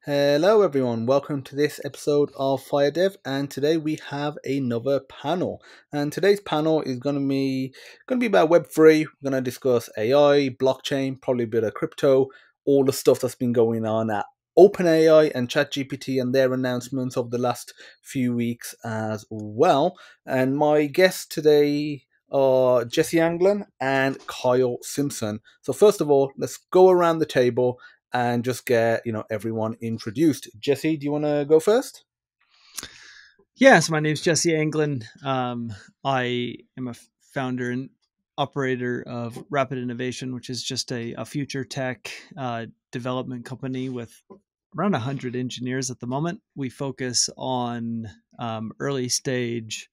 Hello everyone, welcome to this episode of FireDEV, and today we have another panel. And today's panel is going to be about Web3. We're going to discuss AI, blockchain, probably a bit of crypto, all the stuff that's been going on at OpenAI and ChatGPT and their announcements over the last few weeks as well. And my guests today are Jesse Anglen and Kyle Simpson. So first of all, let's go around the table and just get everyone introduced. Jesse, do you want to go first? Yes, my name is Jesse Anglen. I am a founder and operator of Rapid Innovation, which is just a future tech development company with around 100 engineers at the moment. We focus on early stage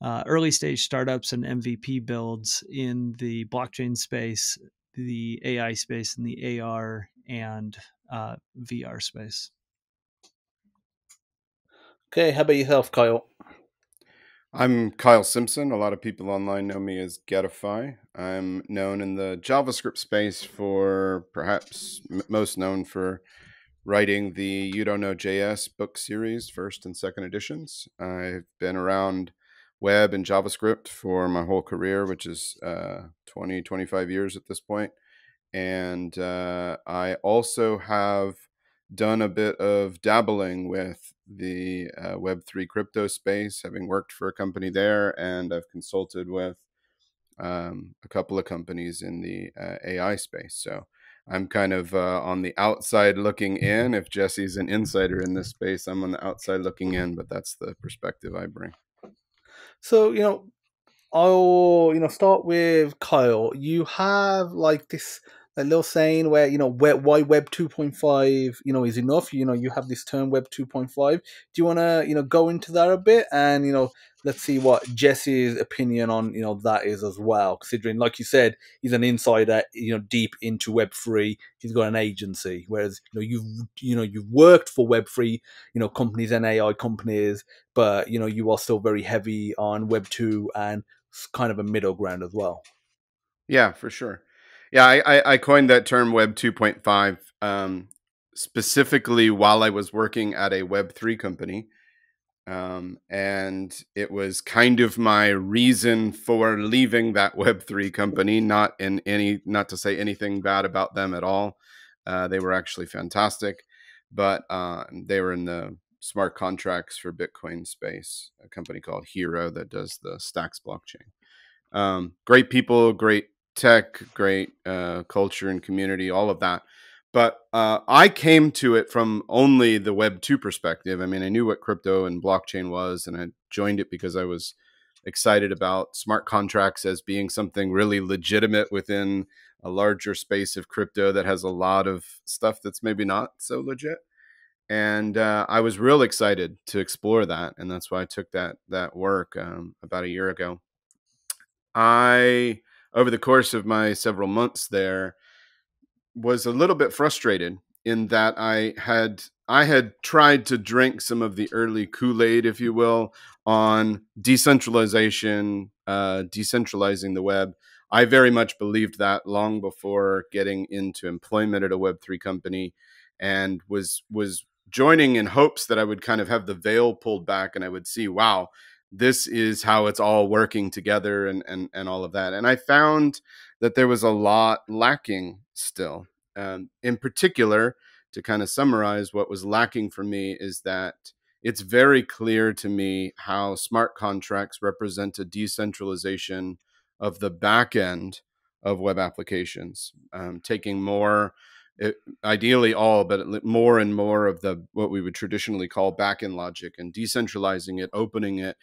startups and MVP builds in the blockchain space, the AI space, and the AR and VR space. Okay, how about yourself, Kyle? I'm Kyle Simpson. A lot of people online know me as Getify. I'm known in the JavaScript space for perhaps most known for writing the You Don't Know JS book series, first and second editions. I've been around web and JavaScript for my whole career, which is 20, 25 years at this point. And I also have done a bit of dabbling with the Web3 crypto space, having worked for a company there, and I've consulted with a couple of companies in the AI space. So I'm kind of on the outside looking in. If Jesse's an insider in this space, I'm on the outside looking in, but that's the perspective I bring. So, I'll start with Kyle. You have like this a little saying where why Web 2.5 is enough. You have this term Web 2.5. Do you want to go into that a bit, and let's see what Jesse's opinion on that is as well, considering, like you said, he's an insider deep into Web 3. He's got an agency, whereas you've worked for Web 3 companies and AI companies, but you are still very heavy on Web 2 and kind of a middle ground as well. Yeah, for sure. Yeah, I coined that term Web 2.5 specifically while I was working at a Web3 company. And it was kind of my reason for leaving that Web3 company, not to say anything bad about them at all. They were actually fantastic, but they were in the smart contracts for Bitcoin space, a company called Hero that does the Stacks blockchain. Great people, great tech, great culture and community, all of that. But I came to it from only the Web 2 perspective. I mean, I knew what crypto and blockchain was, and I joined it because I was excited about smart contracts as being something really legitimate within a larger space of crypto that has a lot of stuff that's maybe not so legit. And I was real excited to explore that, and that's why I took that work about a year ago. Over the course of my several months there, was a little bit frustrated in that I had tried to drink some of the early Kool-Aid, if you will, on decentralization, decentralizing the web. I very much believed that long before getting into employment at a Web3 company, and was joining in hopes that I would kind of have the veil pulled back and I would see, wow, this is how it's all working together and all of that. And I found that there was a lot lacking still. In particular, to kind of summarize what was lacking for me is that it's very clear to me how smart contracts represent a decentralization of the back end of web applications, taking more, ideally all, but more and more of the what we would traditionally call back-end logic and decentralizing it, opening it,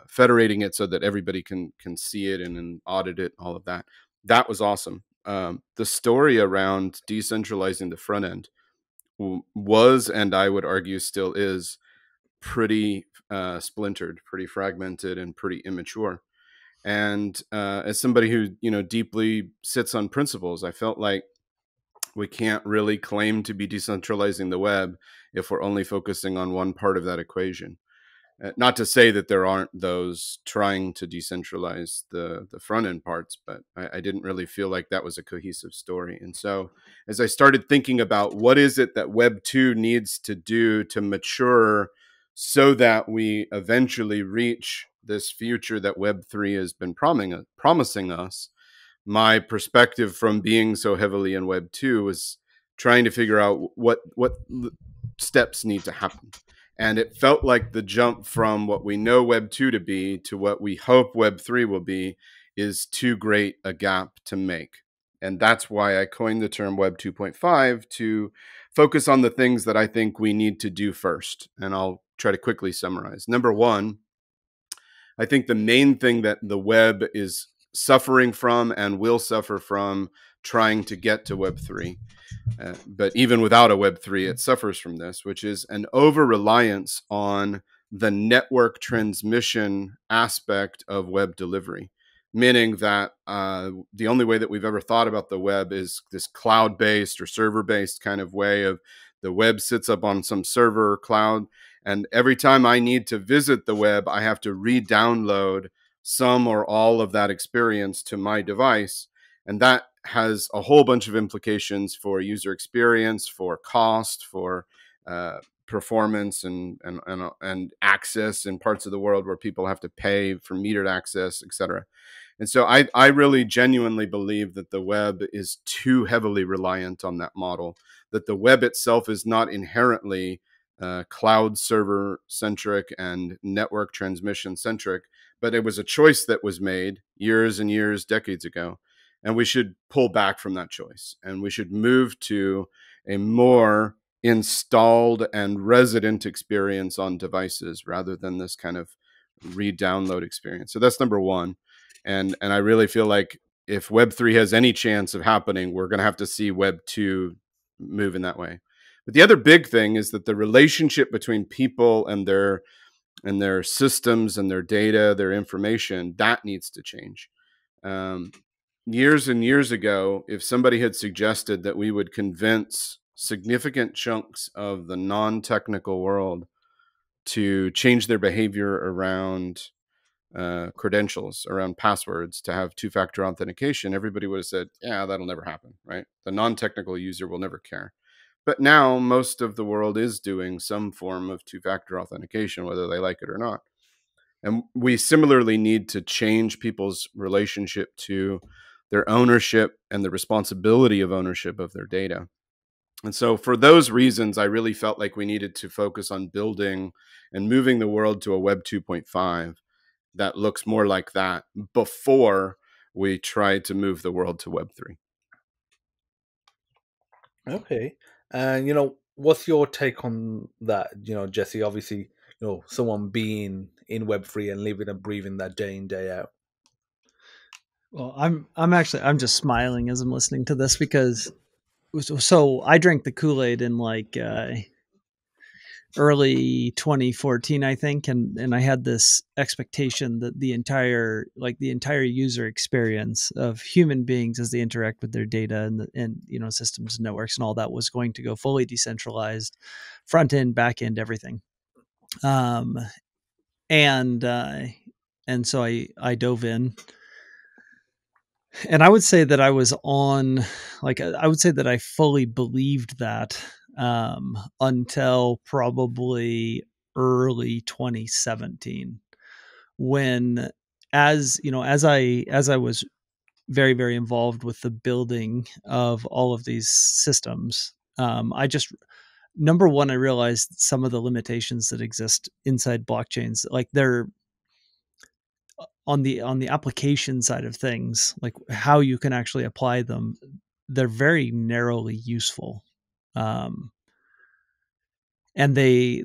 federating it so that everybody can see it and audit it, all of that. That was awesome. The story around decentralizing the front end was, and I would argue still is, pretty splintered, pretty fragmented, and pretty immature. And as somebody who deeply sits on principles, I felt like we can't really claim to be decentralizing the web if we're only focusing on one part of that equation. Not to say that there aren't those trying to decentralize the front end parts, but I didn't really feel like that was a cohesive story. And so as I started thinking about what is it that Web 2 needs to do to mature so that we eventually reach this future that Web 3 has been promising us, my perspective from being so heavily in Web 2 was trying to figure out what steps need to happen. And it felt like the jump from what we know Web 2 to be to what we hope Web 3 will be is too great a gap to make. And that's why I coined the term Web 2.5 to focus on the things that I think we need to do first. And I'll try to quickly summarize. Number one, I think the main thing that the web is suffering from and will suffer from trying to get to Web 3, but even without a Web 3, it suffers from this, which is an over-reliance on the network transmission aspect of web delivery, meaning that the only way that we've ever thought about the web is this cloud-based or server-based kind of way of the web sits up on some server or cloud, and every time I need to visit the web, I have to re-download some or all of that experience to my device, and that has a whole bunch of implications for user experience, for cost, for performance, and access in parts of the world where people have to pay for metered access, et cetera. And so I really genuinely believe that the web is too heavily reliant on that model, that the web itself is not inherently cloud server centric and network transmission centric, but it was a choice that was made years and years, decades ago. And we should pull back from that choice. And we should move to a more installed and resident experience on devices rather than this kind of re-download experience. So that's number one. And I really feel like if Web 3 has any chance of happening, we're going to have to see Web 2 move in that way. But the other big thing is that the relationship between people and their systems and their data, their information, that needs to change. Years and years ago, if somebody had suggested that we would convince significant chunks of the non-technical world to change their behavior around credentials, around passwords, to have two-factor authentication, everybody would have said, yeah, that'll never happen, right? The non-technical user will never care. But now most of the world is doing some form of two-factor authentication, whether they like it or not. And we similarly need to change people's relationship to their ownership and the responsibility of ownership of their data. And so for those reasons, I really felt like we needed to focus on building and moving the world to a Web 2.5 that looks more like that before we try to move the world to Web 3. Okay. And, what's your take on that, Jesse? Obviously, someone being in Web 3 and living and breathing that day in, day out. Well, I'm just smiling as I'm listening to this because so I drank the Kool-Aid in like early 2014, I think, and I had this expectation that the entire user experience of human beings as they interact with their data and systems and networks and all that was going to go fully decentralized, front end, back end, everything. And so I dove in. And I would say that I would say that I fully believed that until probably early 2017, when, as I was very, very involved with the building of all of these systems, number one, I realized some of the limitations that exist inside blockchains, like they're on the application side of things, like how you can actually apply them, they're very narrowly useful. And I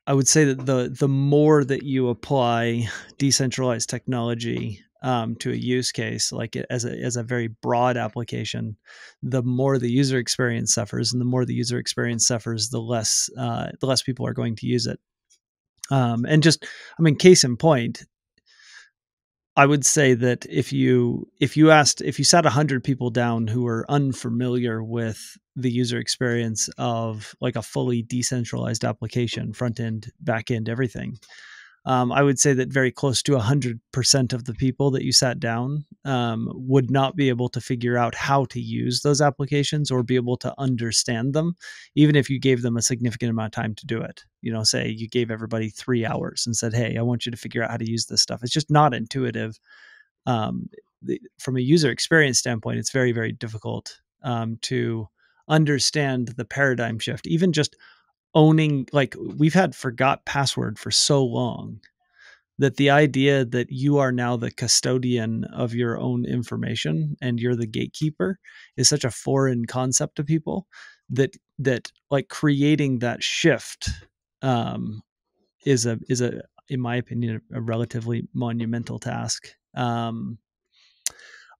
would say that the more that you apply decentralized technology to a use case, like as a very broad application, the more the user experience suffers, and the more the user experience suffers, the less people are going to use it. And just, case in point, I would say that if you sat 100 people down who are unfamiliar with the user experience of like a fully decentralized application, front end, back end, everything, I would say that very close to 100% of the people that you sat down would not be able to figure out how to use those applications or be able to understand them, even if you gave them a significant amount of time to do it. You know, say you gave everybody 3 hours and said, "Hey, I want you to figure out how to use this stuff." It's just not intuitive. From a user experience standpoint, it's very, very difficult to understand the paradigm shift. Even just owning, like we've had forgot password for so long that the idea that you are now the custodian of your own information and you're the gatekeeper is such a foreign concept to people that like creating that shift is a in my opinion a relatively monumental task.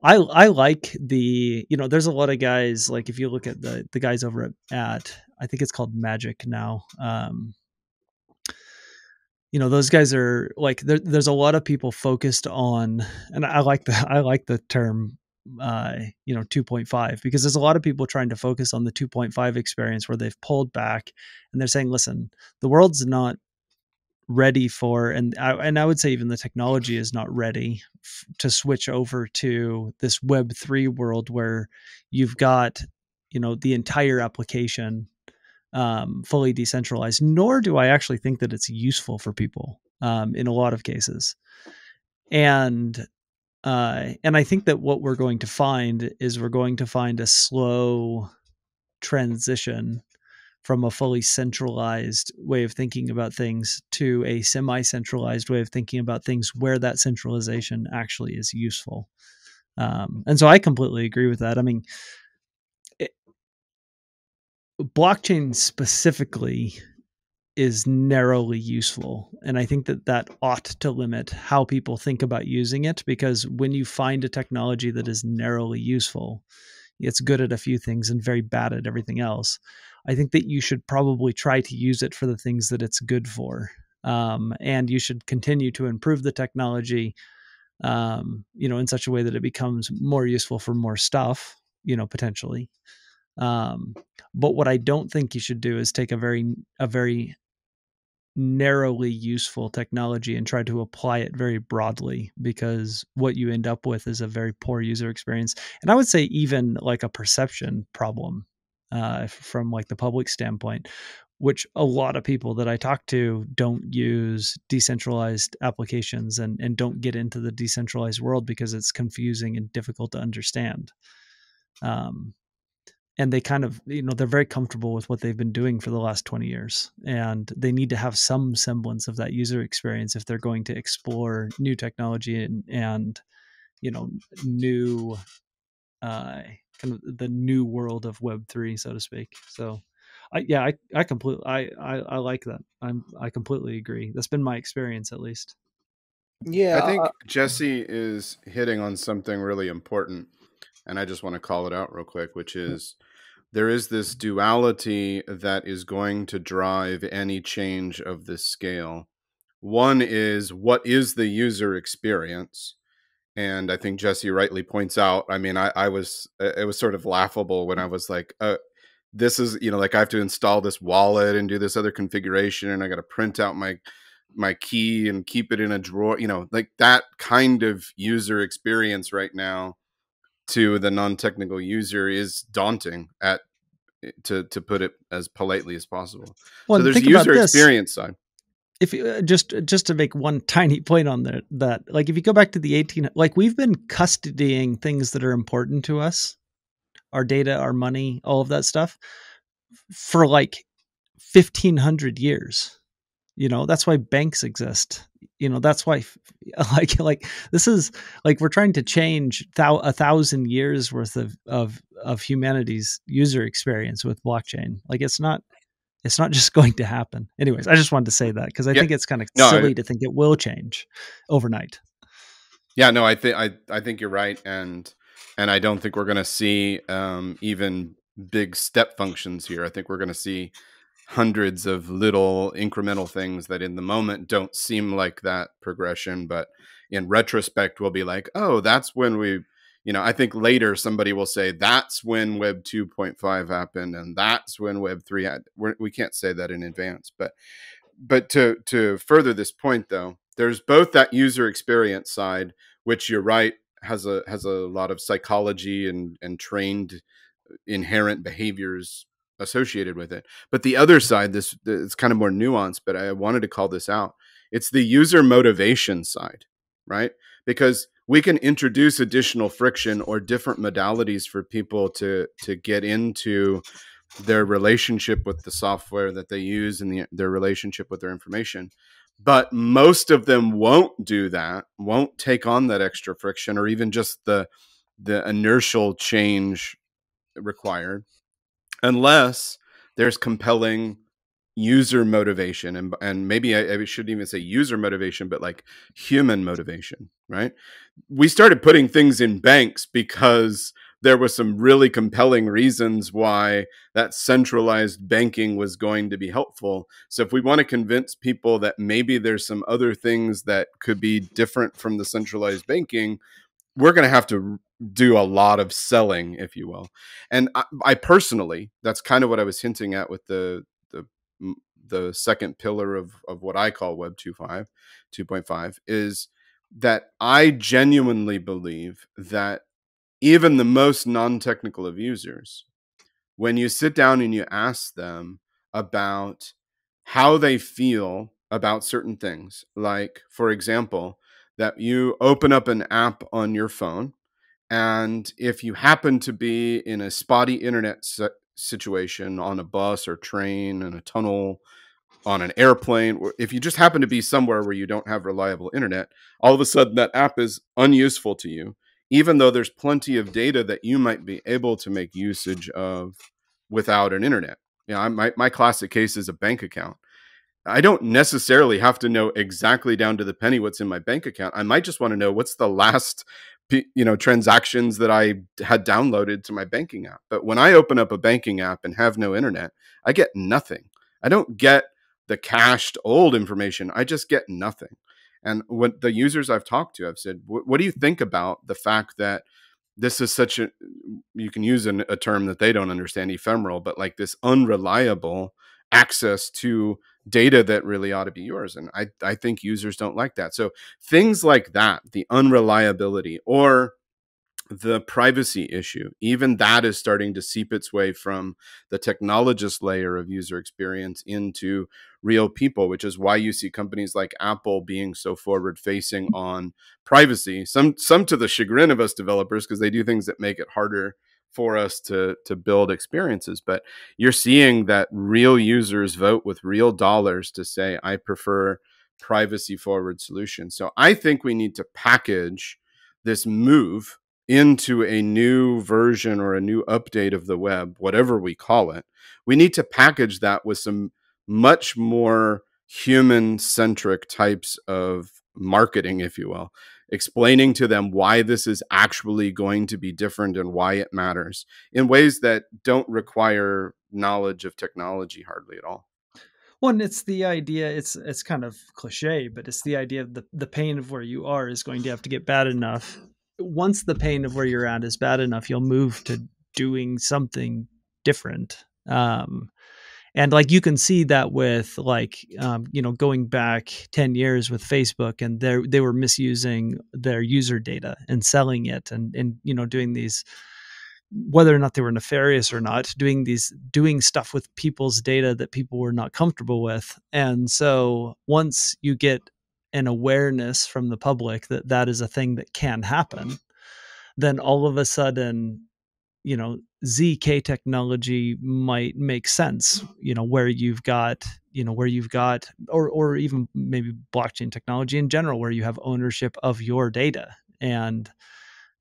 I like the, you know, there's a lot of guys, like if you look at the guys over at I think it's called Magic now. You know, those guys are like, there's a lot of people focused on, and I like the term, you know, 2.5, because there's a lot of people trying to focus on the 2.5 experience where they've pulled back and they're saying, listen, the world's not ready for, and I would say even the technology is not ready to switch over to this Web3 world where you've got, you know, the entire application fully decentralized. Nor do I actually think that it's useful for people in a lot of cases. And I think that what we're going to find is we're going to find a slow transition from a fully centralized way of thinking about things to a semi-centralized way of thinking about things where that centralization actually is useful. And so I completely agree with that. I mean, blockchain specifically is narrowly useful. And I think that that ought to limit how people think about using it, because when you find a technology that is narrowly useful, it's good at a few things and very bad at everything else. I think that you should probably try to use it for the things that it's good for. And you should continue to improve the technology, you know, in such a way that it becomes more useful for more stuff, you know, potentially. But what I don't think you should do is take a very narrowly useful technology and try to apply it very broadly, because what you end up with is a very poor user experience. And I would say even like a perception problem from like the public standpoint, which a lot of people that I talk to don't use decentralized applications and don't get into the decentralized world because it's confusing and difficult to understand. And they kind of, you know, they're very comfortable with what they've been doing for the last 20 years. And they need to have some semblance of that user experience if they're going to explore new technology and you know, new, kind of the new world of Web3, so to speak. So I completely, I like that. I completely agree. That's been my experience, at least. Yeah, I think Jesse is hitting on something really important, and I just want to call it out real quick, which is there is this duality that is going to drive any change of this scale. One is, what is the user experience? And I think Jesse rightly points out, I mean, I was, it was sort of laughable when I was like, this is, you know, like I have to install this wallet and do this other configuration, and I got to print out my key and keep it in a drawer, you know, like that kind of user experience right now to the non-technical user is daunting, at to put it as politely as possible. Well, So there's think the about user this. experience side. If you just to make one tiny point on that, like if you go back to the 18, like we've been custodying things that are important to us, our data, our money, all of that stuff, for like 1,500 years. You know, that's why banks exist. You know, that's why like this is like we're trying to change 1,000 years worth of humanity's user experience with blockchain. Like it's not just going to happen. Anyways, I just wanted to say that because I think it's kind of silly to think it will change overnight. Yeah, no, I think you're right, and I don't think we're going to see even big step functions here. I think we're going to see hundreds of little incremental things that in the moment don't seem like that progression, but in retrospect we'll be like, oh, that's when I think later somebody will say that's when Web 2.5 happened and that's when Web 3 had. We can't say that in advance, but to further this point though, there's both that user experience side, which you're right has a lot of psychology and trained inherent behaviors associated with it. But the other side, this it's kind of more nuanced, but I wanted to call this out. It's the user motivation side, right? Because we can introduce additional friction or different modalities for people to get into their relationship with the software that they use and their relationship with their information. But most of them won't do that, won't take on that extra friction or even just the inertial change required, unless there's compelling user motivation. And maybe I shouldn't even say user motivation, but like human motivation, right? We started putting things in banks because there were some really compelling reasons why that centralized banking was going to be helpful. So if we want to convince people that maybe there's some other things that could be different from the centralized banking, we're going to have to do a lot of selling, if you will. And I personally, that's kind of what I was hinting at with the second pillar of what I call Web 2.5, is that I genuinely believe that even the most non-technical of users, when you sit down and you ask them about how they feel about certain things, like, for example, that you open up an app on your phone, and if you happen to be in a spotty internet situation on a bus or train, in a tunnel, on an airplane, or if you just happen to be somewhere where you don't have reliable internet, all of a sudden that app is unuseful to you, even though there's plenty of data that you might be able to make usage of without an internet. My classic case is a bank account. I don't necessarily have to know exactly down to the penny what's in my bank account. I might just want to know what's the last transactions that I had downloaded to my banking app. But when I open up a banking app and have no internet, I get nothing. I don't get the cached old information. I just get nothing. And when the users I've talked to, I've said, what do you think about the fact that this is such a, you can use a term that they don't understand, ephemeral, but like this unreliable access to data that really ought to be yours. And I think users don't like that. So things like that, the unreliability or the privacy issue, even that is starting to seep its way from the technologist layer of user experience into real people, which is why you see companies like Apple being so forward facing on privacy, some to the chagrin of us developers, because they do things that make it harder for us to build experiences. But you're seeing that real users vote with real dollars to say, I prefer privacy forward solutions. So I think we need to package this move into a new version or a new update of the web, whatever we call it. We need to package that with some much more human-centric types of marketing, if you will, explaining to them why this is actually going to be different and why it matters in ways that don't require knowledge of technology hardly at all. Well, and it's the idea, it's kind of cliche, but it's the idea of the pain of where you are is going to have to get bad enough. Once the pain of where you're at is bad enough, you'll move to doing something different. And like you can see that with going back 10 years with Facebook, and they were misusing their user data and selling it and doing these, whether or not they were nefarious or not, doing stuff with people's data that people were not comfortable with. And so once you get an awareness from the public that that is a thing that can happen, then all of a sudden, ZK technology might make sense, where you've got, or even maybe blockchain technology in general, where you have ownership of your data and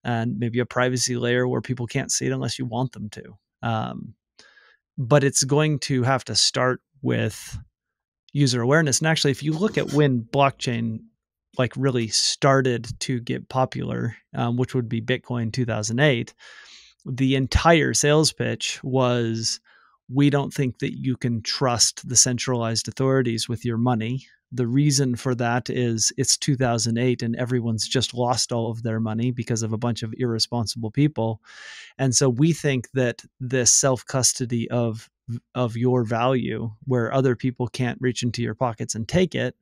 maybe a privacy layer where people can't see it unless you want them to. But it's going to have to start with user awareness. And actually, if you look at when blockchain really started to get popular, which would be Bitcoin 2008, the entire sales pitch was, we don't think that you can trust the centralized authorities with your money. the reason for that is it's 2008 and everyone's just lost all of their money because of a bunch of irresponsible people. And so we think that this self-custody of your value, where other people can't reach into your pockets and take it,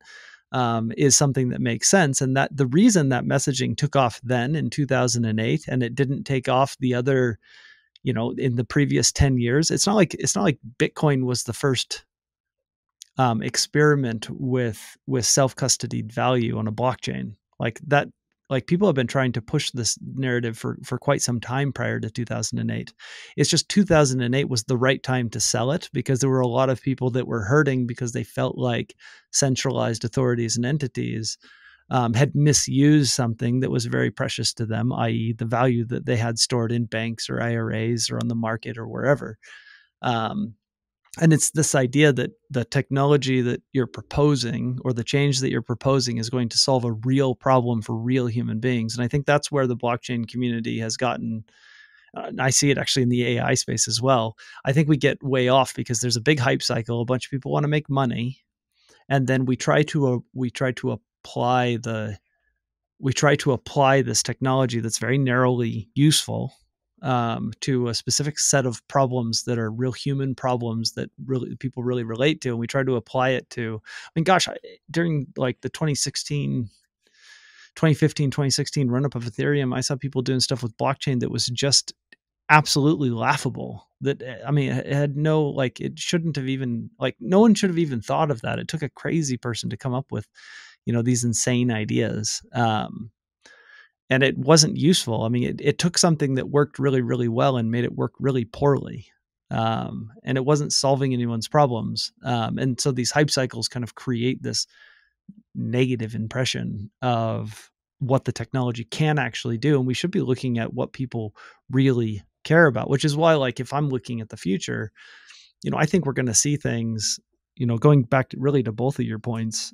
is something that makes sense. And that the reason that messaging took off then in 2008 and it didn't take off the other, in the previous 10 years, it's not like Bitcoin was the first experiment with self-custodied value on a blockchain. Like that, like people have been trying to push this narrative for quite some time prior to 2008. It's just 2008 was the right time to sell it because there were a lot of people that were hurting because they felt like centralized authorities and entities had misused something that was very precious to them, i.e. the value that they had stored in banks or IRAs or on the market or wherever. And it's this idea that the technology that you're proposing or the change that you're proposing is going to solve a real problem for real human beings. And I think that's where the blockchain community has gotten, I see it actually in the AI space as well. I think we get way off because there's a big hype cycle. A bunch of people want to make money. And then we try to apply this technology that's very narrowly useful to a specific set of problems that are real human problems that really people really relate to. And we try to apply it to, during like the 2015, 2016 run up of Ethereum, I saw people doing stuff with blockchain that was just absolutely laughable. That, it had no, it shouldn't have even, no one should have even thought of that. It took a crazy person to come up with, these insane ideas. And it wasn't useful. It took something that worked really, really well and made it work really poorly. And it wasn't solving anyone's problems. And so these hype cycles kind of create this negative impression of what the technology can actually do. And we should be looking at what people really care about, which is why, if I'm looking at the future, I think we're going to see things, going back to really to both of your points,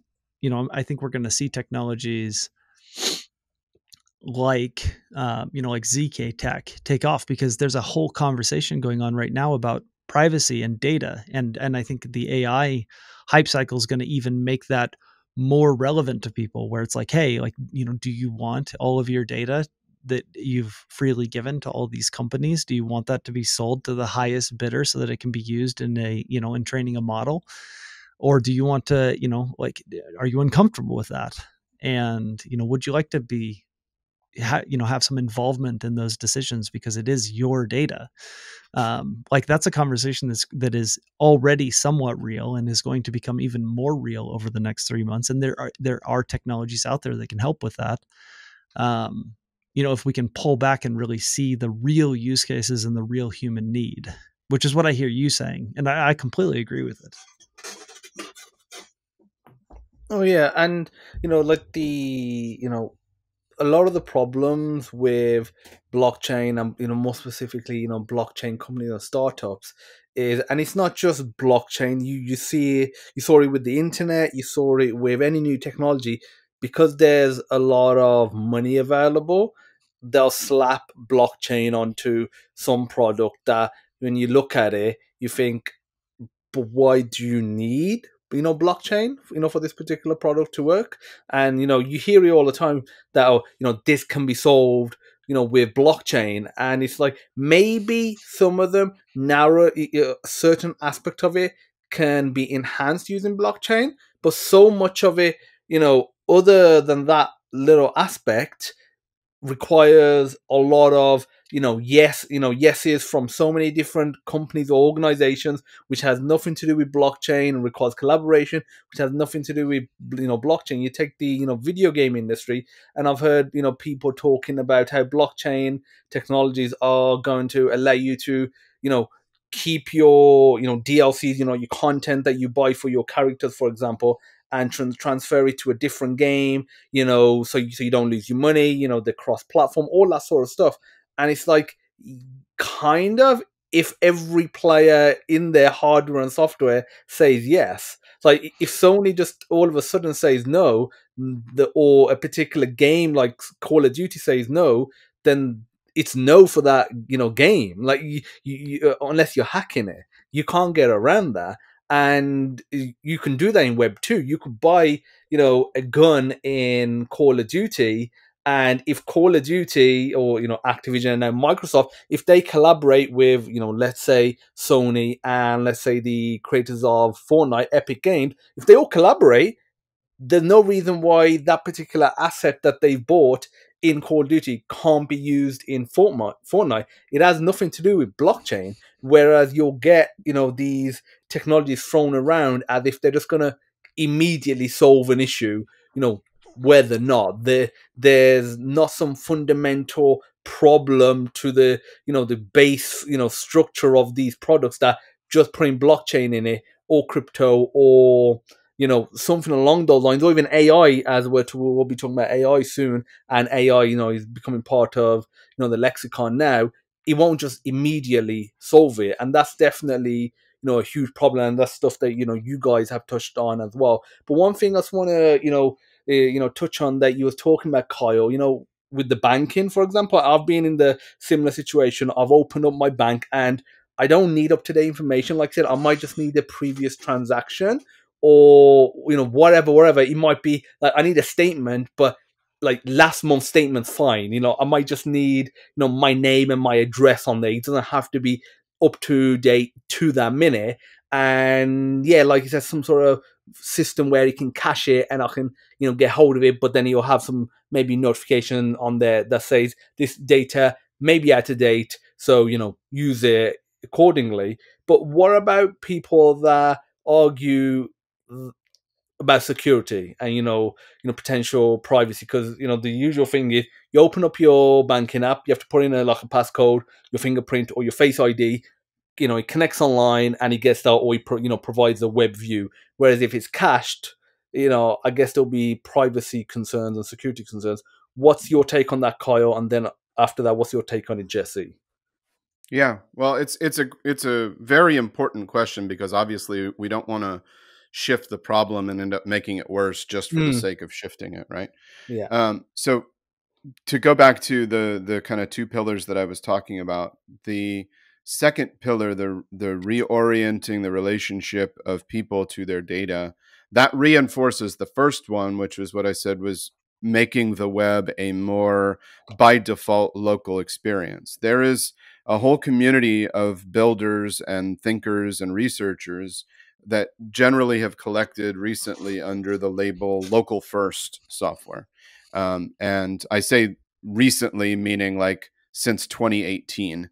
I think we're going to see technologies like ZK tech take off because there's a whole conversation going on right now about privacy and data. And I think the AI hype cycle is going to even make that more relevant to people, where it's like, hey, do you want all of your data that you've freely given to all these companies? Do you want that to be sold to the highest bidder so that it can be used in in training a model? Or do you want to, are you uncomfortable with that? And, would you like to be, have some involvement in those decisions because it is your data? That's a conversation that is already somewhat real and is going to become even more real over the next 3 months. And there are technologies out there that can help with that. If we can pull back and really see the real use cases and the real human need, which is what I hear you saying. And I completely agree with it. Oh yeah. And, a lot of the problems with blockchain and, more specifically, blockchain companies or startups is, and it's not just blockchain, you saw it with the internet, you saw it with any new technology, because there's a lot of money available, they'll slap blockchain onto some product that when you look at it, you think, but why do you need blockchain for this particular product to work? And you hear it all the time that this can be solved with blockchain, and it's like maybe some of them narrow a certain aspect of it can be enhanced using blockchain, but so much of it other than that little aspect requires a lot of yeses from so many different companies or organizations, which has nothing to do with blockchain, and requires collaboration, which has nothing to do with blockchain. You take the video game industry, and I've heard people talking about how blockchain technologies are going to allow you to keep your DLCs, your content that you buy for your characters, for example, and transfer it to a different game, so you don't lose your money, the cross-platform, all that sort of stuff. And it's like, kind of, if every player in their hardware and software says yes. It's like, if Sony just all of a sudden says no, or a particular game like Call of Duty says no, then it's no for that game. Like, you unless you're hacking it, you can't get around that. And you can do that in Web 2. You could buy, a gun in Call of Duty, and if Call of Duty or, Activision and now Microsoft, if they collaborate with, let's say Sony and let's say the creators of Fortnite, Epic Games, if they all collaborate, there's no reason why that particular asset that they've bought in Call of Duty can't be used in Fortnite. It has nothing to do with blockchain. Whereas you'll get, these technologies thrown around as if they're just gonna immediately solve an issue, whether or not there's not some fundamental problem to the base, structure of these products, that just putting blockchain in it or crypto or something along those lines, or even AI, as we'll be talking about AI soon, and AI, is becoming part of, the lexicon now. It won't just immediately solve it, and that's definitely, a huge problem, and that's stuff that, you guys have touched on as well. But one thing I just want to, touch on that you was talking about, Kyle, with the banking, for example, I've been in the similar situation. I've opened up my bank and I don't need up-to-date information. Like I said, I might just need the previous transaction, or whatever it might be. Like, I need a statement, but like last month's statement's fine. I might just need my name and my address on there. It doesn't have to be up to date to that minute. And yeah, like you said, some sort of system where you can cache it and I can get hold of it, but then you'll have some maybe notification on there that says this data may be out of date, so use it accordingly. But what about people that argue about security and potential privacy? Because the usual thing is, you open up your banking app, you have to put in a passcode, your fingerprint or your face ID. It connects online and it gets that, or it provides a web view. Whereas if it's cached, I guess there'll be privacy concerns and security concerns. What's your take on that, Kyle? And then after that, what's your take on it, Jesse? Yeah, well, it's a very important question, because obviously we don't want to shift the problem and end up making it worse just for the sake of shifting it, right? Yeah. So to go back to the kind of two pillars that I was talking about, the second pillar, the reorienting the relationship of people to their data, that reinforces the first one, which was what I said was making the web a more by default local experience. There is a whole community of builders and thinkers and researchers that generally have collected recently under the label local first software. And I say recently, meaning like since 2018.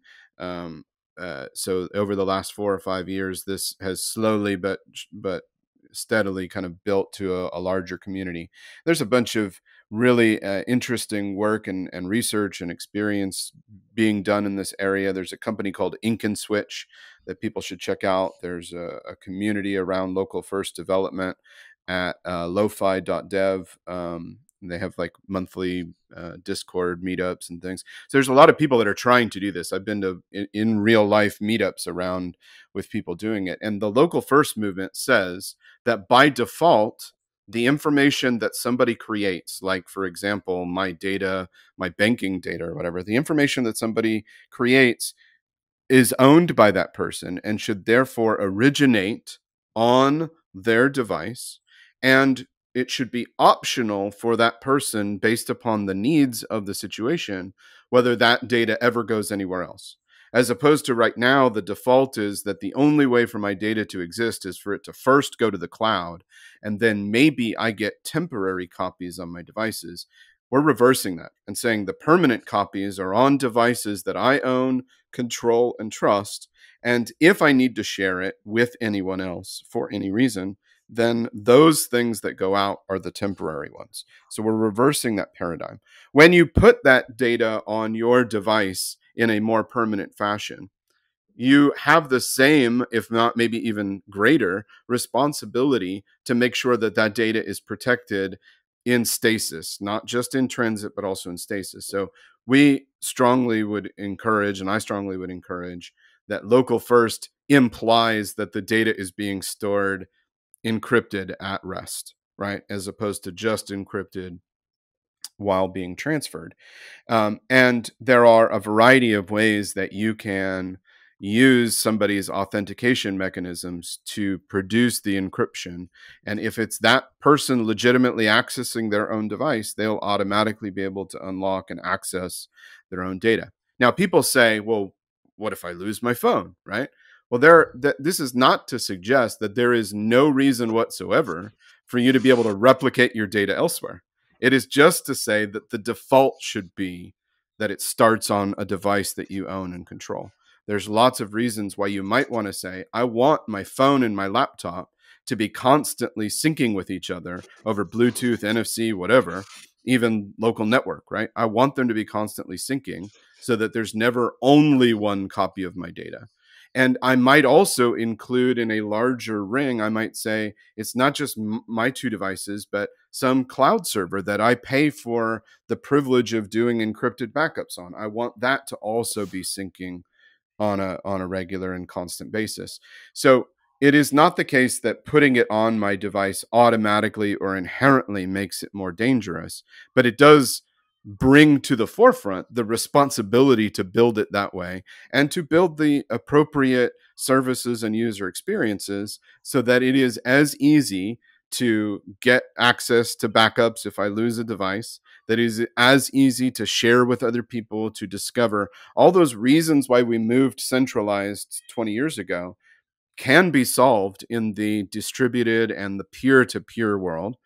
So over the last 4 or 5 years, this has slowly but steadily kind of built to a larger community. There's a bunch of really interesting work and research and experience being done in this area. There's a company called Ink and Switch that people should check out. There's a community around local first development at lofi.dev. They have like monthly Discord meetups and things. So there's a lot of people that are trying to do this. I've been to in real life meetups around with people doing it. And the local first movement says that by default, the information that somebody creates, like, for example, my data, my banking data or whatever, the information that somebody creates is owned by that person and should therefore originate on their device. And it should be optional for that person, based upon the needs of the situation, whether that data ever goes anywhere else. As opposed to right now, the default is that the only way for my data to exist is for it to first go to the cloud, and then maybe I get temporary copies on my devices. We're reversing that and saying the permanent copies are on devices that I own, control, and trust. And if I need to share it with anyone else for any reason, then those things that go out are the temporary ones. So we're reversing that paradigm. When you put that data on your device in a more permanent fashion, you have the same, if not maybe even greater, responsibility to make sure that that data is protected in stasis, not just in transit, but also in stasis. So we strongly would encourage, and I strongly would encourage, that local first implies that the data is being stored encrypted at rest, right? As opposed to just encrypted while being transferred. And there are a variety of ways that you can use somebody's authentication mechanisms to produce the encryption. And if it's that person legitimately accessing their own device, they'll automatically be able to unlock and access their own data. Now, people say, well, what if I lose my phone, right? Well, this is not to suggest that there is no reason whatsoever for you to be able to replicate your data elsewhere. It is just to say that the default should be that it starts on a device that you own and control. There's lots of reasons why you might want to say, I want my phone and my laptop to be constantly syncing with each other over Bluetooth, NFC, whatever, even local network, right? I want them to be constantly syncing so that there's never only one copy of my data. And I might also include in a larger ring, I might say it's not just my two devices, but some cloud server that I pay for the privilege of doing encrypted backups on. I want that to also be syncing on a regular and constant basis. So it is not the case that putting it on my device automatically or inherently makes it more dangerous, but it does bring to the forefront the responsibility to build it that way and to build the appropriate services and user experiences so that it is as easy to get access to backups if I lose a device, that is as easy to share with other people, to discover. All those reasons why we moved centralized 20 years ago can be solved in the distributed and the peer-to-peer world,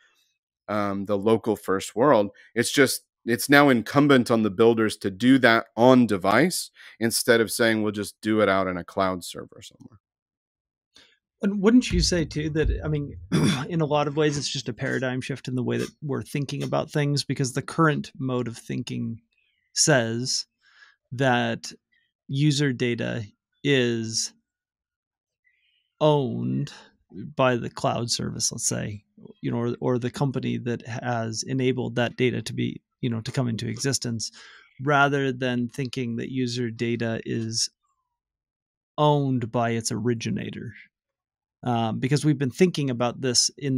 the local first world. It's now incumbent on the builders to do that on device instead of saying we'll just do it out in a cloud server somewhere. And wouldn't you say too that, I mean, in a lot of ways, it's just a paradigm shift in the way that we're thinking about things, because the current mode of thinking says that user data is owned by the cloud service, let's say, or the company that has enabled that data to be, to come into existence, rather than thinking that user data is owned by its originator. Because we've been thinking about this in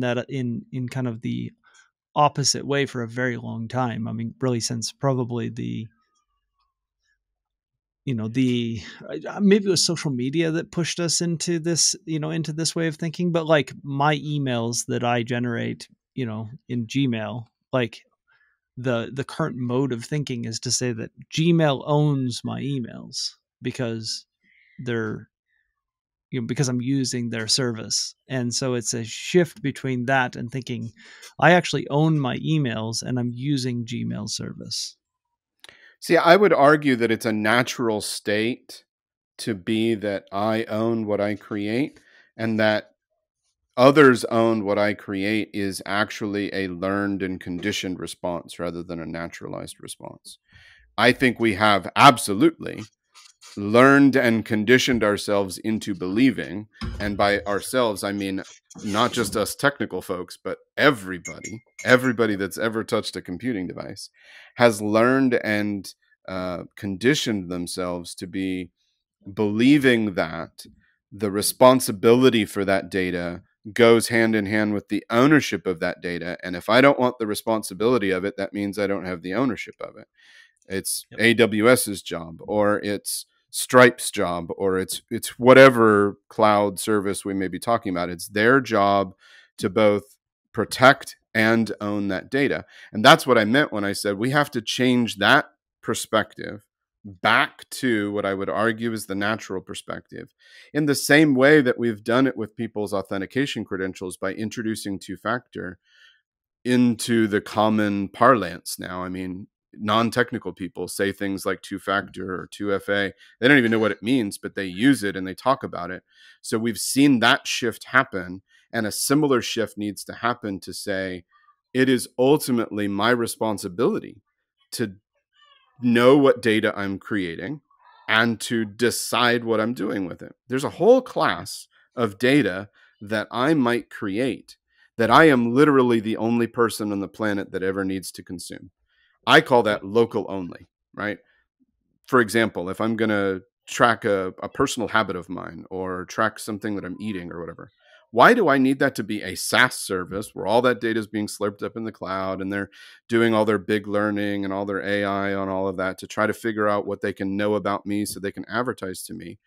kind of the opposite way for a very long time. I mean, really since probably maybe it was social media that pushed us into this, into this way of thinking. But like my emails that I generate, in Gmail, like the current mode of thinking is to say that Gmail owns my emails because they're because I'm using their service. And so it's a shift between that and thinking I actually own my emails and I'm using Gmail service. See, I would argue that it's a natural state to be that I own what I create, and that others own what I create is actually a learned and conditioned response rather than a naturalized response. I think we have absolutely learned and conditioned ourselves into believing, and by ourselves, I mean not just us technical folks, but everybody that's ever touched a computing device has learned and conditioned themselves to be believing that the responsibility for that data goes hand in hand with the ownership of that data. And if I don't want the responsibility of it, that means I don't have the ownership of it. It's AWS's job, or it's Stripe's job, or it's whatever cloud service we may be talking about. It's their job to both protect and own that data. And that's what I meant when I said we have to change that perspective back to what I would argue is the natural perspective, in the same way that we've done it with people's authentication credentials by introducing two-factor into the common parlance now. I mean, non-technical people say things like two-factor or 2FA. They don't even know what it means, but they use it and they talk about it. So we've seen that shift happen, and a similar shift needs to happen to say it is ultimately my responsibility to know what data I'm creating and to decide what I'm doing with it. There's a whole class of data that I might create that I am literally the only person on the planet that ever needs to consume. I call that local only, right? For example, if I'm going to track a personal habit of mine or track something that I'm eating or whatever, why do I need that to be a SaaS service where all that data is being slurped up in the cloud and they're doing all their big learning and all their AI on all of that to try to figure out what they can know about me so they can advertise to me?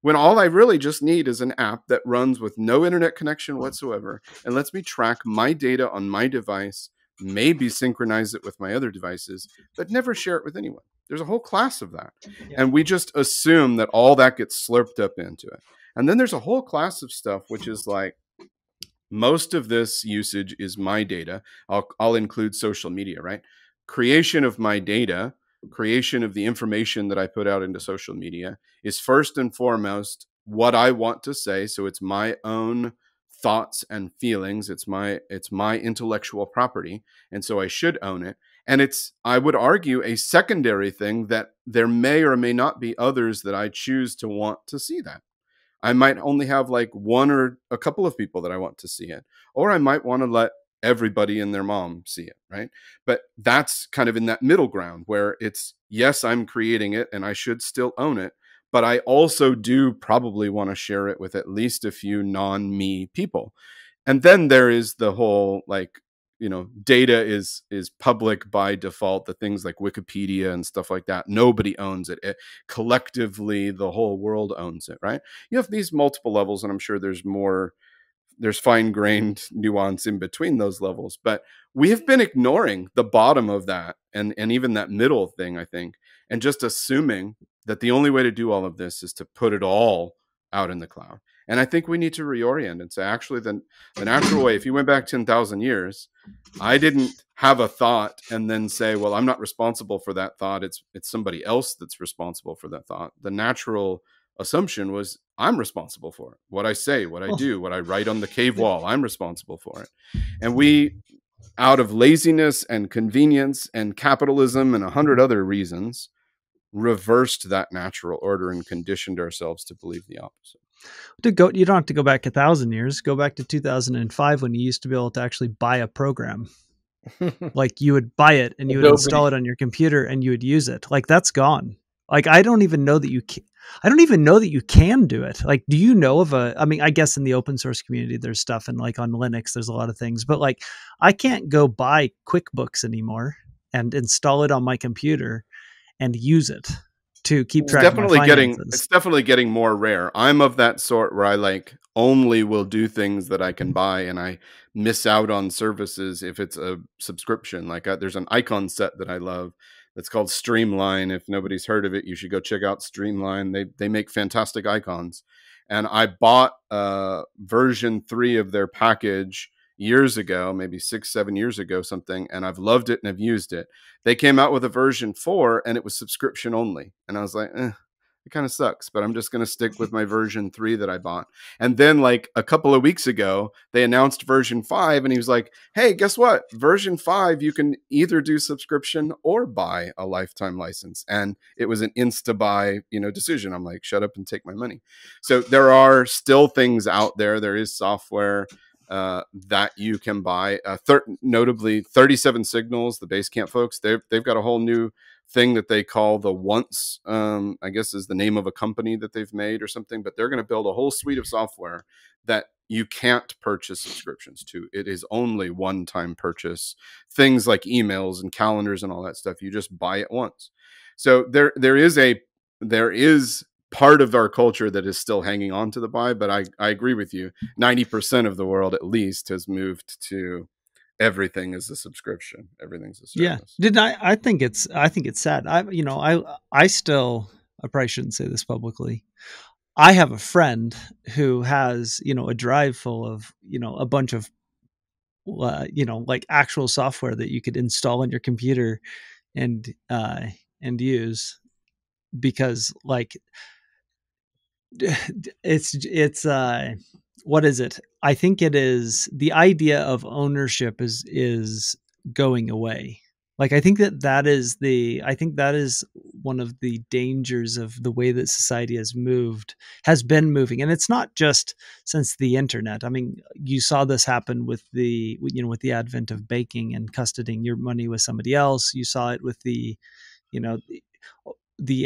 when all I really just need is an app that runs with no internet connection whatsoever and lets me track my data on my device, maybe synchronize it with my other devices, but never share it with anyone. There's a whole class of that. Yeah. And we just assume that all that gets slurped up into it. And then there's a whole class of stuff, which is like, most of this usage is my data. I'll include social media, right? Creation of my data, creation of the information that I put out into social media is first and foremost what I want to say. So it's my own thoughts and feelings. It's my intellectual property. And so I should own it. And it's, I would argue, a secondary thing that there may or may not be others that I choose to want to see that. I might only have like one or a couple of people that I want to see it, or I might want to let everybody and their mom see it, right? But that's kind of in that middle ground where it's, yes, I'm creating it and I should still own it, but I also do probably want to share it with at least a few non-me people. And then there is the whole, like, you know, data is public by default. The things like Wikipedia and stuff like that, nobody owns it. Collectively, the whole world owns it, right? You have these multiple levels, and I'm sure there's fine-grained nuance in between those levels. But we have been ignoring the bottom of that and even that middle thing, I think, and just assuming that the only way to do all of this is to put it all out in the cloud. And I think we need to reorient and say, actually, the natural way, if you went back 10,000 years, I didn't have a thought and then say, well, I'm not responsible for that thought. It's somebody else that's responsible for that thought. The natural assumption was, I'm responsible for it. What I say, what I do, what I write on the cave wall, I'm responsible for it. And we, out of laziness and convenience and capitalism and 100 other reasons, reversed that natural order and conditioned ourselves to believe the opposite. You don't have to go back 1,000 years. Go back to 2005 when you used to be able to actually buy a program. Like, you would buy it and you would install it on your computer and you would use it. Like, that's gone. Like, I don't even know that you can do it. Like, do you know of I mean, I guess in the open source community, there's stuff, and like on Linux, there's a lot of things, but like, I can't go buy QuickBooks anymore and install it on my computer and use it to keep track of my finances. It's definitely getting more rare. I'm of that sort where I like only will do things that I can buy, and I miss out on services if it's a subscription. Like, there's an icon set that I love that's called Streamline. If nobody's heard of it, you should go check out Streamline. They make fantastic icons. And I bought version 3 of their package years ago, maybe 6-7 years ago, something, and I've loved it and I've used it. They came out with a version 4 and it was subscription only. And I was like, it kind of sucks, but I'm just going to stick with my version 3 that I bought. And then like a couple of weeks ago, they announced version 5, and he was like, hey, guess what? Version 5, you can either do subscription or buy a lifetime license. And it was an insta-buy, decision. I'm like, shut up and take my money. So there are still things out there. There is software that you can buy. Notably, 37 Signals, the Basecamp folks, they've got a whole new thing that they call the Once, I guess is the name of a company that they've made or something, but they're going to build a whole suite of software that you can't purchase subscriptions to. It is only one-time purchase. Things like emails and calendars and all that stuff, you just buy it once. So there is part of our culture that is still hanging on to the buy, but I agree with you. 90% of the world at least has moved to everything is a subscription. Everything's a service. Yeah. I think it's sad. I probably shouldn't say this publicly. I have a friend who has, a drive full of, a bunch of, like actual software that you could install on your computer and use, because like, it's what is it? I think it is the idea of ownership is going away. Like, I think that is one of the dangers of the way that society has been moving. And it's not just since the internet. I mean, you saw this happen with the advent of baking and custodying your money with somebody else. You saw it with the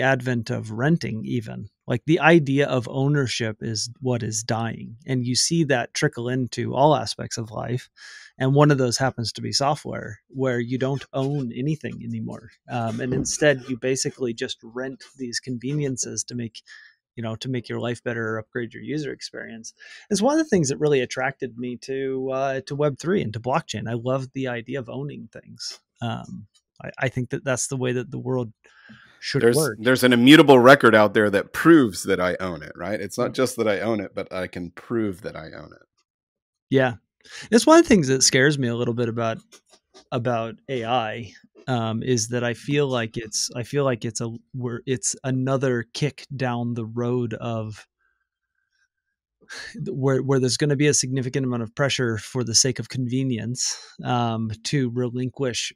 advent of renting. Even like the idea of ownership is what is dying, and you see that trickle into all aspects of life. And one of those happens to be software, where you don't own anything anymore, and instead you basically just rent these conveniences to make to make your life better or upgrade your user experience. It's one of the things that really attracted me to Web3 and to blockchain. I love the idea of owning things. I think that that's the way that the world should work. There's an immutable record out there that proves that I own it, right? It's not just that I own it, but I can prove that I own it. Yeah. It's one of the things that scares me a little bit about AI, is that I feel like it's another kick down the road of where there's going to be a significant amount of pressure for the sake of convenience, to relinquish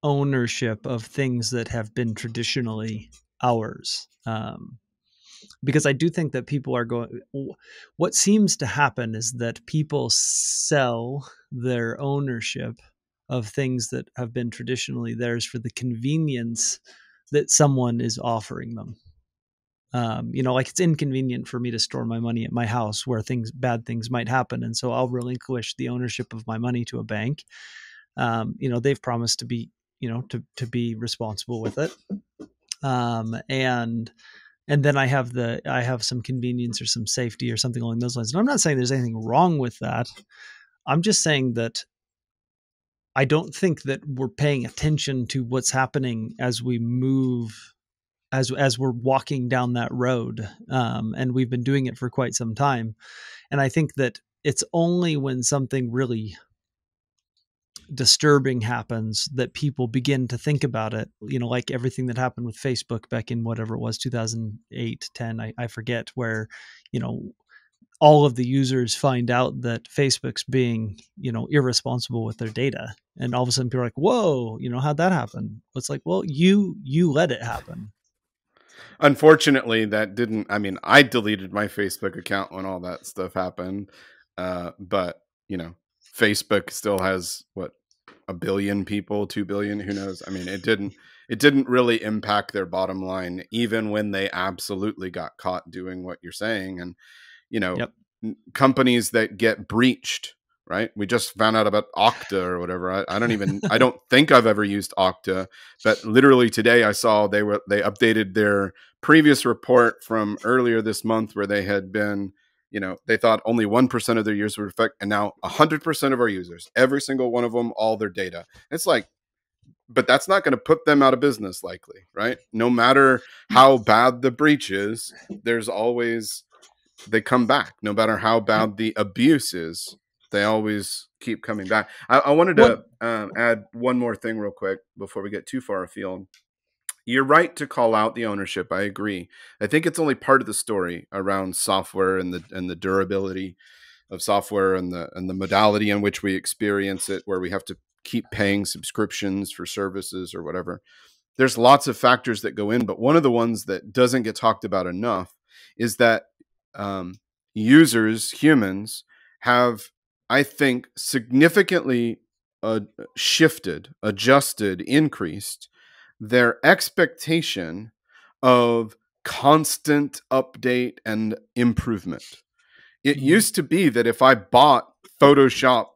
ownership of things that have been traditionally ours. Because I do think that people are what seems to happen is that people sell their ownership of things that have been traditionally theirs for the convenience that someone is offering them. Like it's inconvenient for me to store my money at my house where bad things might happen. And so I'll relinquish the ownership of my money to a bank. They've promised to be, to be responsible with it. And then I have some convenience or some safety or something along those lines. And I'm not saying there's anything wrong with that. I'm just saying that I don't think that we're paying attention to what's happening as we move, as we're walking down that road. And we've been doing it for quite some time. And I think that it's only when something really disturbing happens that people begin to think about it, like everything that happened with Facebook back in whatever it was, 2008, 10, I forget, where, all of the users find out that Facebook's being, irresponsible with their data. And all of a sudden people are like, whoa, how'd that happen? It's like, well, you let it happen. Unfortunately, that didn't, I deleted my Facebook account when all that stuff happened. But, Facebook still has what, 1 billion people, 2 billion, who knows? It didn't really impact their bottom line, even when they absolutely got caught doing what you're saying. And, Yep. companies that get breached, right? We just found out about Okta or whatever. I don't think I've ever used Okta, but literally today I saw they updated their previous report from earlier this month where they had been, they thought only 1% of their users were affected, and now 100% of our users, every single one of them, all their data. It's like, but that's not going to put them out of business likely, right? No matter how bad the breach is, they come back. No matter how bad the abuse is, they always keep coming back. I wanted to add one more thing real quick before we get too far afield. You're right to call out the ownership. I agree. I think it's only part of the story around software and the durability of software and the modality in which we experience it, where we have to keep paying subscriptions for services or whatever. There's lots of factors that go in, but one of the ones that doesn't get talked about enough is that humans have, I think, significantly shifted, adjusted, increased their expectation of constant update and improvement. It used to be that if I bought Photoshop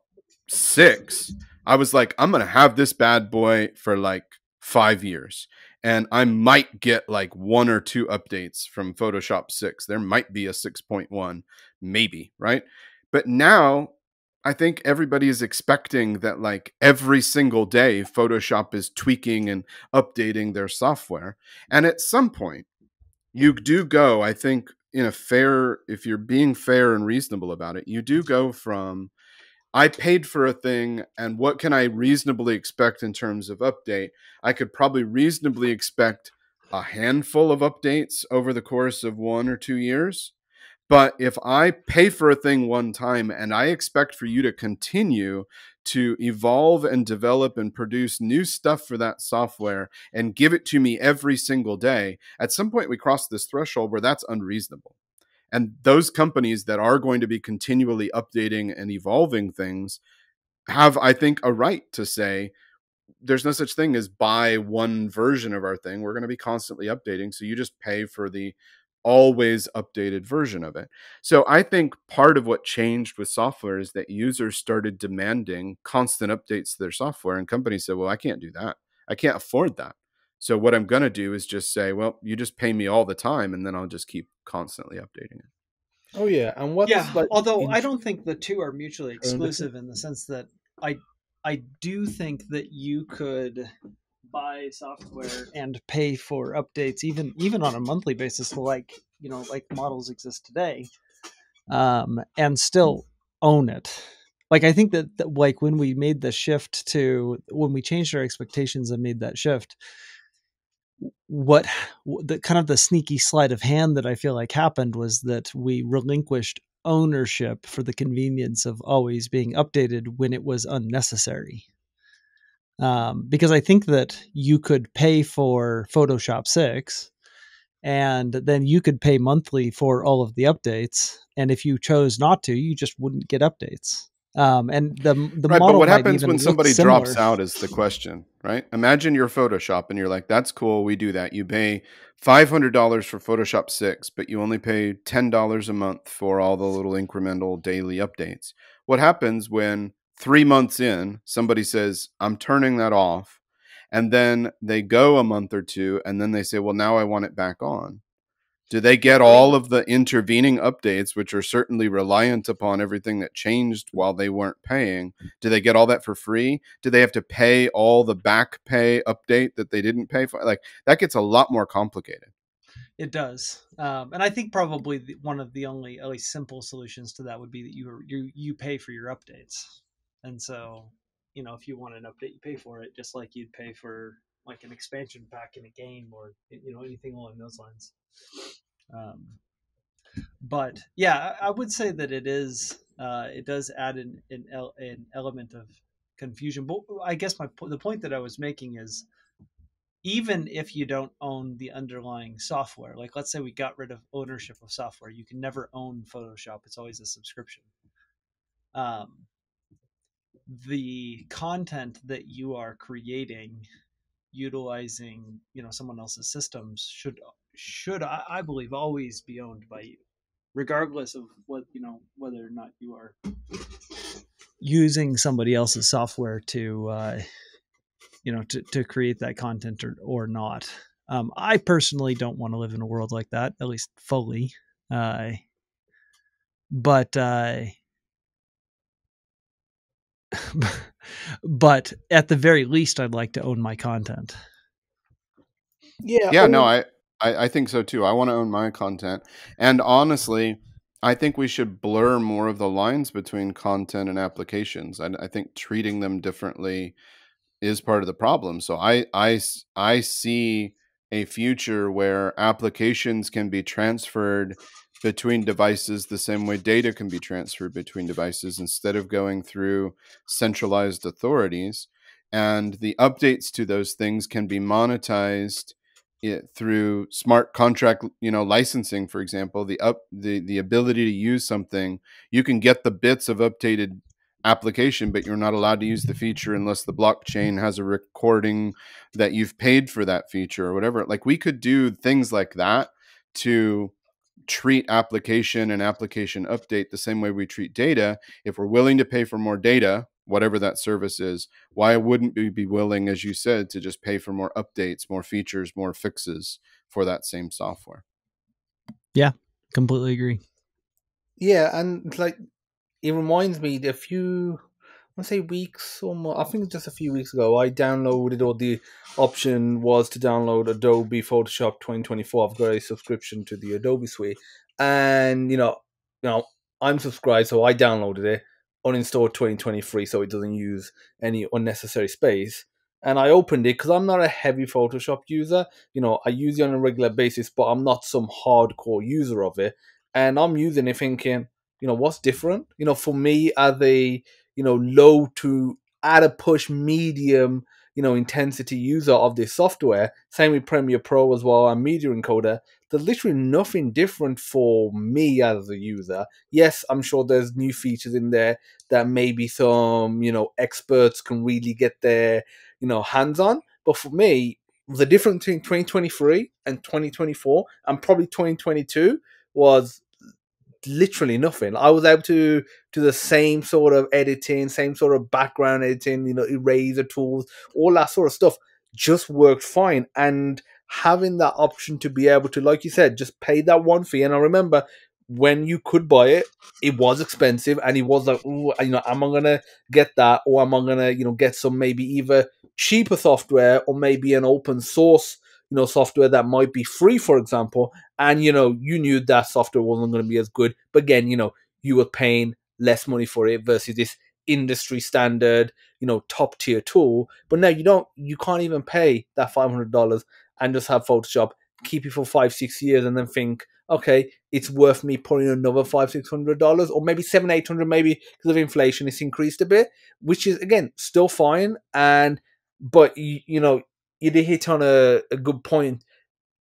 6, I was like, I'm going to have this bad boy for like 5 years. And I might get like 1 or 2 updates from Photoshop 6. There might be a 6.1, maybe, right? But now I think everybody is expecting that like every single day Photoshop is tweaking and updating their software. And at some point you do go, I think, if you're being fair and reasonable about it, you do go from, I paid for a thing, and what can I reasonably expect in terms of update? I could probably reasonably expect a handful of updates over the course of 1 or 2 years. But if I pay for a thing one time and I expect for you to continue to evolve and develop and produce new stuff for that software and give it to me every single day, at some point we cross this threshold where that's unreasonable. And those companies that are going to be continually updating and evolving things have, I think, a right to say, there's no such thing as buy one version of our thing. We're going to be constantly updating. So you just pay for the always updated version of it. So I think part of what changed with software is that users started demanding constant updates to their software, and companies said, well, I can't do that. I can't afford that. So what I'm going to do is just say, well, you just pay me all the time, and then I'll just keep constantly updating it. Oh yeah, and what's Yeah, like although I don't think the two are mutually different? exclusive in the sense that I do think that you could buy software and pay for updates even on a monthly basis, like like models exist today, and still own it. Like I think that like when we made the shift to when we changed our expectations and made that shift, what the kind of the sneaky sleight of hand that I feel like happened was that we relinquished ownership for the convenience of always being updated when it was unnecessary. Because I think that you could pay for Photoshop 6 and then you could pay monthly for all of the updates. And if you chose not to, you just wouldn't get updates. And the Right, but model what might happens even when look somebody similar. drops out is the question, right? Imagine you're Photoshop and you're like, that's cool, we do that. You pay $500 for Photoshop 6, but you only pay $10 a month for all the little incremental daily updates. What happens when 3 months in, somebody says, I'm turning that off, and then they go a month or two, and then they say, well, now I want it back on? Do they get all of the intervening updates, which are certainly reliant upon everything that changed while they weren't paying? Do they get all that for free? Do they have to pay all the back pay update that they didn't pay for? Like, that gets a lot more complicated. It does, and I think probably one of the only at least simple solutions to that would be that you pay for your updates, and so if you want an update, you pay for it, just like you'd pay for like an expansion pack in a game or anything along those lines. But yeah, I would say that it does add an element of confusion. But I guess the point that I was making is, even if you don't own the underlying software, like let's say we got rid of ownership of software, you can never own Photoshop. It's always a subscription. The content that you are creating utilizing someone else's systems should I believe always be owned by you, regardless of what whether or not you are using somebody else's software to to create that content or not. I personally don't want to live in a world like that, at least fully. But but at the very least, I'd like to own my content. Yeah, no, I think so too. I want to own my content. And honestly, I think we should blur more of the lines between content and applications. I think treating them differently is part of the problem. So I see a future where applications can be transferred between devices the same way data can be transferred between devices, instead of going through centralized authorities. And the updates to those things can be monetized through smart contract, licensing, for example. The ability to use something, you can get the bits of updated application, but you're not allowed to use the feature unless the blockchain has a recording that you've paid for that feature or whatever. Like, we could do things like that to treat application and application update the same way we treat data. If we're willing to pay for more data, whatever that service is, why wouldn't we be willing, as you said, to just pay for more updates, more features, more fixes for that same software? Yeah, completely agree. Yeah, and like it reminds me a few, I want to say weeks or more. I think just a few weeks ago, I downloaded, or the option was to download Adobe Photoshop 2024. I've got a subscription to the Adobe suite, and I'm subscribed, so I downloaded it, uninstalled 2023, so it doesn't use any unnecessary space. And I opened it because I'm not a heavy Photoshop user. I use it on a regular basis, but I'm not some hardcore user of it. And I'm using it thinking, what's different? For me, as a low to at a push medium intensity user of this software, same with Premiere Pro as well and Media Encoder, there's literally nothing different for me as a user. Yes, I'm sure there's new features in there that maybe some experts can really get their hands on, but for me, the difference between 2023 and 2024 and probably 2022 was literally nothing. I was able to do the same sort of editing, same sort of background editing, eraser tools, all that sort of stuff, just worked fine. And having that option to be able to, like you said, just pay that one fee. And I remember when you could buy it, it was expensive, and it was like, ooh, am I gonna get that, or am I gonna, get some maybe either cheaper software or maybe an open source, software that might be free, for example, and you knew that software wasn't going to be as good, but again, you were paying less money for it versus this industry standard, top tier tool. But now you can't even pay that $500 and just have Photoshop, keep it for 5-6 years, and then think, okay, it's worth me putting another $500-600, or maybe 700-800, maybe because of inflation, it's increased a bit, which is again still fine. But you did hit on a good point,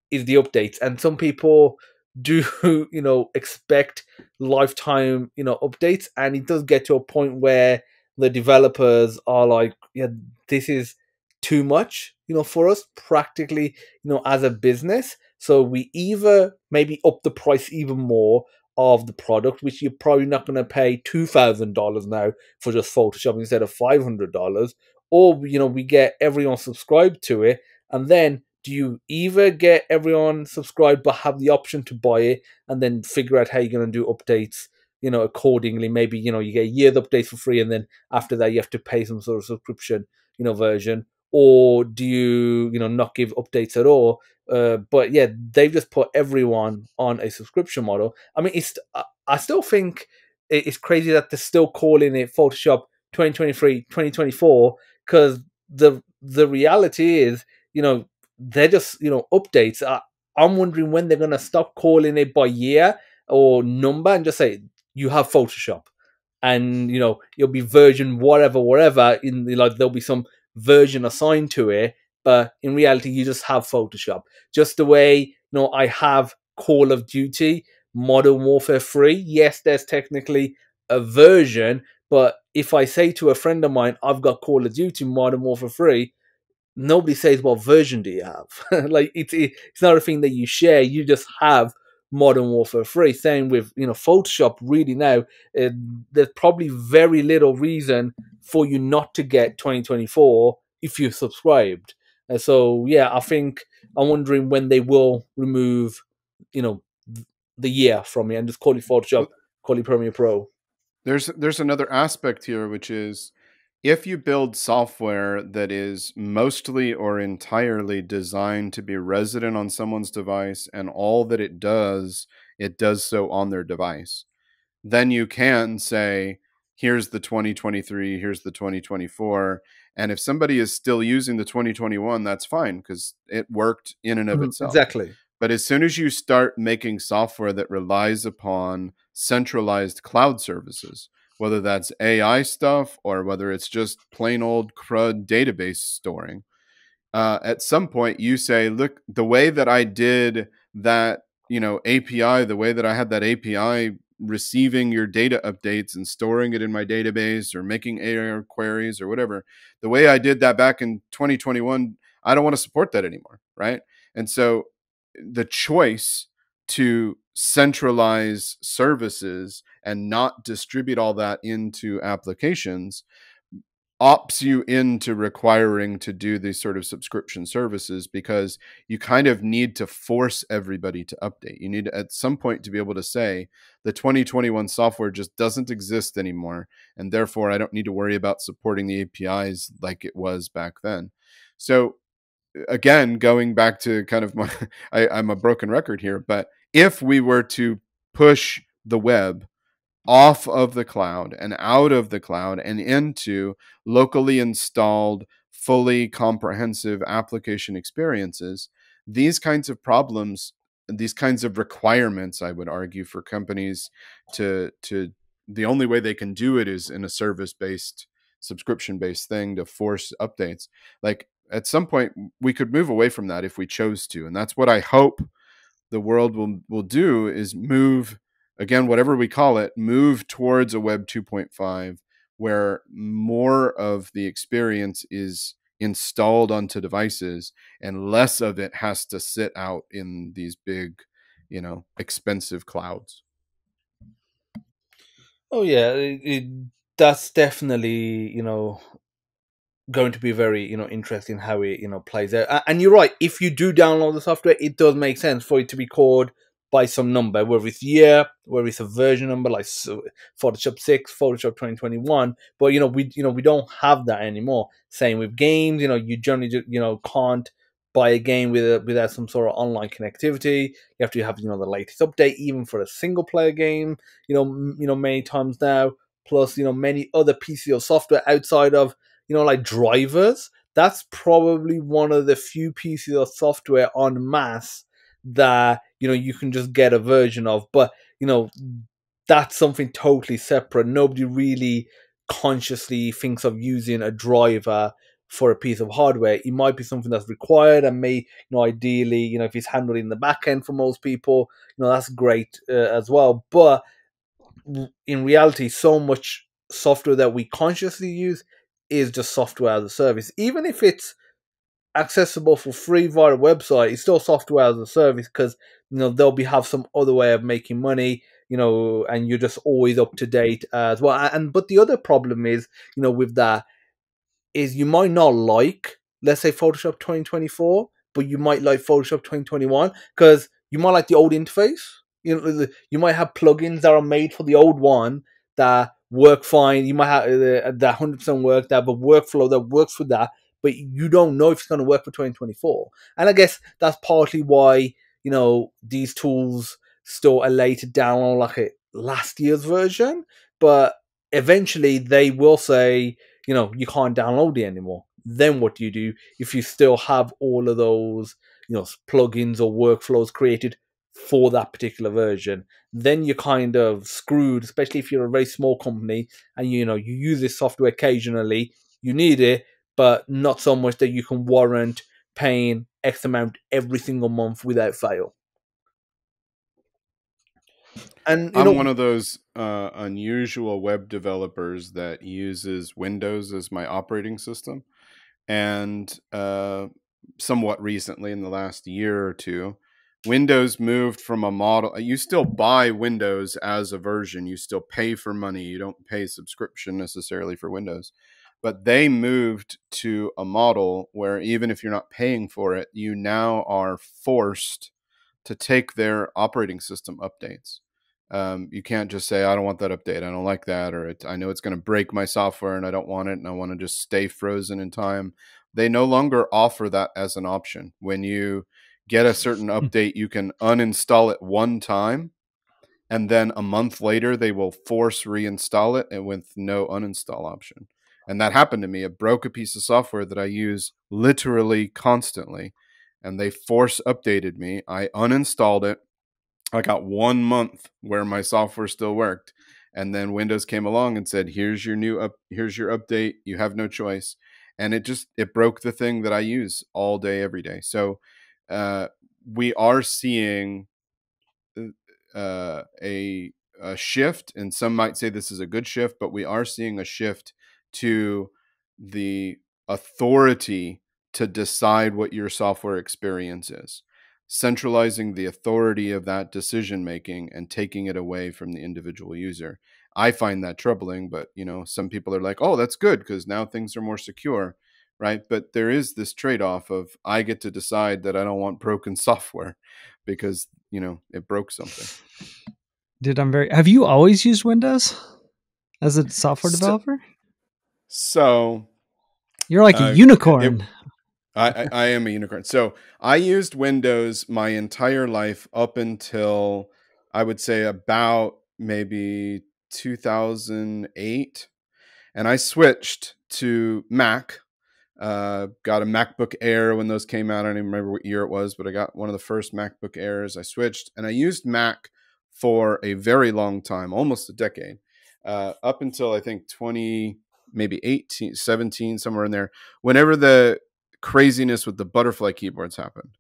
is the updates. And some people do expect lifetime updates, and it does get to a point where the developers are like, yeah, this is too much for us practically, as a business. So we either maybe up the price even more of the product, which you're probably not going to pay $2,000 now for just Photoshop instead of $500, or we get everyone subscribed to it. And then do you either get everyone subscribed but have the option to buy it and then figure out how you're going to do updates, accordingly? Maybe, you get a year's updates for free, and then after that you have to pay some sort of subscription, version. Or do you, not give updates at all? But yeah, they've just put everyone on a subscription model. I mean, I still think it's crazy that they're still calling it Photoshop 2023, 2024, because the reality is, they're just updates. I'm wondering when they're gonna stop calling it by year or number and just say you have Photoshop, and it'll be version whatever in the, like, there'll be some version assigned to it, but in reality you just have Photoshop. Just the way I have Call of Duty Modern Warfare 3. Yes, there's technically a version, but if I say to a friend of mine I've got Call of Duty Modern Warfare 3, nobody says what version do you have. Like it's not a thing that you share. You just have Modern Warfare 3. Same with Photoshop. Really now, uh, there's probably very little reason for you not to get 2024 if you're subscribed. So yeah, I think I'm wondering when they will remove you know the year from it and just call it Photoshop, call it Premiere Pro. There's another aspect here, which is if you build software that is mostly or entirely designed to be resident on someone's device, and all that it does so on their device, then you can say, here's the 2023, here's the 2024. And if somebody is still using the 2021, that's fine because it worked in and of itself. Exactly. But as soon as you start making software that relies upon centralized cloud services, whether that's AI stuff or whether it's just plain old CRUD database storing, at some point you say, look, the way that I did that, API, the way that I had that API receiving your data updates and storing it in my database or making AI queries or whatever, the way I did that back in 2021, I don't want to support that anymore, right? And so the choice to centralize services and not distribute all that into applications opts you into requiring to do these sort of subscription services, because you kind of need to force everybody to update. You need at some point to be able to say the 2021 software just doesn't exist anymore, and therefore I don't need to worry about supporting the APIs like it was back then. So again, going back to kind of my I'm a broken record here, but if we were to push the web off of the cloud and out of the cloud and into locally installed, fully comprehensive application experiences, these kinds of problems, these kinds of requirements, I would argue, for companies to the only way they can do it is in a service-based, subscription-based thing to force updates. Like at some point we could move away from that if we chose to. And that's what I hope the world will do, is move, again, whatever we call it, move towards a Web 2.5 where more of the experience is installed onto devices and less of it has to sit out in these big, expensive clouds. Oh yeah, that's definitely going to be very, interesting how it, plays out. And you're right. If you do download the software, it does make sense for it to be called by some number, whether it's year, whether it's a version number like Photoshop 6, Photoshop 2021. But we don't have that anymore. Same with games. You generally can't buy a game without some sort of online connectivity. You have to have the latest update, even for a single player game. Many times now. Plus, many other pieces of software outside of like drivers. That's probably one of the few pieces of software en masse that you can just get a version of. But that's something totally separate. Nobody really consciously thinks of using a driver for a piece of hardware. It might be something that's required, and may ideally if it's handled in the back end for most people, that's great as well. But in reality, so much software that we consciously use is just software as a service. Even if it's accessible for free via a website, it's still software as a service, because they'll have some other way of making money, and you're just always up to date as well. But the other problem is, with that, is you might not like, let's say, Photoshop 2024, but you might like Photoshop 2021, because you might like the old interface. You might have plugins that are made for the old one that work fine. You might have that 100% work, that have a workflow that works with that, but you don't know if it's going to work for 2024. And I guess that's partly why these tools still allow you to download like a last year's version, but eventually they will say, you can't download it anymore. Then what do you do if you still have all of those, plugins or workflows created for that particular version? Then you're kind of screwed, especially if you're a very small company and you use this software occasionally. You need it, but not so much that you can warrant paying X amount every single month without fail. And I'm one of those unusual web developers that uses Windows as my operating system. And somewhat recently, in the last year or two, Windows moved from a model. You still buy Windows as a version. You still pay for money. You don't pay subscription necessarily for Windows. But they moved to a model where even if you're not paying for it, you now are forced to take their operating system updates. You can't just say, I don't want that update, I don't like that, or I know it's going to break my software and I don't want it and I want to just stay frozen in time. They no longer offer that as an option. When you get a certain update, you can uninstall it one time, and then a month later they will force reinstall it, and with no uninstall option. And that happened to me. It broke a piece of software that I use literally constantly, and they force updated me. I uninstalled it. I got 1 month where my software still worked, and then Windows came along and said, here's your here's your update, you have no choice. And it broke the thing that I use all day every day. So we are seeing a shift, and some might say this is a good shift, but we are seeing a shift to the authority to decide what your software experience is, centralizing the authority of that decision making and taking it away from the individual user. I find that troubling, but some people are like, oh, that's good because now things are more secure, right? But there is this trade-off of, I get to decide that I don't want broken software because it broke something. Dude, have you always used Windows as a software developer? So you're like a unicorn. I am a unicorn. So I used Windows my entire life up until, I would say, about maybe 2008. And I switched to Mac. Got a MacBook Air when those came out. I don't even remember what year it was, but I got one of the first MacBook Airs. I switched, and I used Mac for a very long time, almost a decade, up until I think 20, maybe 18, 17, somewhere in there. Whenever the craziness with the butterfly keyboards happened,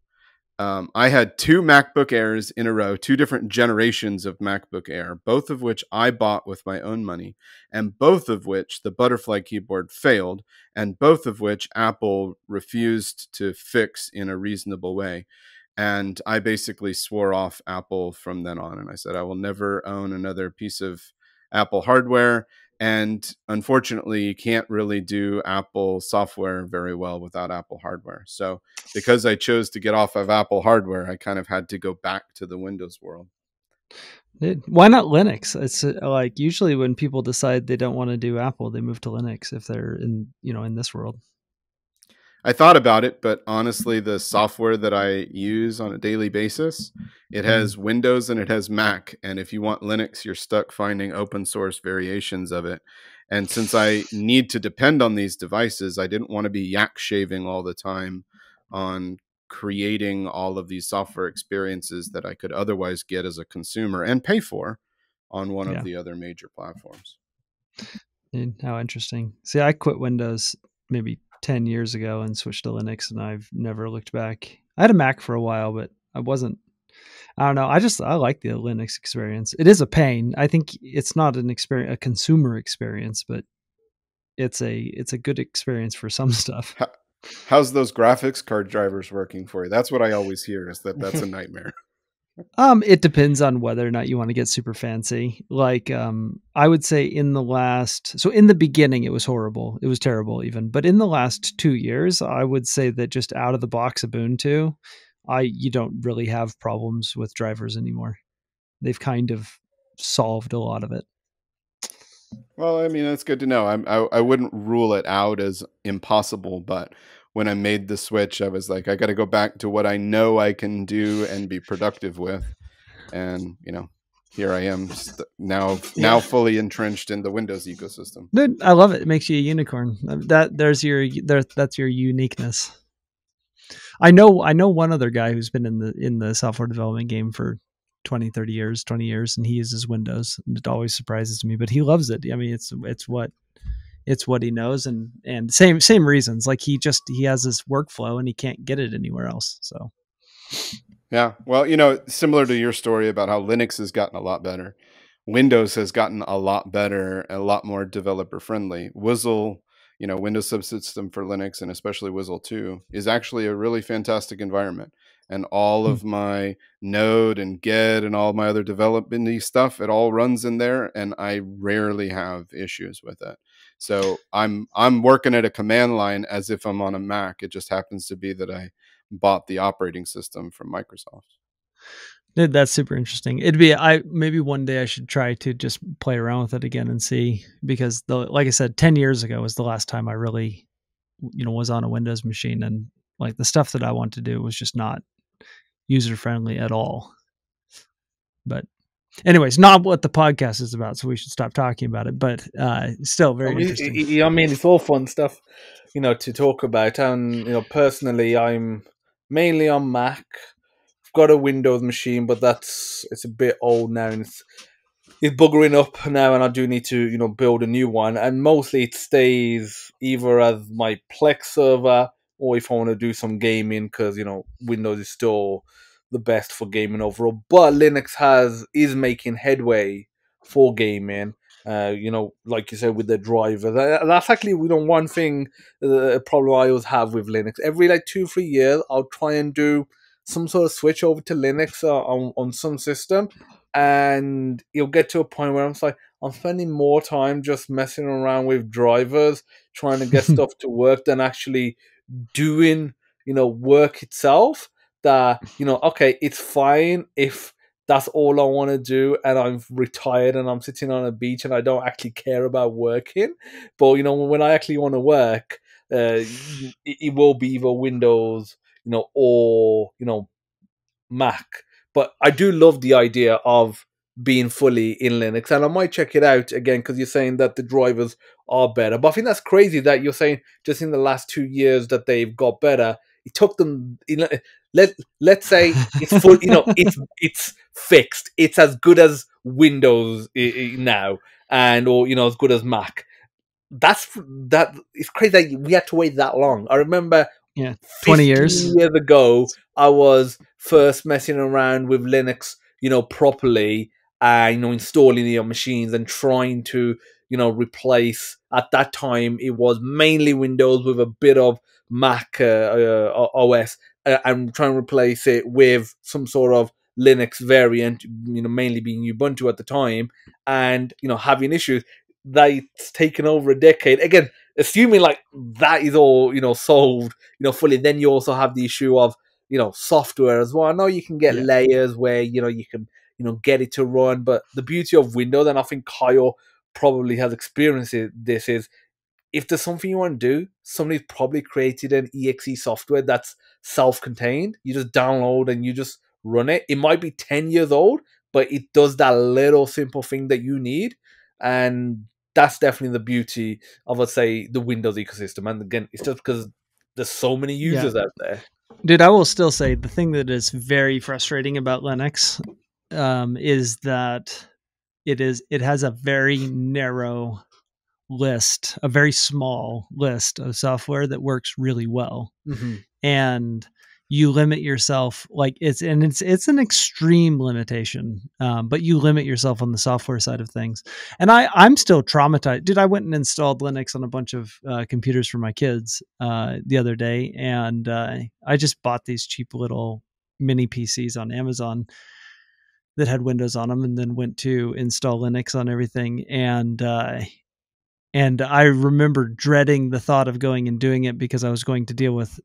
I had 2 MacBook Airs in a row, 2 different generations of MacBook Air, both of which I bought with my own money, and both of which the butterfly keyboard failed, and both of which Apple refused to fix in a reasonable way. And I basically swore off Apple from then on. And I said, I will never own another piece of Apple hardware. And unfortunately, you can't really do Apple software very well without Apple hardware. So because I chose to get off of Apple hardware, I kind of had to go back to the Windows world. Why not Linux? It's like usually when people decide they don't want to do Apple, they move to Linux if they're in, in this world. I thought about it, but honestly, the software that I use on a daily basis, it has Windows and it has Mac. And if you want Linux, you're stuck finding open source variations of it. And since I need to depend on these devices, I didn't want to be yak shaving all the time on creating all of these software experiences that I could otherwise get as a consumer and pay for on one of the other major platforms. How interesting. See, I quit Windows maybe 10 years ago and switched to Linux, and I've never looked back. I had a Mac for a while, but I don't know. I like the Linux experience. It is a pain. I think it's not a consumer experience, but it's a good experience for some stuff. How's those graphics card drivers working for you? That's what I always hear, is that's a nightmare. It depends on whether or not you want to get super fancy. Like, I would say in the beginning, it was horrible. It was terrible even. But in the last 2 years, I would say that just out of the box Ubuntu, you don't really have problems with drivers anymore. They've kind of solved a lot of it. Well, I mean, that's good to know. I wouldn't rule it out as impossible, but when I made the switch, I was like, I got to go back to what I know I can do and be productive with. And, here I am now fully entrenched in the Windows ecosystem. Dude, I love it. It makes you a unicorn. That's your uniqueness. I know one other guy who's been in the software development game for 20 years, and he uses Windows. And it always surprises me, but he loves it. I mean, it's what he knows, and same reasons. Like he has this workflow and he can't get it anywhere else. So yeah, well, similar to your story about how Linux has gotten a lot better, Windows has gotten a lot better, a lot more developer friendly. Wizzle, Windows subsystem for Linux, and especially Wizzle 2, is actually a really fantastic environment. And all of my Node and Get and all my other development stuff, it all runs in there, and I rarely have issues with it. So I'm working at a command line as if I'm on a Mac. It just happens to be that I bought the operating system from Microsoft. That's super interesting. Maybe one day I should try to just play around with it again and see, because like I said, 10 years ago was the last time I really, was on a Windows machine, and like the stuff that I want to do was just not user friendly at all. But anyways, not what the podcast is about, so we should stop talking about it. But still very interesting. I mean, it's all fun stuff, to talk about. And personally, I'm mainly on Mac. I've got a Windows machine, but it's a bit old now, and it's buggering up now, and I do need to build a new one. And mostly it stays either as my Plex server, or if I want to do some gaming, because Windows is still the best for gaming overall. But Linux is making headway for gaming. Like you said, with the drivers. That's actually one thing, a problem I always have with Linux. Every 2-3 years, I'll try and do some sort of switch over to Linux on some system, and you'll get to a point where I'm spending more time just messing around with drivers, trying to get stuff to work, than actually doing work itself. That okay, it's fine if that's all I want to do, and I'm retired and I'm sitting on a beach and I don't actually care about working. But when I actually want to work, it will be either Windows or Mac. But I do love the idea of being fully in Linux, and I might check it out again, because you're saying that the drivers are better. But I think that's crazy that you're saying just in the last 2 years that they've got better. It took them, let's say it's full, it's fixed. It's as good as Windows now, or as good as Mac. It's crazy that we had to wait that long. I remember 20 years ago, I was first messing around with Linux, properly, installing it on machines and trying to, replace. At that time, it was mainly Windows with a bit of Mac OS, and trying to replace it with some sort of Linux variant, mainly being Ubuntu at the time, and having issues. that it's taken over a decade. Again, assuming like that is all, solved, fully, then you also have the issue of, software as well. I know you can get layers where, you can, get it to run, but the beauty of Windows, and I think Kyle probably has experienced this, is if there's something you want to do, somebody's probably created an exe software that's self-contained. You just download and you just run it. It might be 10 years old, but it does that little simple thing that you need. And that's definitely the beauty of, let's say, the Windows ecosystem. And again, it's just because there's so many users out there. Dude, I will still say the thing that is very frustrating about Linux is that it has a very narrow list, a very small list of software that works really well. Mm-hmm. And you limit yourself, like it's an extreme limitation, but you limit yourself on the software side of things. And I'm still traumatized. Dude, I went and installed Linux on a bunch of computers for my kids the other day. And I just bought these cheap little mini PCs on Amazon that had Windows on them, and then went to install Linux on everything. And I remember dreading the thought of going and doing it because I was going to deal with,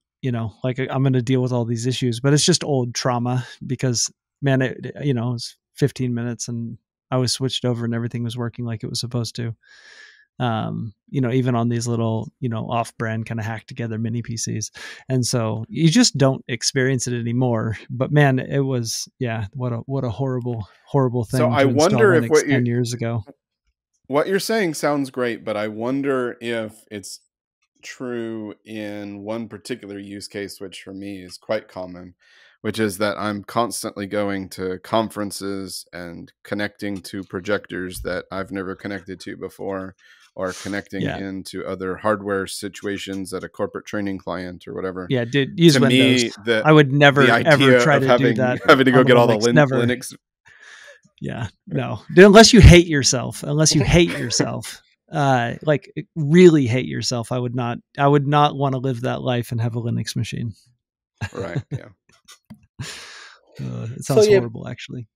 like I'm going to deal with all these issues, but it's just old trauma because, man, it was 15 minutes and I was switched over and everything was working like it was supposed to. Even on these little, off-brand kind of hacked together mini PCs. And so you just don't experience it anymore. But man, it was, what a horrible, horrible thing. So I wonder if 10 years ago. What you're saying sounds great, but I wonder if it's true in one particular use case, which for me is quite common, which is that I'm constantly going to conferences and connecting to projectors that I've never connected to before, or connecting into other hardware situations at a corporate training client or whatever. Yeah, dude, use to Windows. Me, I would never ever try to do that. Having to go get all the Linux. Yeah, no. Unless you hate yourself, like really hate yourself, I would not want to live that life and have a Linux machine. Right. Yeah. It sounds horrible, actually.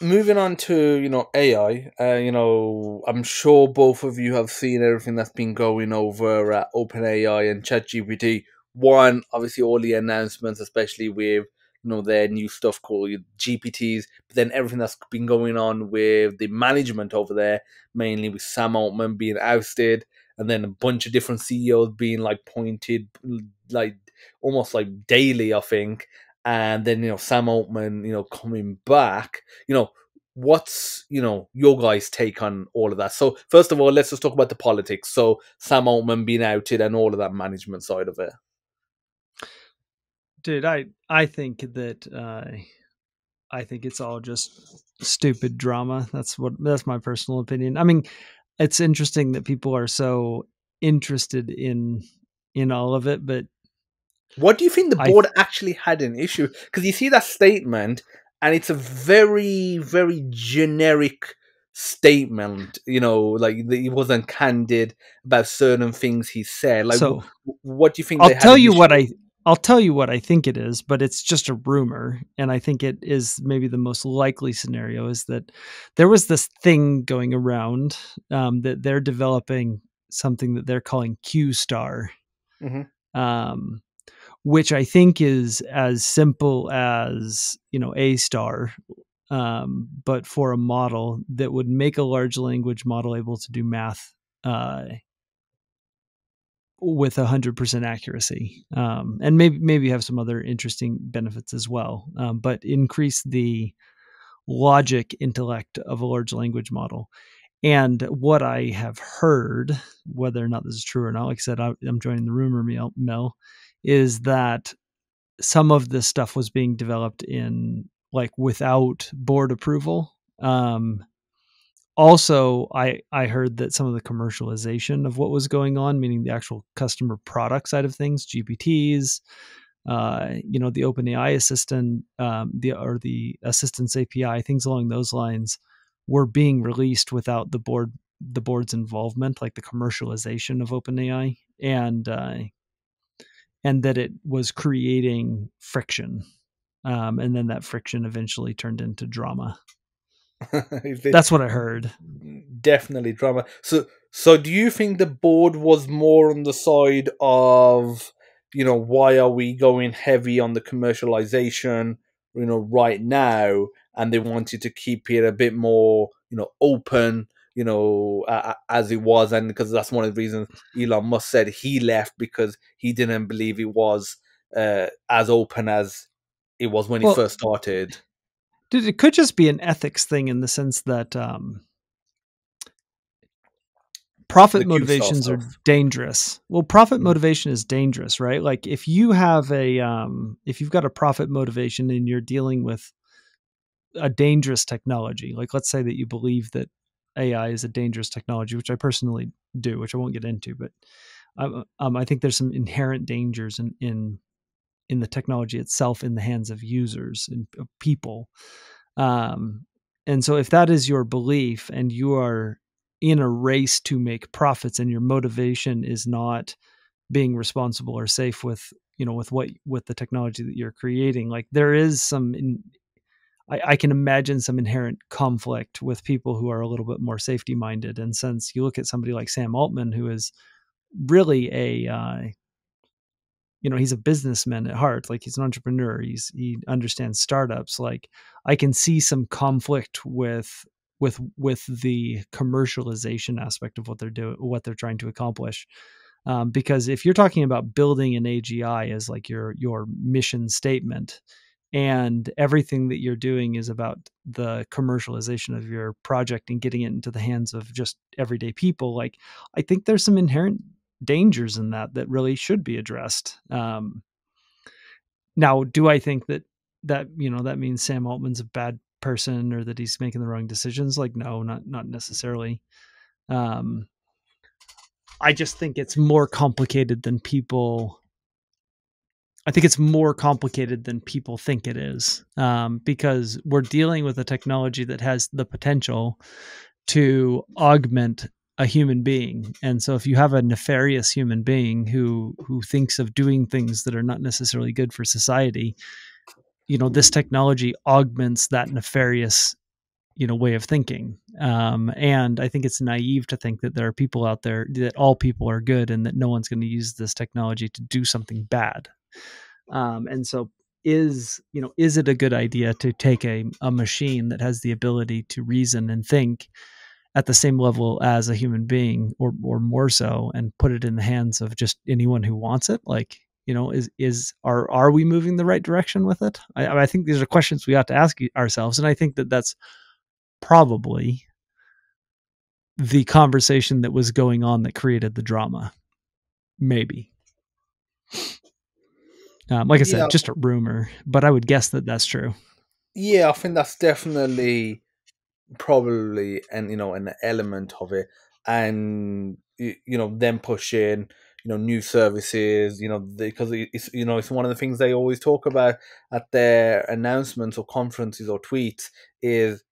Moving on to, AI, I'm sure both of you have seen everything that's been going over at OpenAI and ChatGPT. One, obviously all the announcements, especially with their new stuff called GPTs, but then everything that's been going on with the management over there, mainly with Sam Altman being ousted, and then a bunch of different CEOs being like pointed, like almost like daily, I think. And then Sam Altman, coming back. What's your guys' take on all of that? So first of all, let's just talk about the politics. So Sam Altman being outed and all of that management side of it. Dude, I think that I think it's all just stupid drama. That's my personal opinion. I mean, it's interesting that people are so interested in all of it, but what do you think the board actually had an issue? Because you see that statement, and it's a very, very generic statement. Like he wasn't candid about certain things he said. Like, so, what do you think? I'll tell you what I think it is, but it's just a rumor. And I think it is maybe the most likely scenario is that there was this thing going around that they're developing something that they're calling Q Star, which I think is as simple as, A star, but for a model that would make a large language model able to do math with 100% accuracy, and maybe have some other interesting benefits as well, but increase the logic intellect of a large language model. And what I have heard, whether or not this is true or not, like I said, I'm joining the rumor mill, is that some of this stuff was being developed in without board approval. Also, I heard that some of the commercialization of what was going on, meaning the actual customer product side of things, GPTs, the OpenAI assistant, the assistance API, things along those lines, were being released without the board's involvement, like the commercialization of OpenAI, and that it was creating friction, and then that friction eventually turned into drama. That's what I heard. Definitely drama. So So do you think the board was more on the side of, why are we going heavy on the commercialization, right now, and they wanted to keep it a bit more, open, as it was, and because that's one of the reasons Elon Musk said he left, because he didn't believe it was as open as it was when he Well, first started. it could just be an ethics thing in the sense that profit The Q-style motivations are stuff. dangerous. Well, profit Mm. motivation is dangerous, right? Like if you have if you've got a profit motivation and you're dealing with a dangerous technology, like let's say that you believe that AI is a dangerous technology, which I personally do, which I won't get into, but I think there's some inherent dangers in the technology itself in the hands of users and of people. And so if that is your belief and you are in a race to make profits and your motivation is not being responsible or safe with, with the technology that you're creating, like there is I can imagine some inherent conflict with people who are a little bit more safety minded. And since you look at somebody like Sam Altman, who is really he's a businessman at heart. Like he's an entrepreneur. He understands startups. Like I can see some conflict with the commercialization aspect of what they're doing, what they're trying to accomplish. Because if you're talking about building an AGI as like your mission statement, and everything that you're doing is about the commercialization of your project and getting it into the hands of just everyday people, like I think there's some inherent dangers in that really should be addressed. Now, do I think that that means Sam Altman's a bad person or that he's making the wrong decisions? Like, no, not necessarily. I just think it's more complicated than people. I think it's more complicated than people think it is, because we're dealing with a technology that has the potential to augment a human being. And so if you have a nefarious human being who thinks of doing things that are not necessarily good for society, this technology augments that nefarious way of thinking. And I think it's naive to think that there are people out there, that all people are good and that no one's going to use this technology to do something bad. And so is it a good idea to take a machine that has the ability to reason and think at the same level as a human being or more so, and put it in the hands of just anyone who wants it? Like, are we moving the right direction with it? I think these are questions we ought to ask ourselves. And I think that that's probably the conversation that was going on that created the drama. Maybe. Like I said, Yeah, just a rumor, but I would guess that that's true. yeah, I think that's definitely probably an element of it, and them pushing new services, because it's one of the things they always talk about at their announcements or conferences or tweets is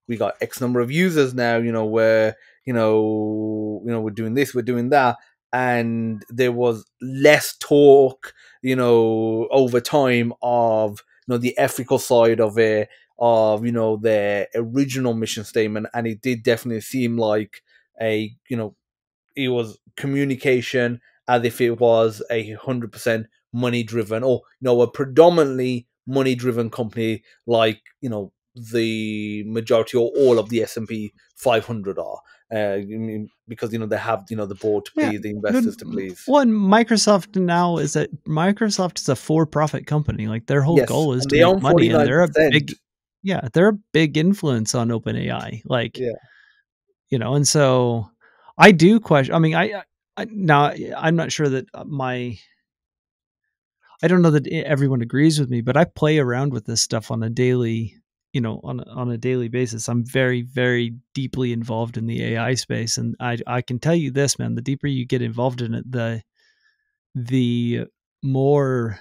we got X number of users now, where we're doing this, we're doing that, and there was less talk over time of the ethical side of it, of their original mission statement, and it did definitely seem like it was communication as if it was 100% money driven, or a predominantly money driven company, like the majority or all of the S&P 500 are, because they have the board to please, the investors to please. Well, and Microsoft is a for-profit company. Like their whole Yes, goal is and to they make own money, and 49%. they're a big influence on OpenAI. Like, Yeah. And so I do question. I mean, now I'm not sure that I don't know that everyone agrees with me, but I play around with this stuff on a daily, on a daily basis. I'm very, very deeply involved in the AI space, and I can tell you this, man: the deeper you get involved in it, the more.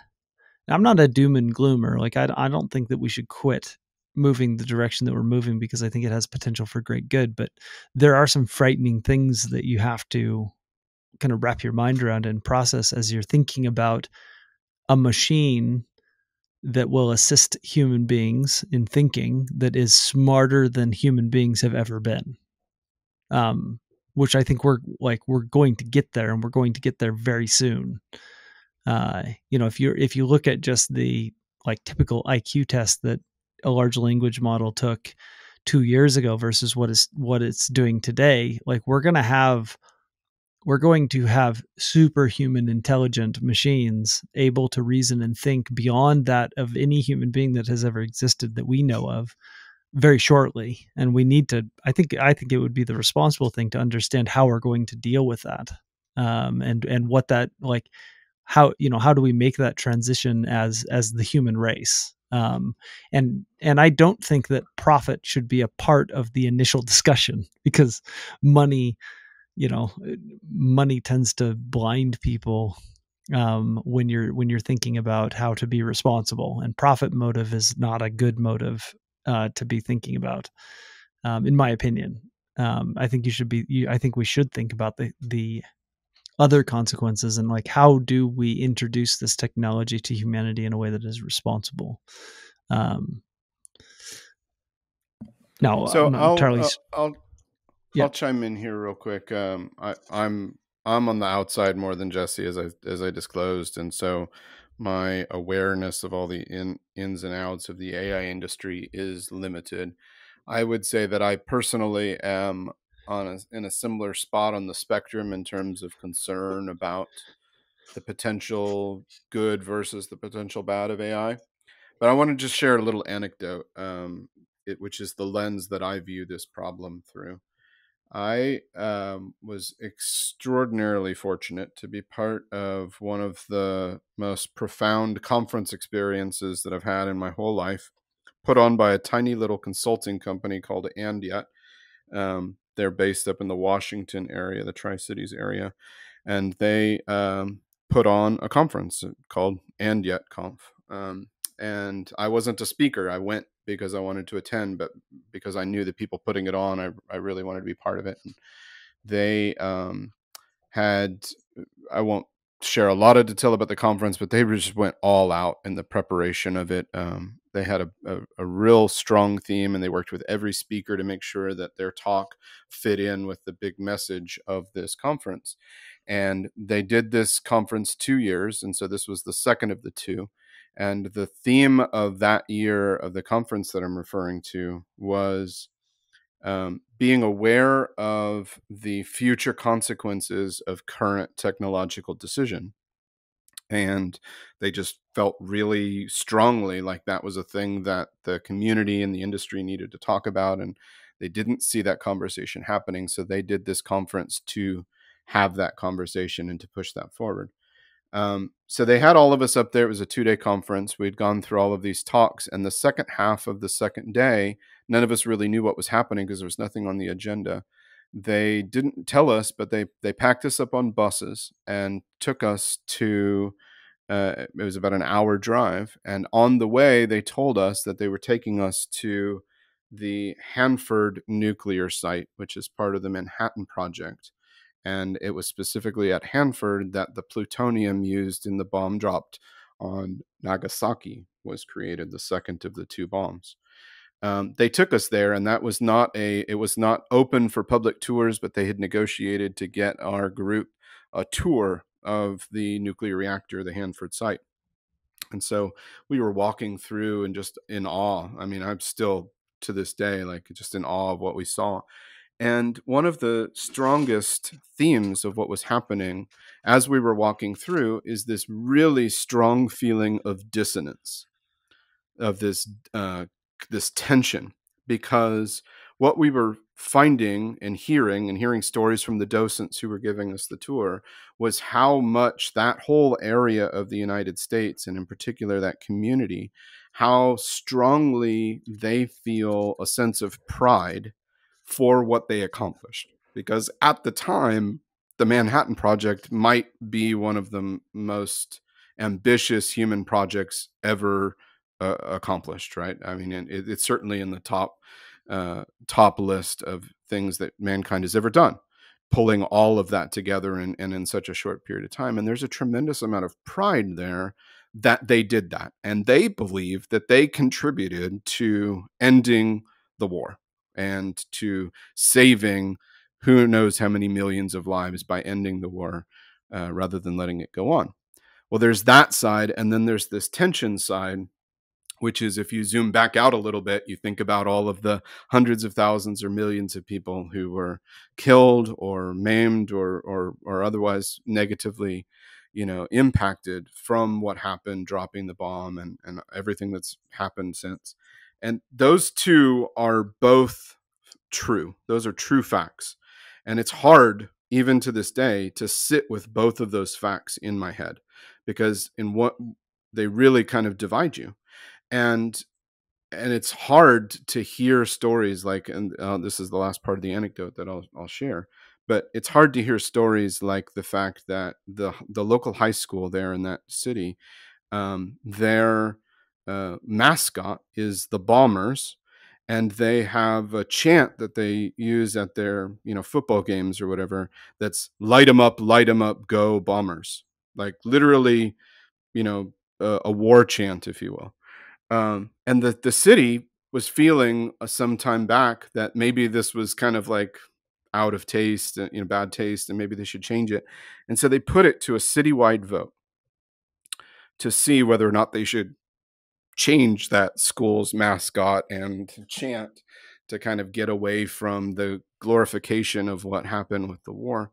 I'm not a doom and gloomer. Like I don't think that we should quit moving the direction that we're moving, because I think it has potential for great good. But there are some frightening things that you have to kind of wrap your mind around and process as you're thinking about a machine that will assist human beings in thinking, that is smarter than human beings have ever been. which I think we're going to get there, and we're going to get there very soon. If you look at just the typical IQ test that a large language model took 2 years ago versus what it's doing today, we're going to have superhuman intelligent machines able to reason and think beyond that of any human being that has ever existed that we know of very shortly. And we need to, I think it would be the responsible thing to understand how we're going to deal with that. And what that, how do we make that transition as the human race? And I don't think that profit should be a part of the initial discussion, because money tends to blind people when you're thinking about how to be responsible, and profit motive is not a good motive to be thinking about, in my opinion. I think I think we should think about the other consequences, and how do we introduce this technology to humanity in a way that is responsible. Now, So I'm not entirely. I'll chime in here real quick. I'm on the outside more than Jesse, as I disclosed, and so my awareness of all the ins and outs of the AI industry is limited. I would say that I personally am in a similar spot on the spectrum in terms of concern about the potential good versus the potential bad of AI. But I want to just share a little anecdote, which is the lens that I view this problem through. I was extraordinarily fortunate to be part of one of the most profound conference experiences that I've had in my whole life, put on by a tiny little consulting company called Andyet. They're based up in the Washington area, the Tri-Cities area, and they put on a conference called Andyet Conf. And I wasn't a speaker. I went because I wanted to attend, but because I knew the people putting it on, I really wanted to be part of it. And they had, I won't share a lot of detail about the conference, but they just went all out in the preparation of it. They had a real strong theme, and they worked with every speaker to make sure that their talk fit in with the big message of this conference. And they did this conference 2 years, and so this was the second of the two. And the theme of that year of the conference that I'm referring to was being aware of the future consequences of current technological decision. And they just felt really strongly like that was a thing that the community and the industry needed to talk about. And they didn't see that conversation happening. So they did this conference to have that conversation and to push that forward. So they had all of us up there. It was a 2-day conference. We'd gone through all of these talks, and the second half of the second day, none of us really knew what was happening because there was nothing on the agenda. They didn't tell us, but they packed us up on buses and took us to, it was about an hour drive. And on the way, they told us that they were taking us to the Hanford nuclear site, which is part of the Manhattan Project. And it was specifically at Hanford that the plutonium used in the bomb dropped on Nagasaki was created, the second of the two bombs. They took us there, and it was not open for public tours, but they had negotiated to get our group a tour of the nuclear reactor, the Hanford site. And so we were walking through and just in awe. I mean, I'm still to this day, just in awe of what we saw. And one of the strongest themes of what was happening as we were walking through is this really strong feeling of dissonance, of this tension, because what we were finding and hearing stories from the docents who were giving us the tour was how much that whole area of the United States, and in particular that community, how strongly they feel a sense of pride for what they accomplished. Because at the time, the Manhattan Project might be one of the most ambitious human projects ever accomplished, right? I mean, it's certainly in the top list of things that mankind has ever done, pulling all of that together and in such a short period of time. And there's a tremendous amount of pride there that they did that. And they believe that they contributed to ending the war and to saving who knows how many millions of lives by ending the war rather than letting it go on. Well, there's that side, and then there's this tension side, which is if you zoom back out a little bit, you think about all of the hundreds of thousands or millions of people who were killed or maimed or otherwise negatively, impacted from what happened, dropping the bomb and everything that's happened since. And those two are both true. Those are true facts. And it's hard, even to this day, to sit with both of those facts in my head, because in what they really kind of divide you. And it's hard to hear stories like, and this is the last part of the anecdote that I'll share, but it's hard to hear stories like the fact that the local high school there in that city, their mascot is the Bombers, and they have a chant that they use at their football games or whatever, that's light 'em up, go Bombers, like literally a war chant, if you will. And the city was feeling some time back that maybe this was kind of like out of taste, bad taste, and maybe they should change it. And so they put it to a citywide vote to see whether or not they should change that school's mascot and chant to kind of get away from the glorification of what happened with the war.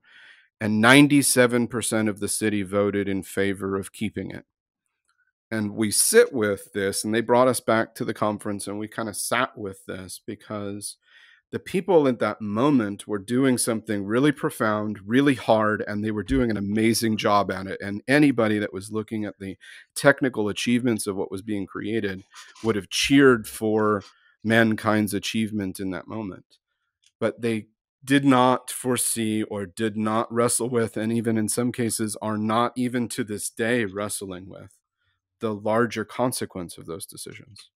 And 97% of the city voted in favor of keeping it. And we sit with this, and they brought us back to the conference, and we kind of sat with this because the people at that moment were doing something really profound, really hard, and they were doing an amazing job at it. And anybody that was looking at the technical achievements of what was being created would have cheered for mankind's achievement in that moment. But they did not foresee or did not wrestle with, and even in some cases are not even to this day wrestling with, the larger consequence of those decisions.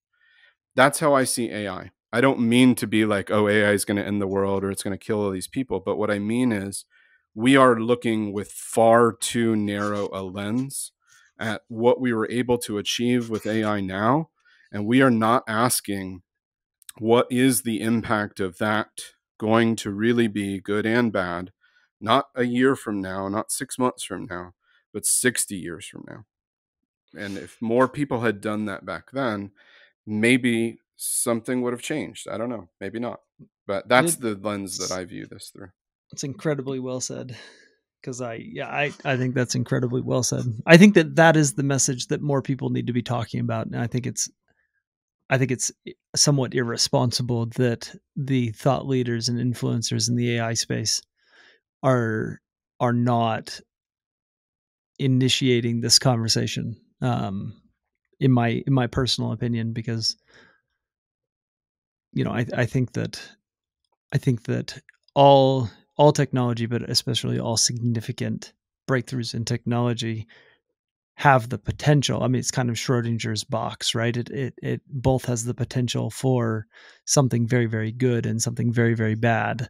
That's how I see AI. I don't mean to be like, oh, AI is going to end the world or it's going to kill all these people. But what I mean is we are looking with far too narrow a lens at what we were able to achieve with AI now. And we are not asking, what is the impact of that going to really be, good and bad, not a year from now, not 6 months from now, but 60 years from now. And if more people had done that back then, maybe something would have changed. I don't know. Maybe not. But that's the lens that I view this through. It's incredibly well said. Because I think that's incredibly well said. I think that is the message that more people need to be talking about. And I think it's somewhat irresponsible that the thought leaders and influencers in the AI space are not initiating this conversation. In my personal opinion, because I think that all technology, but especially all significant breakthroughs in technology, have the potential. I mean, it's kind of Schrodinger's box, right? It both has the potential for something very, very good and something very, very bad,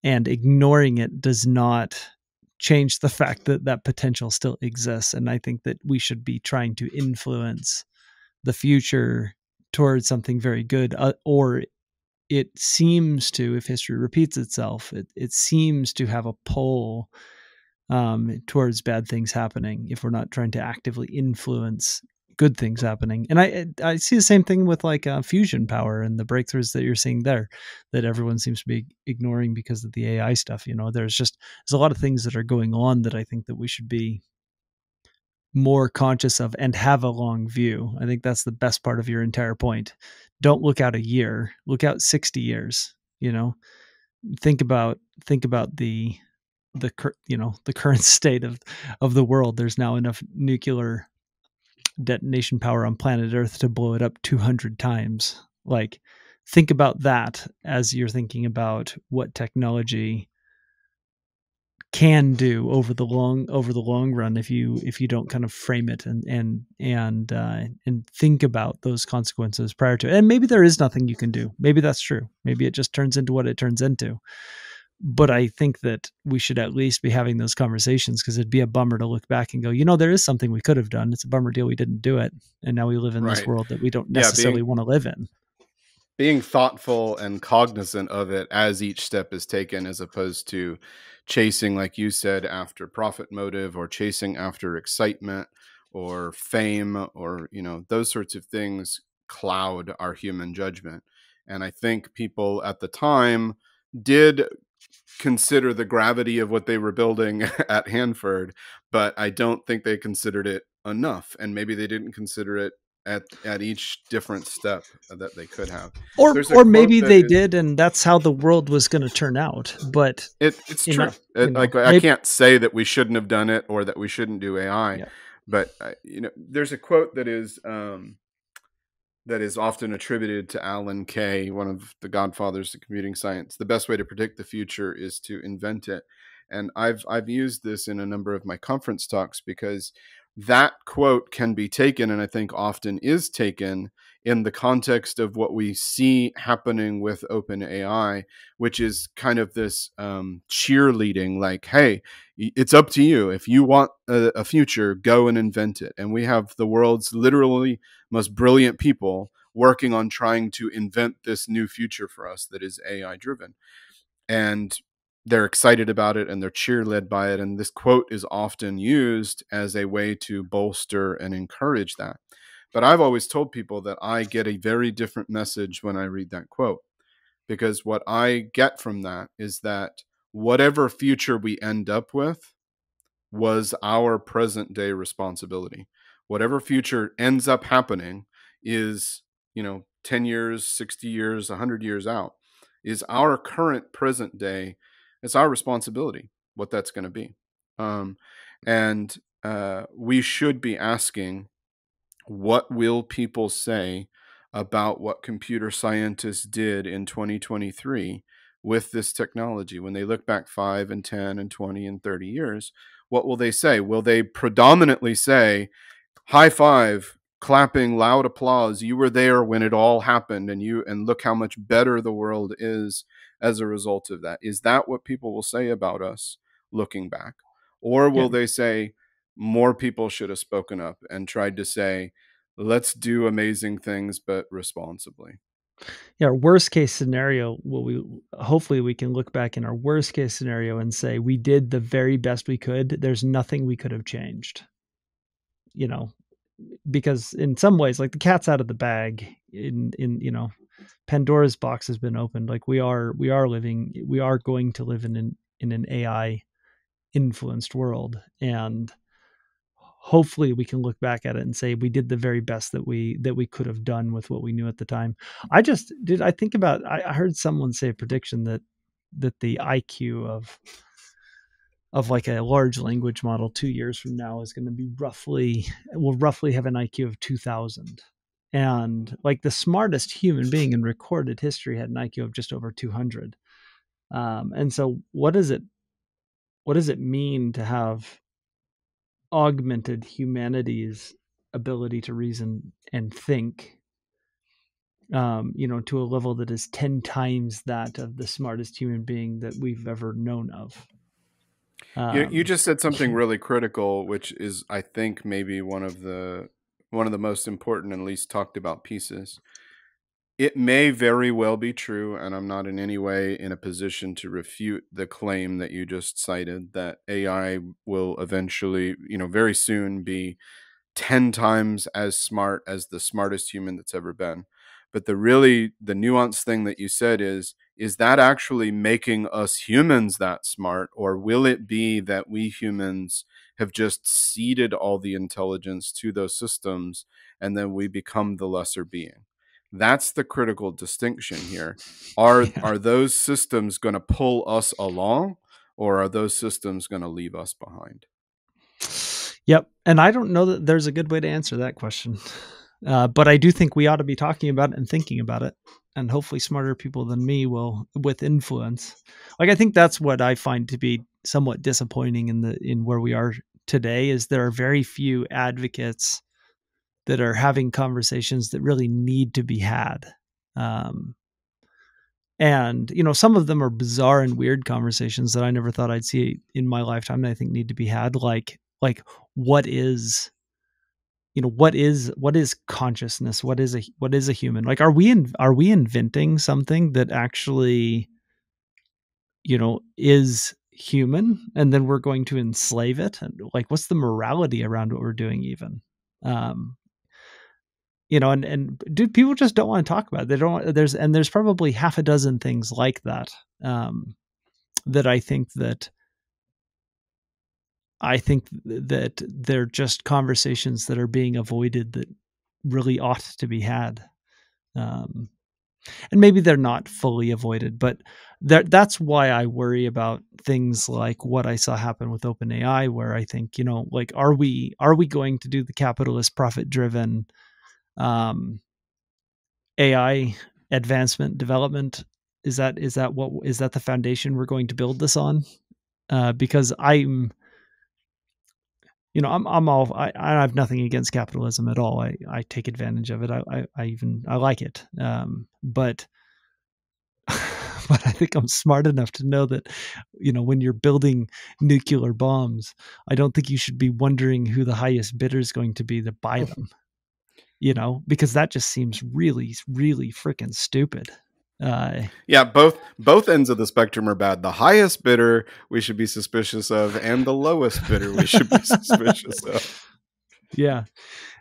and ignoring it does not change the fact that that potential still exists. And I think that we should be trying to influence the future towards something very good, or it seems to, if history repeats itself, it seems to have a pull towards bad things happening if we're not trying to actively influence good things happening. And I see the same thing with like fusion power and the breakthroughs that you're seeing there that everyone seems to be ignoring because of the AI stuff. There's a lot of things that are going on that I think that we should be more conscious of and have a long view. I think that's the best part of your entire point. Don't look out a year, look out 60 years, think about the current state of the world. There's now enough nuclear detonation power on planet Earth to blow it up 200 times. Like, think about that as you're thinking about what technology can do over the long run if you don't kind of frame it and think about those consequences prior to it. And maybe there is nothing you can do. Maybe that's true. Maybe it just turns into what it turns into. But I think that we should at least be having those conversations, because it'd be a bummer to look back and go, there is something we could have done. It's a bummer deal we didn't do it. And now we live in this world that we don't necessarily want to live in. being thoughtful and cognizant of it as each step is taken, as opposed to chasing, like you said, after profit motive, or chasing after excitement or fame, or, you know, those sorts of things cloud our human judgment. And I think people at the time did consider the gravity of what they were building at Hanford, but I don't think they considered it enough. And maybe they didn't consider it at each different step that they could have. There's a Or quote maybe that they is- did, and that's how the world was going to turn out. But it's you true. know, you know, Like, I maybe- can't say that we shouldn't have done it or that we shouldn't do AI, Yeah. but you know, there's a quote that is often attributed to Alan Kay, one of the godfathers of computing science. The best way to predict the future is to invent it. And I've used this in a number of my conference talks, because that quote can be taken, and I think often is taken, in the context of what we see happening with OpenAI, which is kind of this cheerleading, like, hey, it's up to you. If you want a future, go and invent it. And we have the world's literally most brilliant people working on trying to invent this new future for us that is AI driven. And they're excited about it and they're cheer-led by it. And this quote is often used as a way to bolster and encourage that. But I've always told people that I get a very different message when I read that quote, because what I get from that is that whatever future we end up with was our present day responsibility. Whatever future ends up happening is, 10 years, 60 years, 100 years out, is our current present day. It's our responsibility what that's going to be. And we should be asking, what will people say about what computer scientists did in 2023 with this technology? When they look back 5 and 10 and 20 and 30 years, what will they say? Will they predominantly say, high five, clapping, loud applause, you were there when it all happened, and look how much better the world is as a result of that? Is that what people will say about us looking back? Or will they say, more people should have spoken up and tried to say, let's do amazing things, but responsibly? Yeah, our worst case scenario, hopefully we can look back in our worst case scenario and say we did the very best we could. There's nothing we could have changed, because in some ways, like, the cat's out of the bag. In Pandora's box has been opened. Like, we are going to live in an AI influenced world, and hopefully we can look back at it and say we did the very best that we could have done with what we knew at the time. I heard someone say a prediction that the IQ of like a large language model 2 years from now is going to be will roughly have an IQ of 2000. And like, the smartest human being in recorded history had an IQ of just over 200. And so what does it mean to have augmented humanity's ability to reason and think, to a level that is 10 times that of the smartest human being that we've ever known of? You just said something really critical, which is, I think, maybe one of the most important and least talked about pieces. It may very well be true, and I'm not in any way in a position to refute the claim that you just cited, that AI will eventually, very soon, be 10 times as smart as the smartest human that's ever been. But the nuanced thing that you said is that actually making us humans that smart, or will it be that we humans have just ceded all the intelligence to those systems and then we become the lesser being? That's the critical distinction here. Are those systems going to pull us along, or are those systems going to leave us behind? Yep. And I don't know that there's a good way to answer that question. But I do think we ought to be talking about it and thinking about it. And hopefully smarter people than me will, with influence. Like, I think that's what I find to be somewhat disappointing in where we are today, is there are very few advocates that are having conversations that really need to be had. And, some of them are bizarre and weird conversations that I never thought I'd see in my lifetime that I think need to be had. Like what is what is consciousness? What is a human? Like, are we inventing something that actually, is human, and then we're going to enslave it? And like, what's the morality around what we're doing even? And dude, people just don't want to talk about it. They don't. There's probably half a dozen things like that, that I think that they're just conversations that are being avoided that really ought to be had. And maybe they're not fully avoided, but that's why I worry about things like what I saw happen with OpenAI, where I think, like, are we going to do the capitalist profit driven AI advancement development? Is that the foundation we're going to build this on? Because I'm all, I have nothing against capitalism at all. I take advantage of it. I like it. But I think I'm smart enough to know that, when you're building nuclear bombs, I don't think you should be wondering who the highest bidder is going to be to buy them, because that just seems really, really freaking stupid. Yeah, both ends of the spectrum are bad. The highest bidder we should be suspicious of, and the lowest bidder we should be suspicious of. Yeah.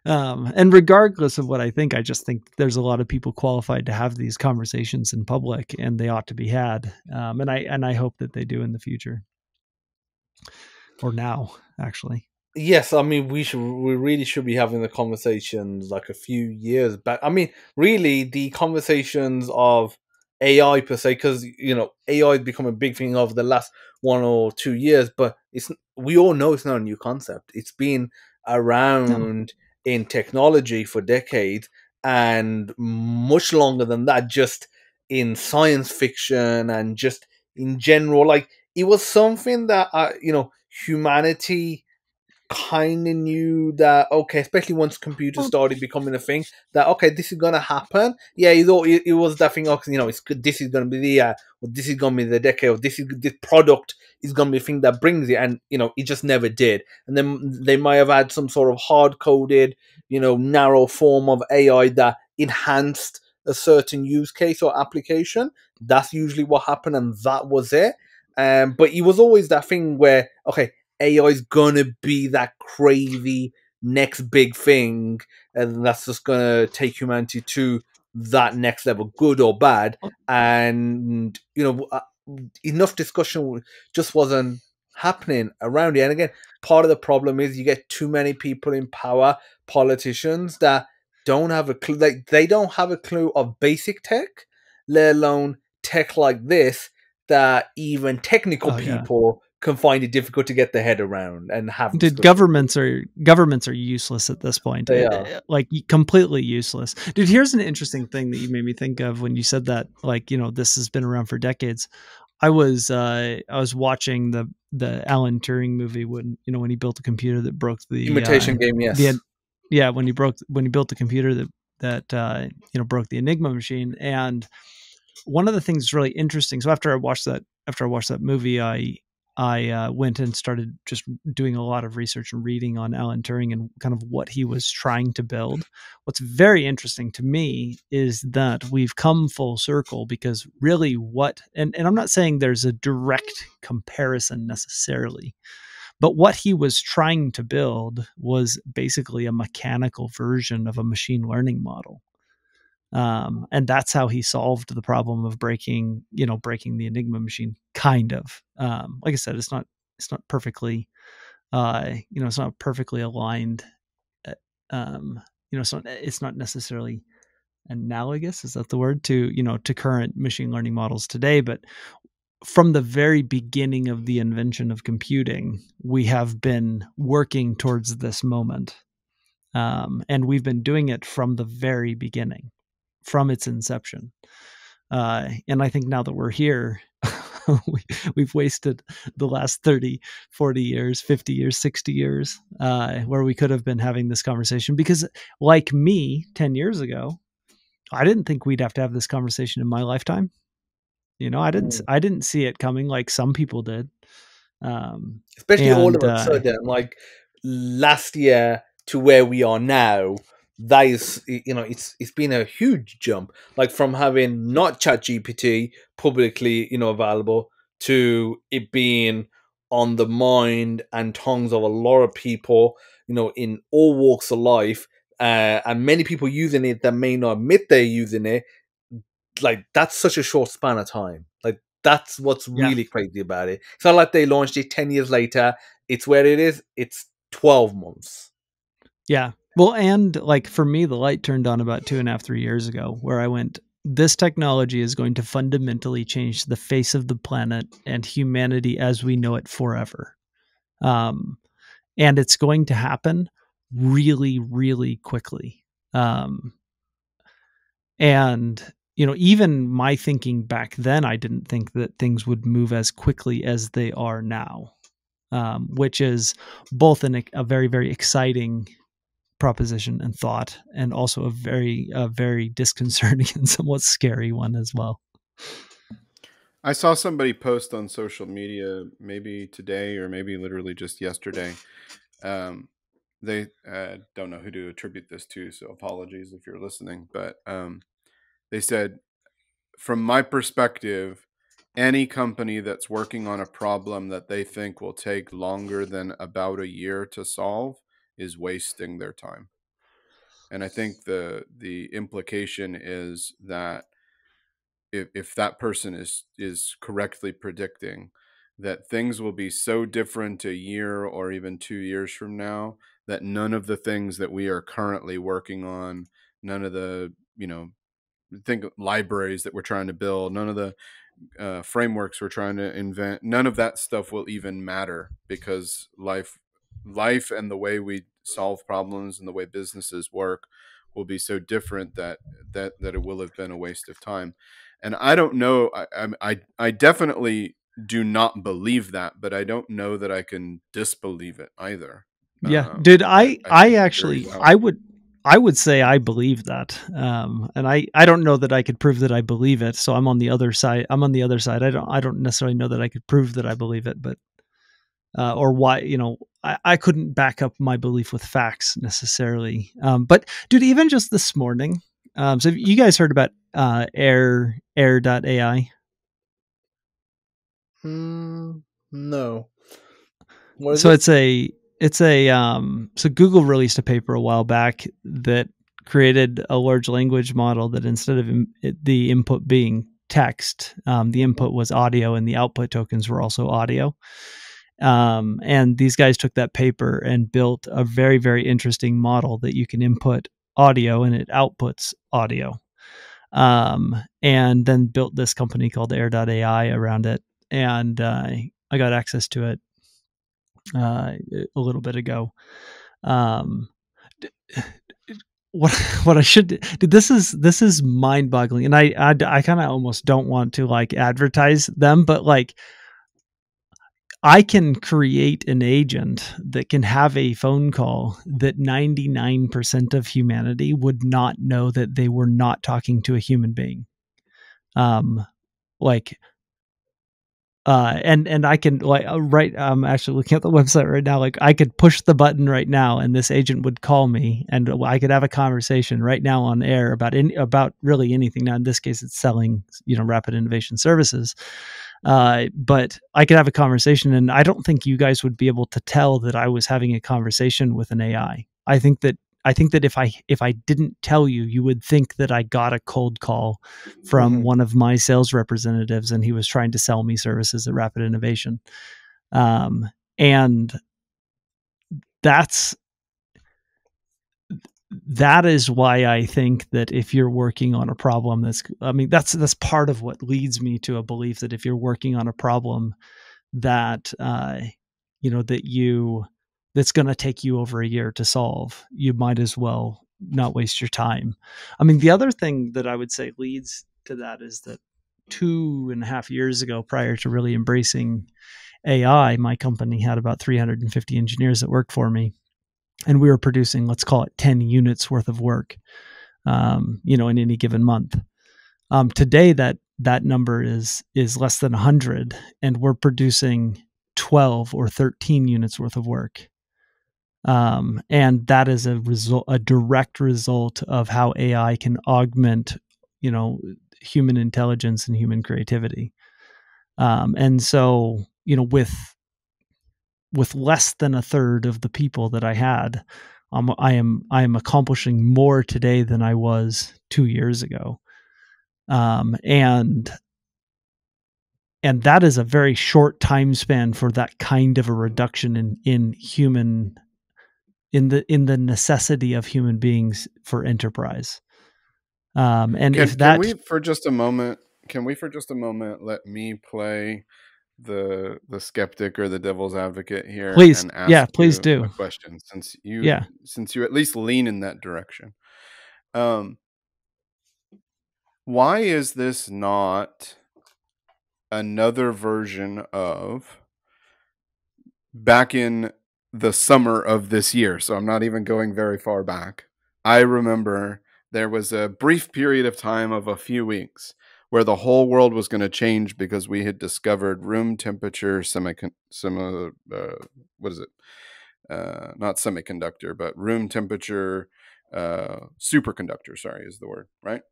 And regardless of what I just think there's a lot of people qualified to have these conversations in public, and they ought to be had. And I hope that they do in the future, or now, actually. Yes, I mean, we really should be having the conversations like a few years back. I mean, really, the conversations of AI per se, because AI has become a big thing over the last 1 or 2 years, but we all know it's not a new concept. It's been around in technology for decades, and much longer than that, just in science fiction and just in general. Like, it was something that humanity kind of knew that, okay, especially once computers started becoming a thing, that okay, this is gonna happen. Yeah, it was that thing. Okay, this is gonna be this is gonna be the decade, or this product is gonna be a thing that brings it, and it just never did. And then they might have had some sort of hard coded, narrow form of AI that enhanced a certain use case or application. That's usually what happened, and that was it. But it was always that thing where, okay, AI is gonna be that crazy next big thing, and that's just gonna take humanity to that next level, good or bad. And enough discussion just wasn't happening around it. And again, part of the problem is you get too many people in power, politicians that don't have a clue. Like, they don't have a clue of basic tech, let alone tech like this, that even technical people can find it difficult to get their head around and have. Dude, governments are useless at this point. They are. Like, completely useless. Dude, here's an interesting thing that you made me think of when you said that. Like, this has been around for decades. I was watching the Alan Turing movie when he built a computer that broke the Imitation Game. Yes. When he built the computer that broke the Enigma machine. And one of the things that's really interesting. So after I watched that movie, I went and started just doing a lot of research and reading on Alan Turing and kind of what he was trying to build. What's very interesting to me is that we've come full circle, because really and I'm not saying there's a direct comparison necessarily, but what he was trying to build was basically a mechanical version of a machine learning model. And that's how he solved the problem of breaking the Enigma machine. Kind of, like I said, it's not perfectly, it's not perfectly aligned. It's not necessarily analogous. Is that the word to current machine learning models today? But from the very beginning of the invention of computing, we have been working towards this moment. And we've been doing it from the very beginning, from its inception. And I think now that we're here, we've wasted the last 30, 40 years, 50 years, 60 years, where we could have been having this conversation. Because like me 10 years ago, I didn't think we'd have to have this conversation in my lifetime. I didn't see it coming like some people did. Especially all of a sudden, like last year, to where we are now, that is, it's been a huge jump. Like from having not ChatGPT publicly, available, to it being on the mind and tongues of a lot of people, in all walks of life, and many people using it that may not admit they're using it. Like, that's such a short span of time. Like, that's what's really crazy about it. It's not like they launched it 10 years later. It's where it is. It's 12 months. Yeah. Well, and like for me, the light turned on about 2.5, 3 years ago, where I went, this technology is going to fundamentally change the face of the planet and humanity as we know it forever. And it's going to happen really, really quickly. And, even my thinking back then, I didn't think that things would move as quickly as they are now, which is both a very, very exciting proposition and thought, and also a very disconcerting and somewhat scary one as well. I saw somebody post on social media, maybe today or maybe literally just yesterday. They don't know who to attribute this to, so apologies if you're listening. But they said, from my perspective, any company that's working on a problem that they think will take longer than about a year to solve is wasting their time. And I think the implication is that if that person is correctly predicting that things will be so different a year or even 2 years from now, that none of the things that we are currently working on, none of the, think libraries that we're trying to build, none of the frameworks we're trying to invent, none of that stuff will even matter, because life and the way we solve problems and the way businesses work will be so different that it will have been a waste of time. And I don't know, I definitely do not believe that, but I don't know that I can disbelieve it either. Yeah, dude, I actually, I would say I believe that. And I don't know that I could prove that I believe it. So I'm on the other side. I don't necessarily know that I could prove that I believe it, but, or why, I couldn't back up my belief with facts necessarily. But dude, even just this morning, so have you guys heard about, air.ai? No. What is So it? so Google released a paper a while back that created a large language model that, instead of the input being text, the input was audio and the output tokens were also audio. And these guys took that paper and built a very, very interesting model that you can input audio and it outputs audio. And then built this company called air.ai around it. And I got access to it a little bit ago. What I should do, this is mind boggling, and I kind of almost don't want to like advertise them, but like, I can create an agent that can have a phone call that 99% of humanity would not know that they were not talking to a human being. And I can I'm actually looking at the website right now. Like, I could push the button right now and this agent would call me and I could have a conversation right now on air about really anything. Now, in this case, it's selling, rapid innovation services. But I could have a conversation, and I don't think you guys would be able to tell that I was having a conversation with an AI. I think that if I didn't tell you, you would think that I got a cold call from one of my sales representatives and he was trying to sell me services at Rapid Innovation. And that is why I think that if you're working on a problem, that's part of what leads me to a belief that if you're working on a problem that, that's going to take you over a year to solve, you might as well not waste your time. I mean, the other thing that I would say leads to that is that 2.5 years ago, prior to really embracing AI, my company had about 350 engineers that worked for me. And we were producing, let's call it 10 units worth of work, in any given month. Today, that number is less than 100, and we're producing 12 or 13 units worth of work. And that is a direct result of how AI can augment, human intelligence and human creativity. And so, with less than a third of the people that I had, I am accomplishing more today than I was 2 years ago. And that is a very short time span for that kind of a reduction in the necessity of human beings for enterprise. And if that, can we for just a moment let me play the skeptic or the devil's advocate here please, and ask please you do. a question, since you at least lean in that direction. Why is this not another version of back in the summer of this year? So I'm not even going very far back. I remember there was a brief period of time of a few weeks where the whole world was going to change because we had discovered room temperature not semiconductor, but room temperature superconductor, sorry, is the word, right?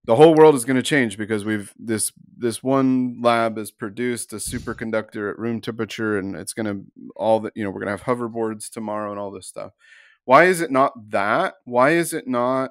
The whole world is going to change because this one lab has produced a superconductor at room temperature, and it's going to we're going to have hoverboards tomorrow and all this stuff. Why is it not that? Why is it not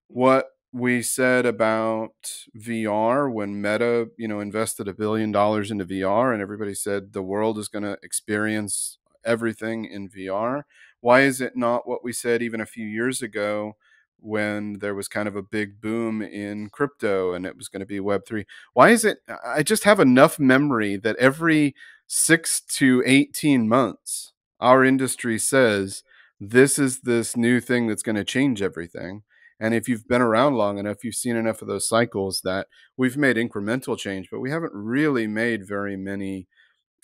what we said about VR when Meta, invested $1 billion into VR, and everybody said the world is going to experience everything in VR? Why is it not what we said even a few years ago when there was kind of a big boom in crypto and it was going to be Web3? Why is it? I just have enough memory that every 6 to 18 months, our industry says this is this new thing that's going to change everything. And if you've been around long enough, you've seen enough of those cycles that we've made incremental change, but we haven't really made very many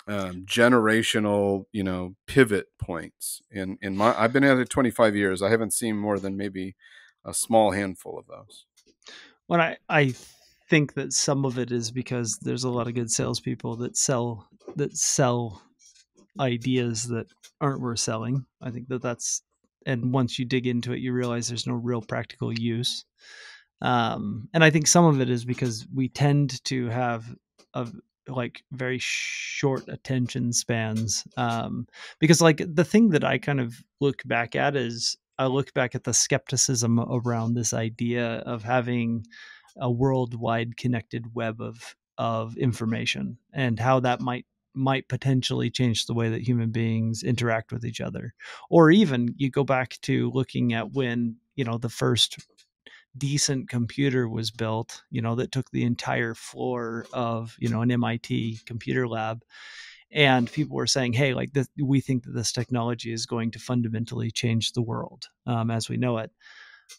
generational, pivot points. I've been at it 25 years. I haven't seen more than maybe a small handful of those. Well, I think that some of it is because there's a lot of good salespeople that sell ideas that aren't worth selling. I think that's, and once you dig into it, you realize there's no real practical use. And I think some of it is because we tend to have very short attention spans. Because the thing that I kind of look back at is I look back at the skepticism around this idea of having a worldwide connected web of information and how that might potentially change the way that human beings interact with each other. Or even you go back to looking at when, the first decent computer was built, that took the entire floor of, an MIT computer lab. And people were saying, hey, we think that this technology is going to fundamentally change the world as we know it.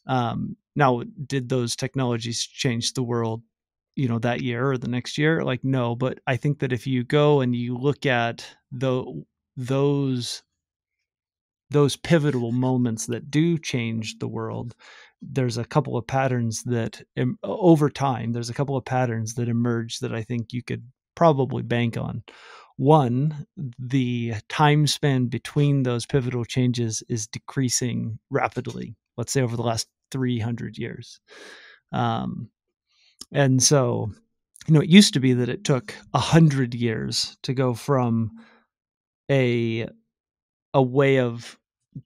Now, did those technologies change the world, that year or the next year? No, but I think that if you go and you look at those pivotal moments that do change the world, there's a couple of patterns that over time, there's a couple of patterns that emerge that I think you could probably bank on. One, the time span between those pivotal changes is decreasing rapidly, let's say over the last 300 years. And so, it used to be that it took 100 years to go from a way of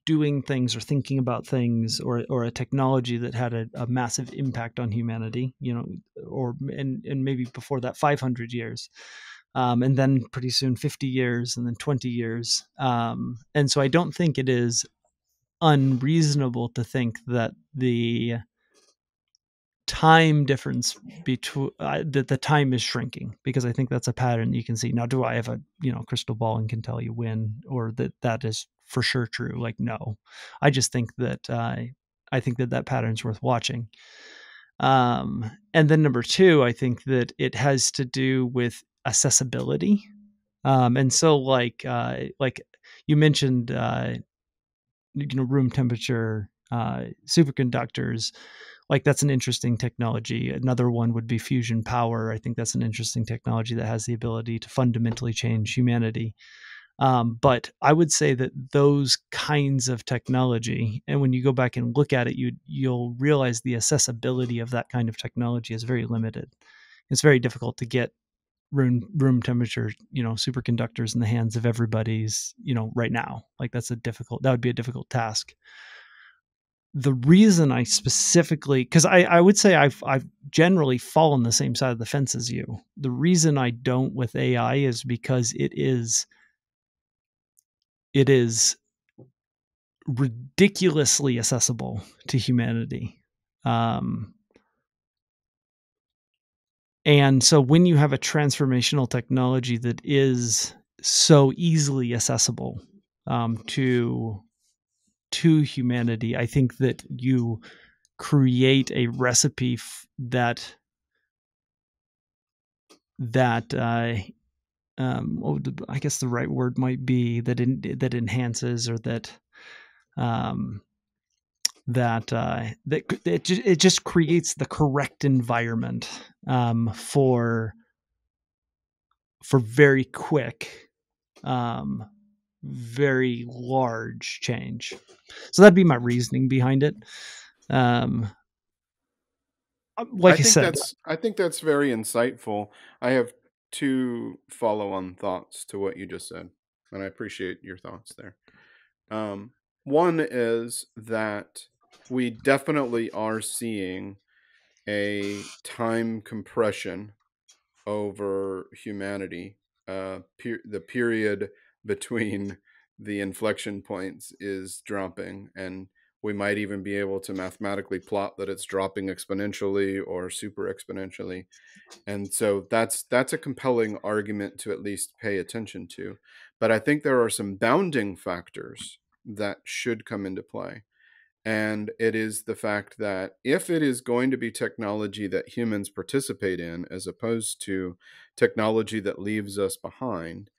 doing things or thinking about things or a technology that had a massive impact on humanity, and maybe before that 500 years. And then pretty soon 50 years and then 20 years. And so I don't think it is unreasonable to think that the time difference between that the time is shrinking, because I think that's a pattern you can see. Now, do I have a crystal ball and can tell you when or that is for sure true? No, I just think that I think that pattern's worth watching. And then number two, I think that it has to do with accessibility. And so like you mentioned, room temperature superconductors. That's an interesting technology. Another one would be fusion power. I think that's an interesting technology that has the ability to fundamentally change humanity. But I would say that those kinds of technology, and when you go back and look at it, you'll realize the accessibility of that kind of technology is very limited. It's very difficult to get room temperature, superconductors in the hands of everybody's, right now. Like that would be a difficult task. The reason I specifically, because I would say I've generally fall on the same side of the fence as you. The reason I don't with AI is because it is ridiculously accessible to humanity. And so when you have a transformational technology that is so easily accessible to humanity, I think that you create a recipe that I guess the right word might be that enhances, or that it just creates the correct environment for very quick, very large change. So that'd be my reasoning behind it. Like I said, I think that's very insightful. I have two follow-on thoughts to what you just said, and I appreciate your thoughts there. One is that we definitely are seeing a time compression over humanity. The period between the inflection points is dropping, and we might even be able to mathematically plot that it's dropping exponentially or super exponentially. And so that's a compelling argument to at least pay attention to. But I think there are some bounding factors that should come into play. And it is the fact that if it is going to be technology that humans participate in, as opposed to technology that leaves us behind,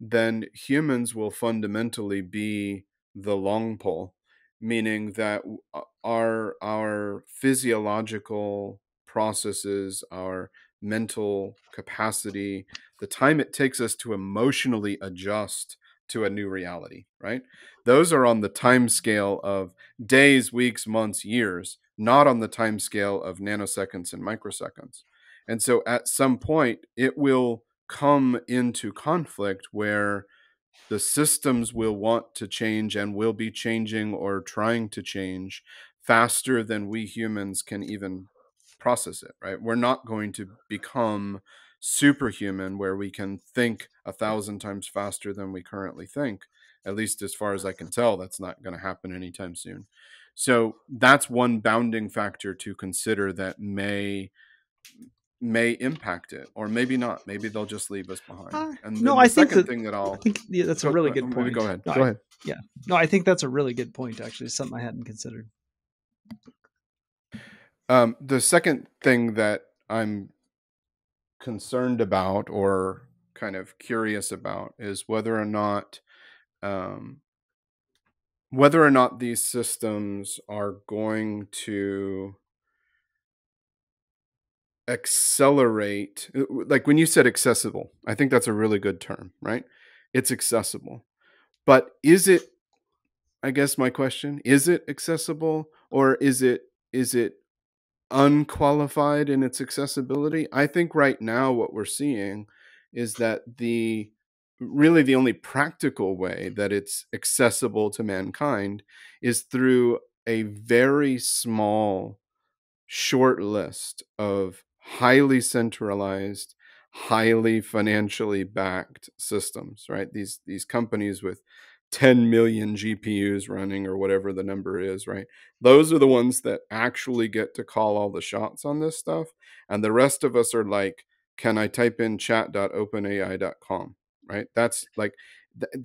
then humans will fundamentally be the long pole, meaning that our physiological processes, our mental capacity, the time it takes us to emotionally adjust to a new reality, right? Those are on the time scale of days, weeks, months, years, not on the time scale of nanoseconds and microseconds. And so at some point, it will come into conflict where the systems will want to change and will be changing or trying to change faster than we humans can even process it, right? We're not going to become superhuman where we can think 1,000 times faster than we currently think. At least as far as I can tell, that's not going to happen anytime soon. So that's one bounding factor to consider that may impact it, or maybe not. Maybe they'll just leave us behind. And then I think think that's a really good point. Go ahead. Go ahead. Yeah. No, I think that's a really good point. Actually, something I hadn't considered. The second thing that I'm concerned about, or kind of curious about, is whether or not these systems are going to accelerate. Like when you said accessible, I think that's a really good term, right? It's accessible. But is it, I guess my question, is it accessible, or is it unqualified in its accessibility? I think right now what we're seeing is that really the only practical way that it's accessible to mankind is through a very small, short list of highly centralized, highly financially backed systems, right? These companies with 10 million GPUs running, or whatever the number is, right? Those are the ones that actually get to call all the shots on this stuff. And the rest of us are like, can I type in chat.openai.com, right? That's like,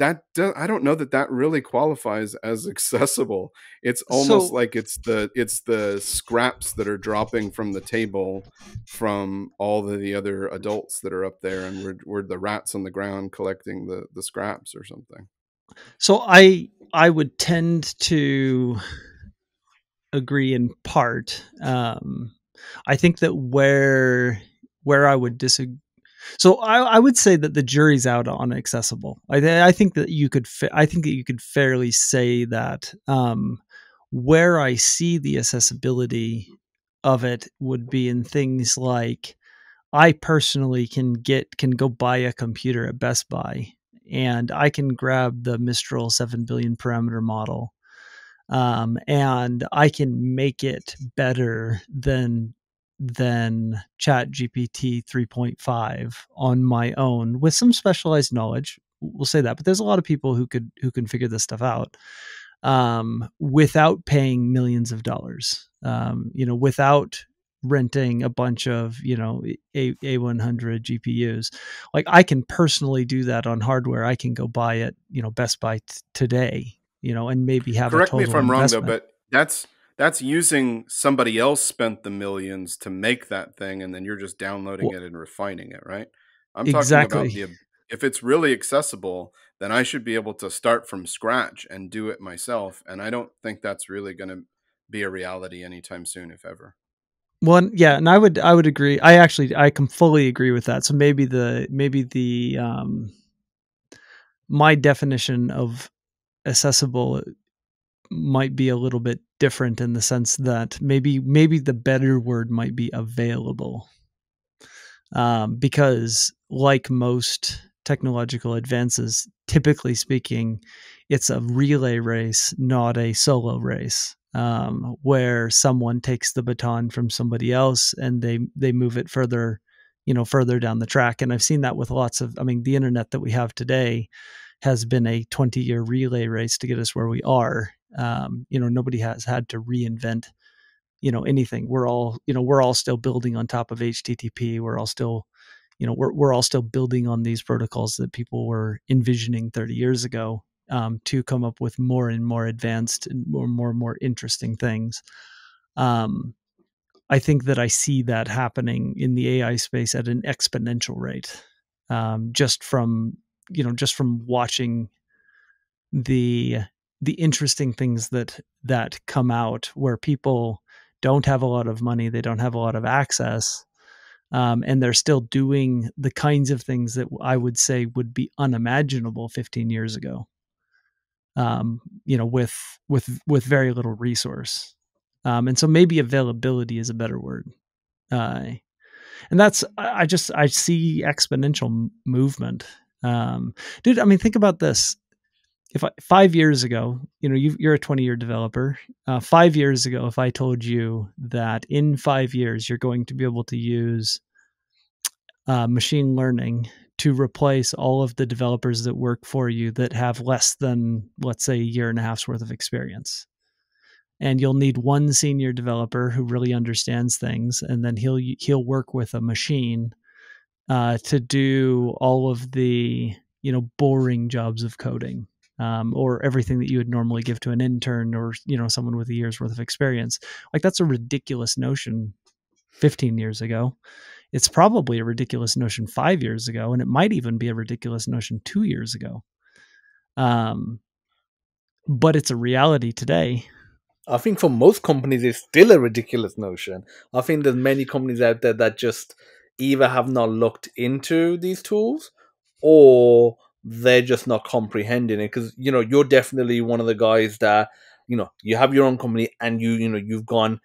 I don't know that really qualifies as accessible. It's almost like it's the scraps that are dropping from the table from all of the other adults that are up there, and we're the rats on the ground collecting the scraps or something. So I would tend to agree in part. I think that where I would disagree, So I would say that the jury's out on accessible. I think that you could fairly say that where I see the accessibility of it would be in things like I personally can go buy a computer at Best Buy and I can grab the Mistral 7 billion parameter model, and I can make it better than Chat GPT 3.5 on my own with some specialized knowledge. We'll say that, but there's a lot of people who can figure this stuff out without paying millions of dollars, without renting a bunch of, A100 GPUs. Like I can personally do that on hardware. I can go buy it, Best Buy today, and maybe have a Correct me if total I'm wrong though, investment. but that's using somebody else spent the millions to make that thing, and then you're just downloading Well, it and refining it, right? I'm talking about exactly. if it's really accessible, then I should be able to start from scratch and do it myself. And I don't think that's really going to be a reality anytime soon, if ever. One, yeah, and I would agree. I can fully agree with that. So maybe the my definition of accessible might be a little bit different in the sense that maybe the better word might be available, because like most technological advances, typically speaking, it's a relay race, not a solo race, where someone takes the baton from somebody else and they move it further, further down the track. And I've seen that with the internet that we have today has been a 20-year relay race to get us where we are. Nobody has had to reinvent anything. We're all still building on top of HTTP. We're all still we're all still building on these protocols that people were envisioning 30 years ago, to come up with more and more advanced and more interesting things. I think that I see that happening in the AI space at an exponential rate, just from watching the interesting things that come out where people don't have a lot of money, they don't have a lot of access, and they're still doing the kinds of things that I would say would be unimaginable 15 years ago. With very little resource, and so maybe availability is a better word. And that's I see exponential movement. Dude, I mean, think about this. If 5 years ago, you're a 20-year developer, 5 years ago, if I told you that in 5 years you're going to be able to use machine learning to replace all of the developers that work for you that have less than, let's say, a year and a half's worth of experience, and you'll need one senior developer who really understands things, and then he'll work with a machine to do all of the boring jobs of coding, or everything that you would normally give to an intern or someone with a year's worth of experience. Like that's a ridiculous notion 15 years ago. It's probably a ridiculous notion 5 years ago, and it might even be a ridiculous notion 2 years ago. But it's a reality today. I think for most companies, it's still a ridiculous notion. I think there's many companies out there that just either have not looked into these tools or they're just not comprehending it. Because, you're definitely one of the guys that, you have your own company and you've gone,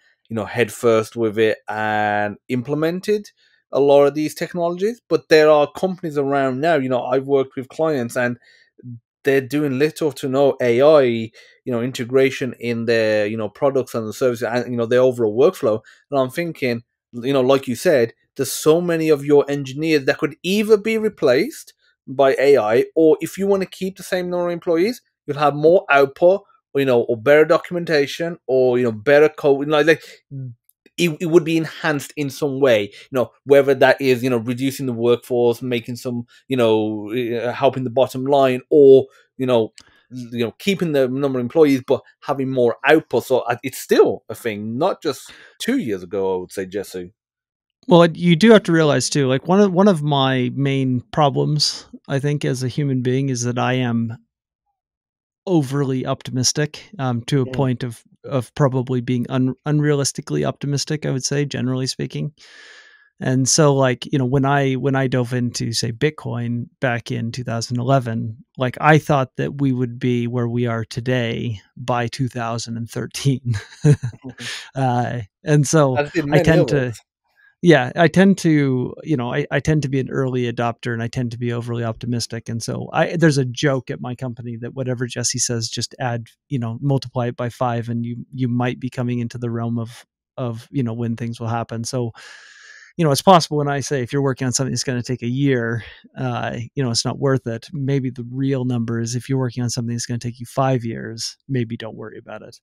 head first with it and implemented a lot of these technologies. But there are companies around now, I've worked with clients and they're doing little to no AI, integration in their, products and the services and, their overall workflow. And I'm thinking, like you said, there's so many of your engineers that could either be replaced by AI, or if you want to keep the same number of employees, you'll have more output, or better documentation, or, better code. It would be enhanced in some way, whether that is, reducing the workforce, making some, helping the bottom line, or, keeping the number of employees, but having more output. So it's still a thing, not just 2 years ago, I would say, Jesse. Well, you do have to realize too, like one of my main problems, I think, as a human being, is that I am overly optimistic, to a point of probably being unrealistically optimistic, I would say, generally speaking. And so, like, you know, when I dove into, say, Bitcoin back in 2011, like, I thought that we would be where we are today by 2013. And so As did I many tend of to, us. yeah, I tend to, you know, I tend to be an early adopter, and I tend to be overly optimistic. And so there's a joke at my company that whatever Jesse says, just add, you know, multiply it by 5, and you might be coming into the realm of, you know, when things will happen. So, you know, it's possible when I say, if you're working on something that's going to take a year, you know, it's not worth it. Maybe the real number is, if you're working on something that's going to take you 5 years, maybe don't worry about it.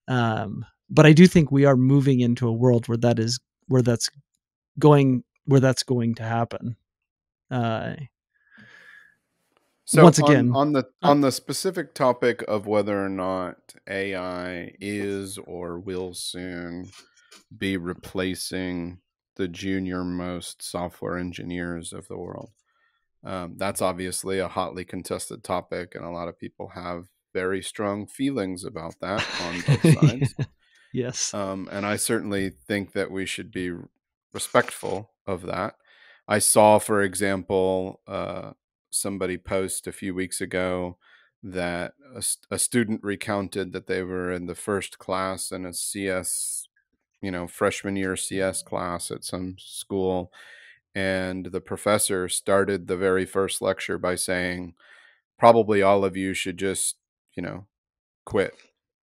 But I do think we are moving into a world where that's going to happen. So Once again, on the specific topic of whether or not AI is or will soon be replacing the junior most software engineers of the world, that's obviously a hotly contested topic, and a lot of people have very strong feelings about that on both sides. yes. And I certainly think that we should be respectful of that. I saw, for example, somebody post a few weeks ago that a student recounted that they were in the first class in a CS, you know, freshman year CS class at some school. And the professor started the very first lecture by saying, probably all of you should just, you know, quit.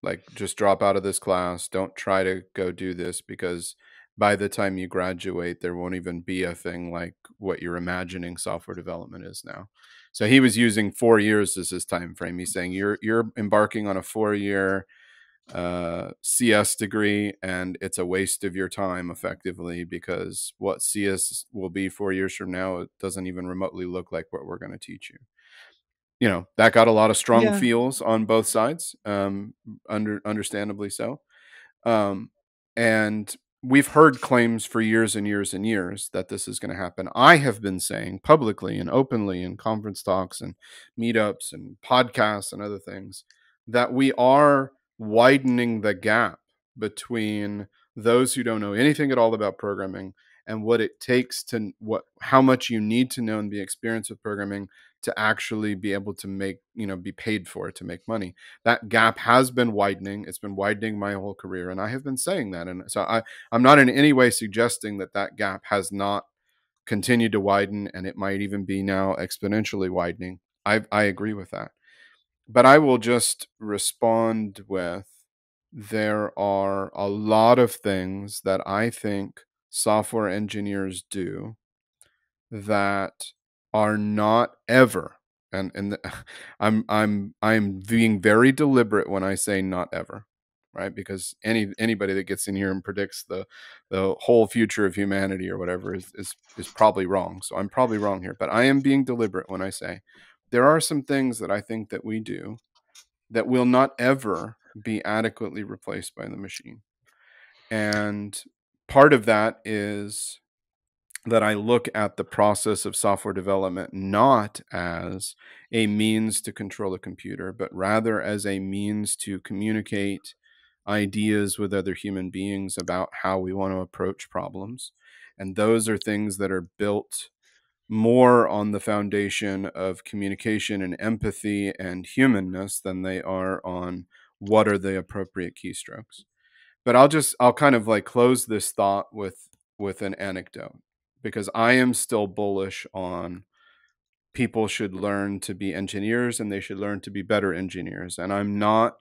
Like, just drop out of this class. Don't try to go do this, because by the time you graduate, there won't even be a thing like what you're imagining software development is now. So he was using 4 years as his time frame. He's saying you're embarking on a 4-year CS degree, and it's a waste of your time, effectively, because what CS will be 4 years from now, it doesn't even remotely look like what we're going to teach you. You know, that got a lot of strong Yeah. feels on both sides, understandably so. Um, and we've heard claims for years and years and years that this is going to happen. I have been saying publicly and openly in conference talks and meetups and podcasts and other things that we are widening the gap between those who don't know anything at all about programming and what it takes to how much you need to know and be experienced with programming to actually be able to make, you know, be paid for it, to make money. That gap has been widening. It's been widening my whole career, and I have been saying that. And so I'm not in any way suggesting that that gap has not continued to widen, and it might even be now exponentially widening. I agree with that. But I will just respond with, there are a lot of things that I think software engineers do that are not ever, and I'm being very deliberate when I say not ever, right? Because anybody that gets in here and predicts the whole future of humanity or whatever is probably wrong. So I'm probably wrong here, but I am being deliberate when I say there are some things that I think that we do that will not ever be adequately replaced by the machine. And part of that is that I look at the process of software development not as a means to control a computer, but rather as a means to communicate ideas with other human beings about how we want to approach problems. And those are things that are built more on the foundation of communication and empathy and humanness than they are on what are the appropriate keystrokes. But I'll kind of like close this thought with an anecdote, because I am still bullish on people should learn to be engineers, and they should learn to be better engineers. And I'm not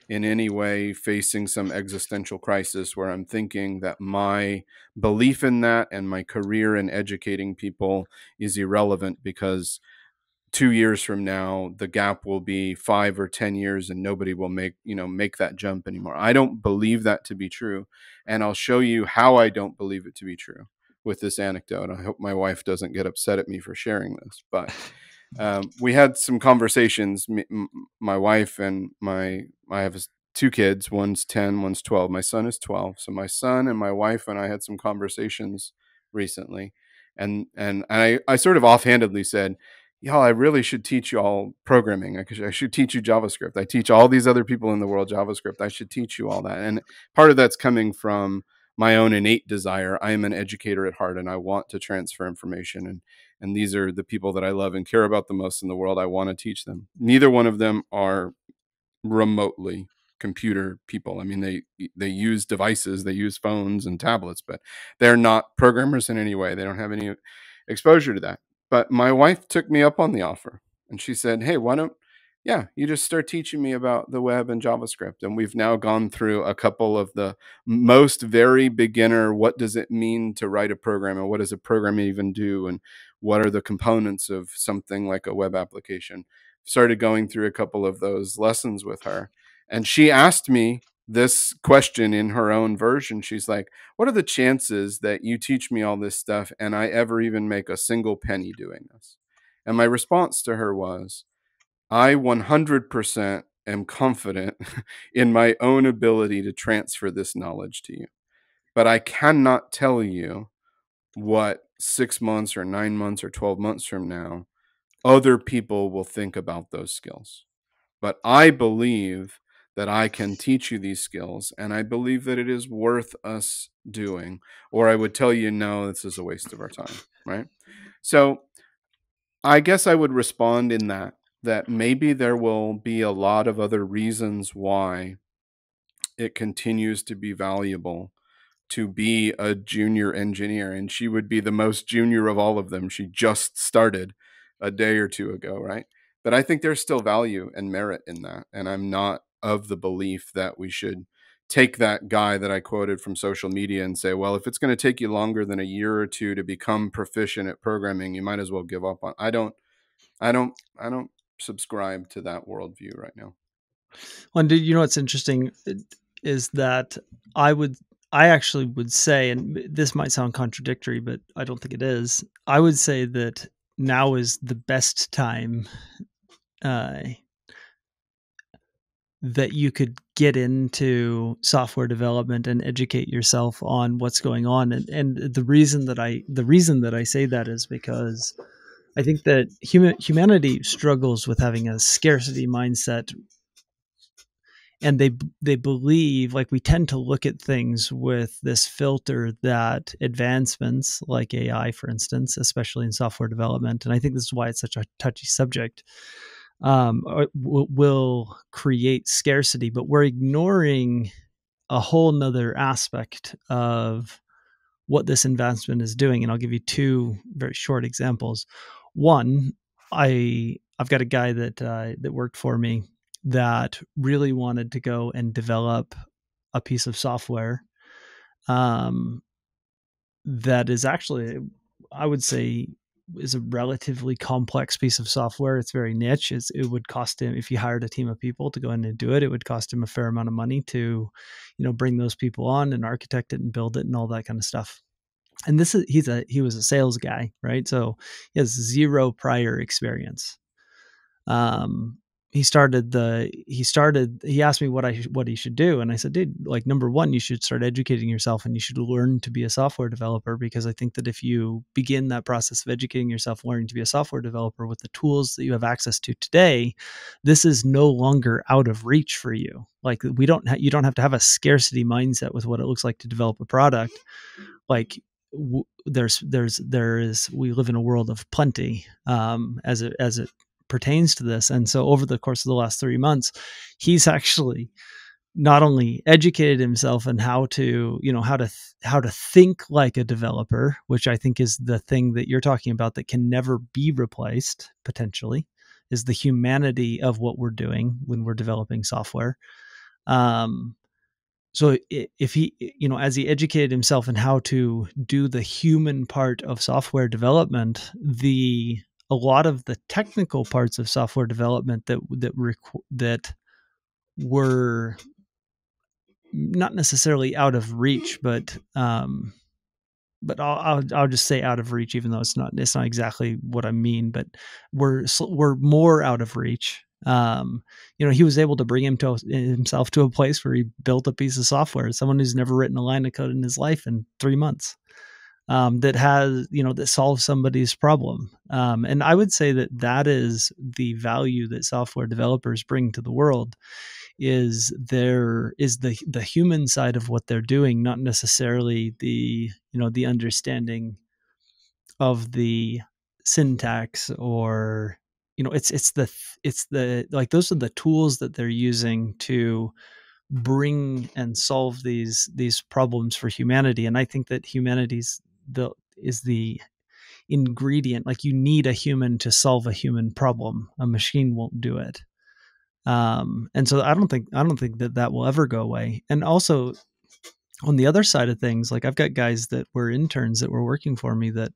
in any way facing some existential crisis where I'm thinking that my belief in that and my career in educating people is irrelevant, because 2 years from now the gap will be 5 or 10 years and nobody will make that jump anymore. I don't believe that to be true, and I'll show you how I don't believe it to be true with this anecdote. I hope my wife doesn't get upset at me for sharing this, but we had some conversations, my wife and I have 2 kids, one's 10, one's 12. My son is 12. So my son and my wife and I had some conversations recently, and I sort of offhandedly said, y'all, I really should teach you all programming. I should teach you JavaScript. I teach all these other people in the world JavaScript. I should teach you all that. And part of that's coming from my own innate desire. I am an educator at heart, and I want to transfer information. And these are the people that I love and care about the most in the world. I want to teach them. Neither one of them are remotely computer people. I mean, they use devices, they use phones and tablets, but they're not programmers in any way. They don't have any exposure to that. But my wife took me up on the offer, and she said, hey, why don't you just start teaching me about the web and JavaScript. And we've now gone through a couple of the most very beginner, what does it mean to write a program, and what does a program even do, and what are the components of something like a web application. Started going through a couple of those lessons with her. And she asked me this question in her own version. She's like, what are the chances that you teach me all this stuff and I ever even make a single penny doing this? And my response to her was, I 100% am confident in my own ability to transfer this knowledge to you. But I cannot tell you what 6 months or 9 months or 12 months from now other people will think about those skills. But I believe that I can teach you these skills, and I believe that it is worth us doing, or I would tell you, no, this is a waste of our time, right? So I guess I would respond in that maybe there will be a lot of other reasons why it continues to be valuable to be a junior engineer, and she would be the most junior of all of them. She just started a day or two ago, right? But I think there's still value and merit in that, and I'm not of the belief that we should take that guy that I quoted from social media and say, well, if it's going to take you longer than a year or two to become proficient at programming, you might as well give up on. I don't subscribe to that worldview right now. Well, you know what's interesting is that I actually would say, and this might sound contradictory, but I don't think it is. I would say that now is the best time that you could get into software development and educate yourself on what's going on. And the reason that I say that is because I think that humanity struggles with having a scarcity mindset, and they believe, like, we tend to look at things with this filter that advancements like AI, for instance, especially in software development, and I think this is why it's such a touchy subject, will create scarcity, but we're ignoring a whole nother aspect of what this advancement is doing. And I'll give you two very short examples. One, I've got a guy that worked for me that really wanted to go and develop a piece of software that is actually, I would say, is a relatively complex piece of software. It's very niche. It would cost him, if he hired a team of people to go in and do it, it would cost him a fair amount of money to, bring those people on and architect it and build it and all that kind of stuff. And he was a sales guy, right? So he has zero prior experience. He asked me what he should do. And I said, dude, like, number one, you should start educating yourself and you should learn to be a software developer, because I think that if you begin that process of educating yourself, learning to be a software developer with the tools that you have access to today, this is no longer out of reach for you. Like, you don't have to have a scarcity mindset with what it looks like to develop a product. Like, we live in a world of plenty, as it pertains to this. And so over the course of the last 3 months, he's actually not only educated himself in how to think like a developer, which I think is the thing that you're talking about that can never be replaced, potentially, is the humanity of what we're doing when we're developing software. So if he, as he educated himself in how to do the human part of software development, a lot of the technical parts of software development that were not necessarily out of reach, but I'll just say out of reach, even though it's not exactly what I mean, but we're more out of reach. He was able to bring himself to a place where he built a piece of software. Someone who's never written a line of code in his life in 3 months. that has, that solves somebody's problem. And I would say that that is the value that software developers bring to the world, is the human side of what they're doing, not necessarily the understanding of the syntax, or it's the like, those are the tools that they're using to bring and solve these problems for humanity. And I think that humanity's is the ingredient. Like, you need a human to solve a human problem. A machine won't do it. And so I don't think that will ever go away. And also, on the other side of things, like, I've got guys that were interns that were working for me that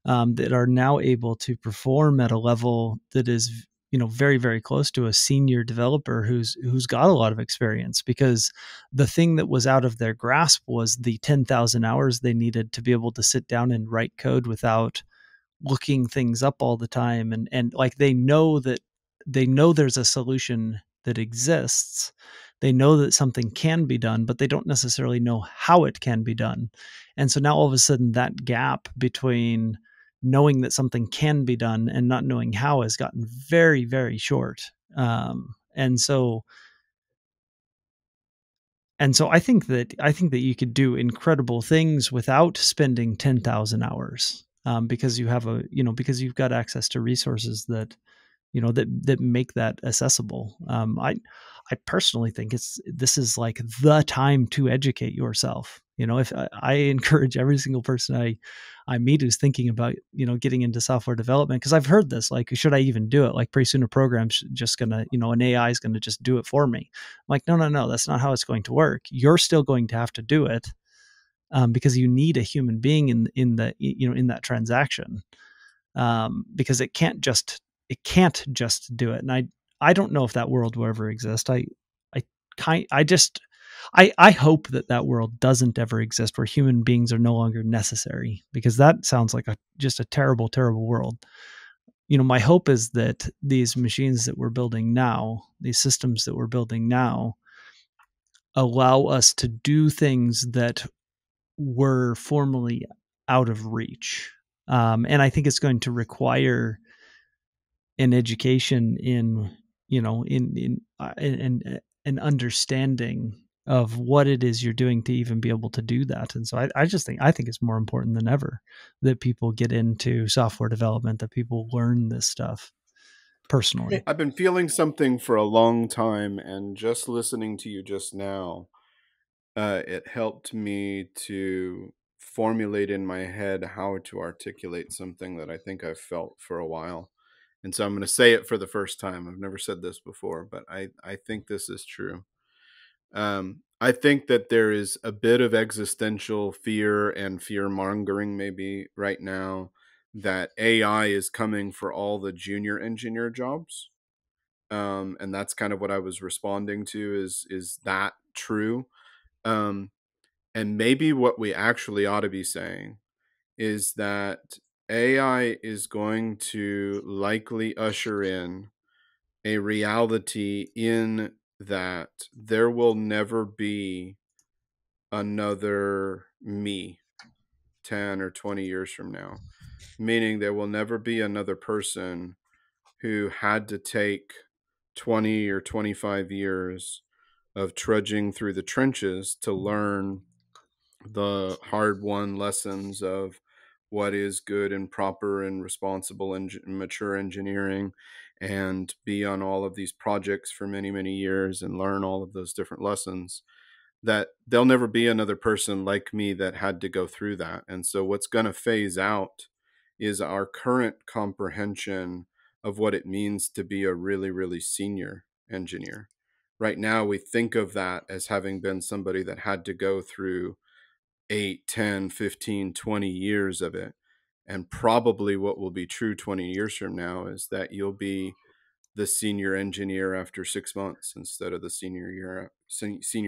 are now able to perform at a level that is, very, very close to a senior developer who's got a lot of experience, because the thing that was out of their grasp was the 10,000 hours they needed to be able to sit down and write code without looking things up all the time. And like, they know there's a solution that exists. They know that something can be done, but they don't necessarily know how it can be done. And so now all of a sudden, that gap between knowing that something can be done and not knowing how has gotten very, very short. And so I think that you could do incredible things without spending 10,000 hours, because because you've got access to resources that that make that accessible. I personally think this is like the time to educate yourself. If I encourage every single person I meet who's thinking about, getting into software development, because I've heard this, like, should I even do it? Like, pretty soon a program's just gonna, an AI is gonna just do it for me. I'm like, no, that's not how it's going to work. You're still going to have to do it, because you need a human being in that transaction, because it can't just do it. And I don't know if that world will ever exist. I hope that world doesn't ever exist, where human beings are no longer necessary, because that sounds like just a terrible, terrible world. My hope is that these machines that we're building now, these systems that we're building now, allow us to do things that were formerly out of reach. And I think it's going to require an education in an understanding of what it is you're doing to even be able to do that. And so I think it's more important than ever that people get into software development, that people learn this stuff personally. I've been feeling something for a long time, and just listening to you just now, it helped me to formulate in my head how to articulate something that I think I've felt for a while. And so I'm going to say it for the first time. I've never said this before, but I think this is true. I think that there is a bit of existential fear and fear mongering maybe right now that AI is coming for all the junior engineer jobs. And that's kind of what I was responding to, is that true? And maybe what we actually ought to be saying is that AI is going to likely usher in a reality in that there will never be another me 10 or 20 years from now. Meaning there will never be another person who had to take 20 or 25 years of trudging through the trenches to learn the hard-won lessons of what is good and proper and responsible and mature engineering, and be on all of these projects for many, many years and learn all of those different lessons. That there'll never be another person like me that had to go through that. And so what's going to phase out is our current comprehension of what it means to be a really, really senior engineer. Right now, we think of that as having been somebody that had to go through 8, 10, 15, 20 years of it. And probably what will be true 20 years from now is that you'll be the senior engineer after 6 months instead of the senior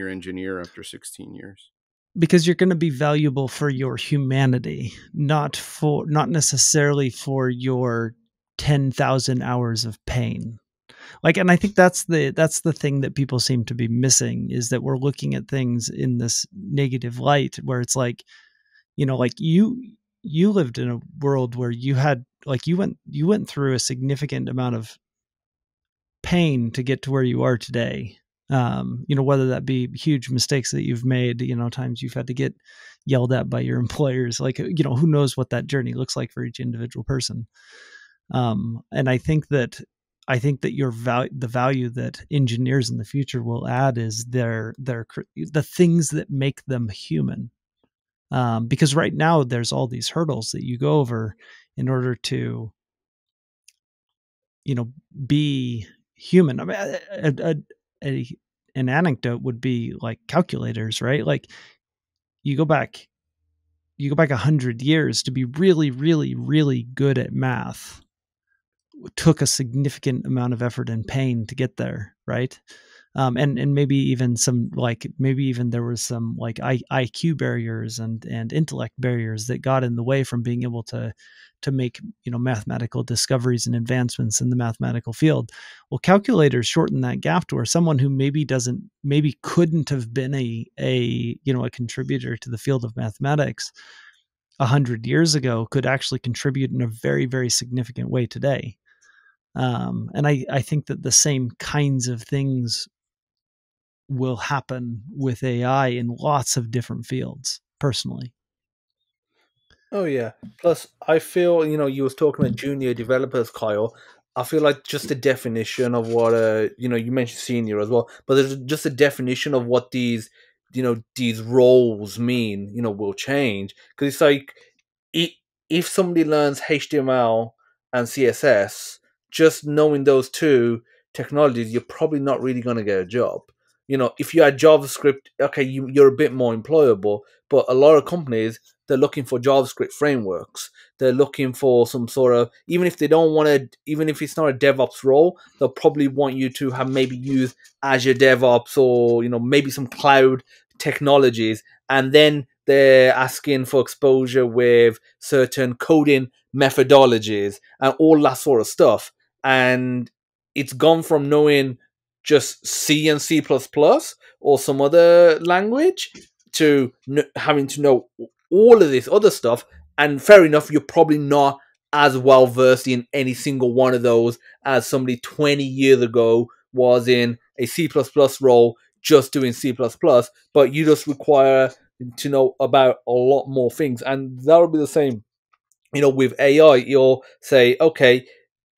engineer after 16 years. Because you're going to be valuable for your humanity, not necessarily for your 10,000 hours of pain. Like, and I think that's the thing that people seem to be missing, is that we're looking at things in this negative light, where it's like, like you lived in a world where you had like you went through a significant amount of pain to get to where you are today. Whether that be huge mistakes that you've made, times you've had to get yelled at by your employers, like, who knows what that journey looks like for each individual person. And I think that the value that engineers in the future will add is the things that make them human. Because right now there's all these hurdles that you go over in order to, be human. I mean, an anecdote would be like calculators, right? Like you go back 100 years to be really, really, really good at math. It took a significant amount of effort and pain to get there, right? And maybe even there was some like IQ barriers and intellect barriers that got in the way from being able to make mathematical discoveries and advancements in the mathematical field. Well, calculators shorten that gap to where someone who maybe couldn't have been a contributor to the field of mathematics 100 years ago could actually contribute in a very, very significant way today. And I think that the same kinds of things will happen with AI in lots of different fields, personally. Oh yeah. Plus, I feel you was talking about junior developers, Kyle. I feel like just the definition of what you mentioned senior as well, but there's just a definition of what these these roles mean. Will change because it's like if somebody learns HTML and CSS, just knowing those two technologies, you're probably not really going to get a job. If you had JavaScript, okay, you're a bit more employable, but a lot of companies, they're looking for JavaScript frameworks. They're looking for some sort of, even if they don't want to, even if it's not a DevOps role, they'll probably want you to have maybe use Azure DevOps or, maybe some cloud technologies. And then they're asking for exposure with certain coding methodologies and all that sort of stuff. And it's gone from knowing just C and C++ or some other language to having to know all of this other stuff. And fair enough, you're probably not as well versed in any single one of those as somebody 20 years ago was in a C++ role just doing C++, but you just require to know about a lot more things. And that'll be the same, with AI. You'll say, okay,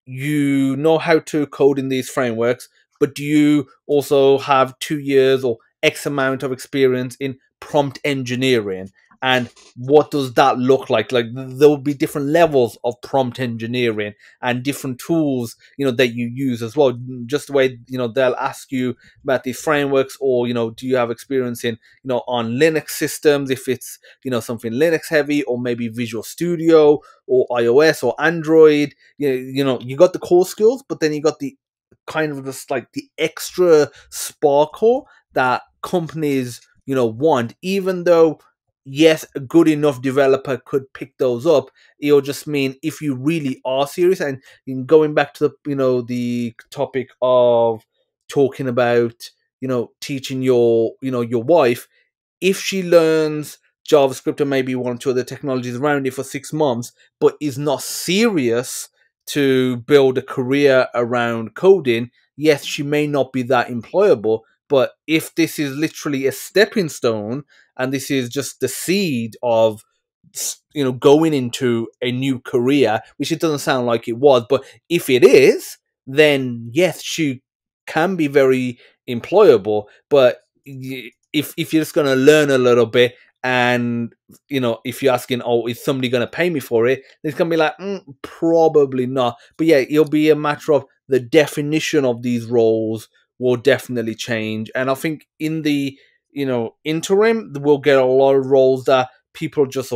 you know how to code in these frameworks, but do you also have 2 years or X amount of experience in prompt engineering? And what does that look like? Like, there will be different levels of prompt engineering and different tools, that you use as well. Just the way, they'll ask you about these frameworks, or, do you have experience in, on Linux systems, if it's, something Linux heavy, or maybe Visual Studio or iOS or Android. You got the core skills, but then you got the kind of just like the extra sparkle that companies, want, even though, yes, a good enough developer could pick those up. It'll just mean if you really are serious, and going back to the topic of talking about, teaching your wife, if she learns JavaScript and maybe one or two other technologies around it for 6 months, but is not serious to build a career around coding, yes, she may not be that employable. But if this is literally a stepping stone, and this is just the seed of, going into a new career, which it doesn't sound like it was, but if it is, then yes, she can be very employable. But if you're just going to learn a little bit, and if you're asking, oh, is somebody going to pay me for it, it's going to be like, probably not. But yeah, it'll be a matter of the definition of these roles will definitely change. And I think in the interim, we'll get a lot of roles that people just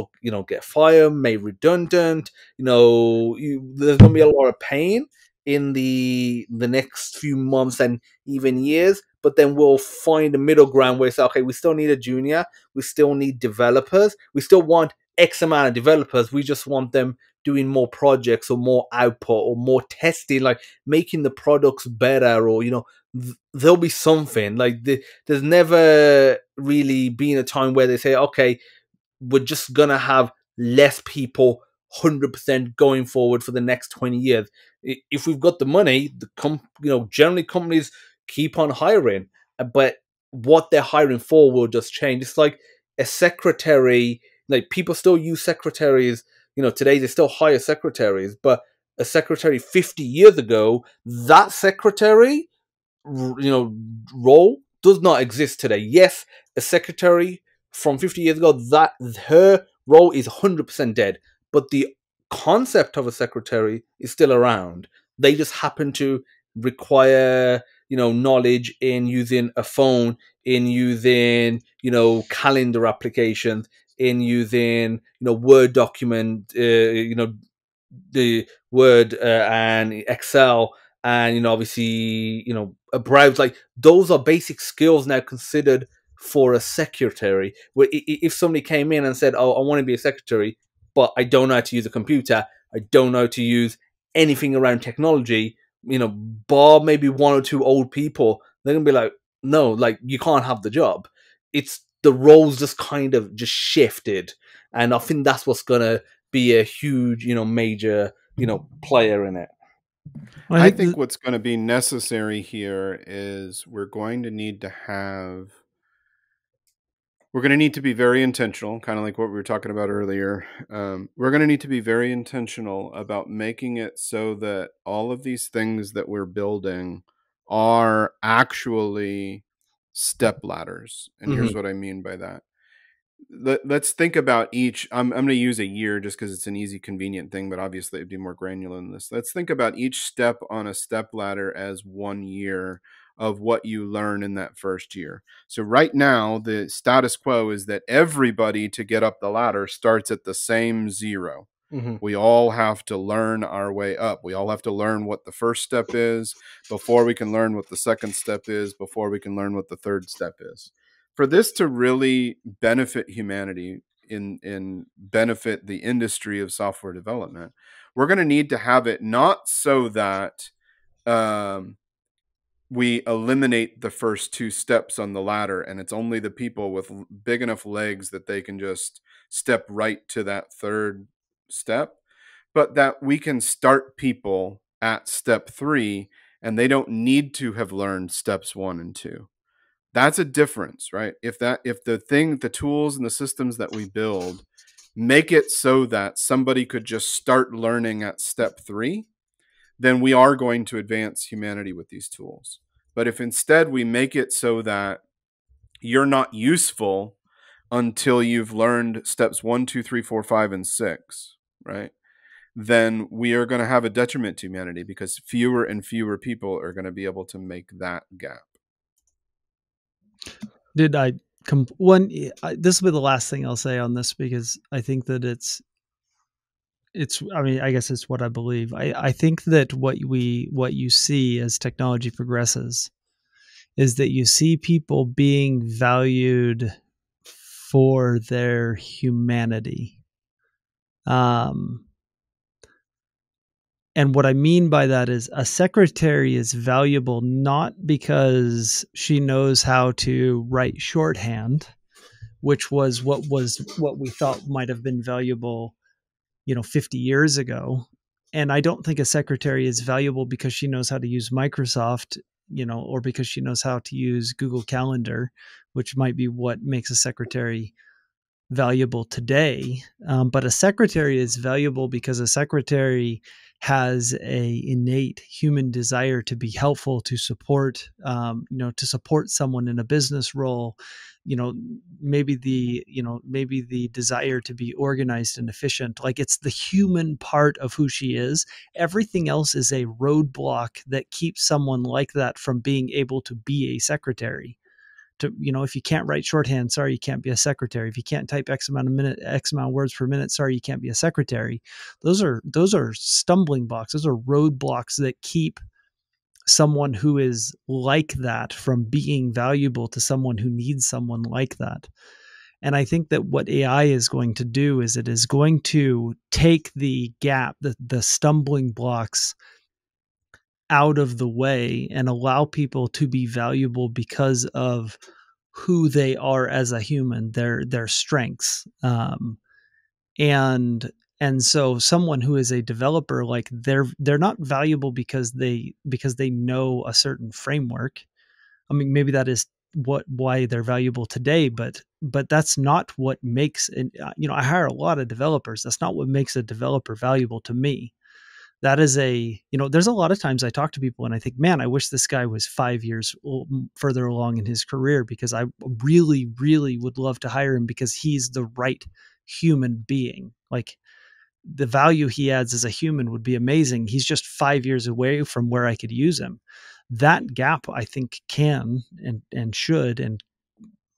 get fired, made redundant. There's going to be a lot of pain in the next few months and even years. But then we'll find a middle ground where it's okay, we still need a junior, we still need developers, we still want X amount of developers, we just want them doing more projects or more output or more testing, like making the products better, or there'll be something like there's never really been a time where they say, okay, we're just gonna have less people 100% going forward for the next 20 years. If we've got the money, generally companies keep on hiring, but what they're hiring for will just change. It's like a secretary, like people still use secretaries, today they still hire secretaries, but a secretary 50 years ago, that secretary, role does not exist today. Yes, a secretary from 50 years ago, that her role is 100% dead, but the concept of a secretary is still around. They just happen to require, knowledge in using a phone, in using, calendar applications, in using, Word document, the Word and Excel, and obviously a browse. Like, those are basic skills now considered for a secretary. Where if somebody came in and said, "Oh, I want to be a secretary, but I don't know how to use a computer, I don't know how to use anything around technology," bar maybe one or two old people, they're gonna be like, "No, like, you can't have the job." It's the roles just kind of just shifted, and I think that's what's gonna be a huge, major, player in it. Well, I think what's going to be necessary here is we're going to need to be very intentional, kind of like what we were talking about earlier. We're going to need to be very intentional about making it so that all of these things that we're building are actually step ladders. And here's what I mean by that. Let's think about each. I'm going to use a year just because it's an easy, convenient thing, but obviously it'd be more granular than this. Let's think about each step on a step ladder as 1 year of what you learn in that first year. So right now, the status quo is that everybody to get up the ladder starts at the same 0. We all have to learn our way up. We all have to learn what the first step is before we can learn what the second step is, before we can learn what the third step is. For this to really benefit humanity, in benefit the industry of software development, we're going to need to have it not so that we eliminate the first 2 steps on the ladder and it's only the people with big enough legs that they can just step right to that third step, but that we can start people at step 3 and they don't need to have learned steps 1 and 2. That's a difference, right? If the tools and the systems that we build make it so that somebody could just start learning at step 3, then we are going to advance humanity with these tools. But if instead we make it so that you're not useful until you've learned steps 1, 2, 3, 4, 5, and 6, right? Then we are going to have a detriment to humanity because fewer and fewer people are going to be able to make that gap. This will be the last thing I'll say on this, because I think that it's I mean, I guess it's what I believe. I think that what you see as technology progresses is that you see people being valued for their humanity. And what I mean by that is a secretary is valuable not because she knows how to write shorthand, which was what we thought might have been valuable, 50 years ago. And I don't think a secretary is valuable because she knows how to use Microsoft, or because she knows how to use Google Calendar, which might be what makes a secretary valuable today. But a secretary is valuable because a secretary has a innate human desire to be helpful, to support, to support someone in a business role, maybe the desire to be organized and efficient. Like, it's the human part of who she is. Everything else is a roadblock that keeps someone like that from being able to be a secretary. If you can't write shorthand, sorry, you can't be a secretary. If you can't type X amount of words per minute, sorry, you can't be a secretary. Those are stumbling blocks. Those are roadblocks that keep someone who is like that from being valuable to someone who needs someone like that. And I think that what AI is going to do is it is going to take the gap, the stumbling blocks out of the way and allow people to be valuable because of who they are as a human, their strengths. And so someone who is a developer, like they're not valuable because they know a certain framework. I mean, maybe that is why they're valuable today, but that's not what makes, and I hire a lot of developers. That's not what makes a developer valuable to me. That is there's a lot of times I talk to people and I think, man, I wish this guy was 5 years further along in his career, because I really, really would love to hire him because he's the right human being. Like, the value he adds as a human would be amazing. He's just 5 years away from where I could use him. That gap, I think, can and should and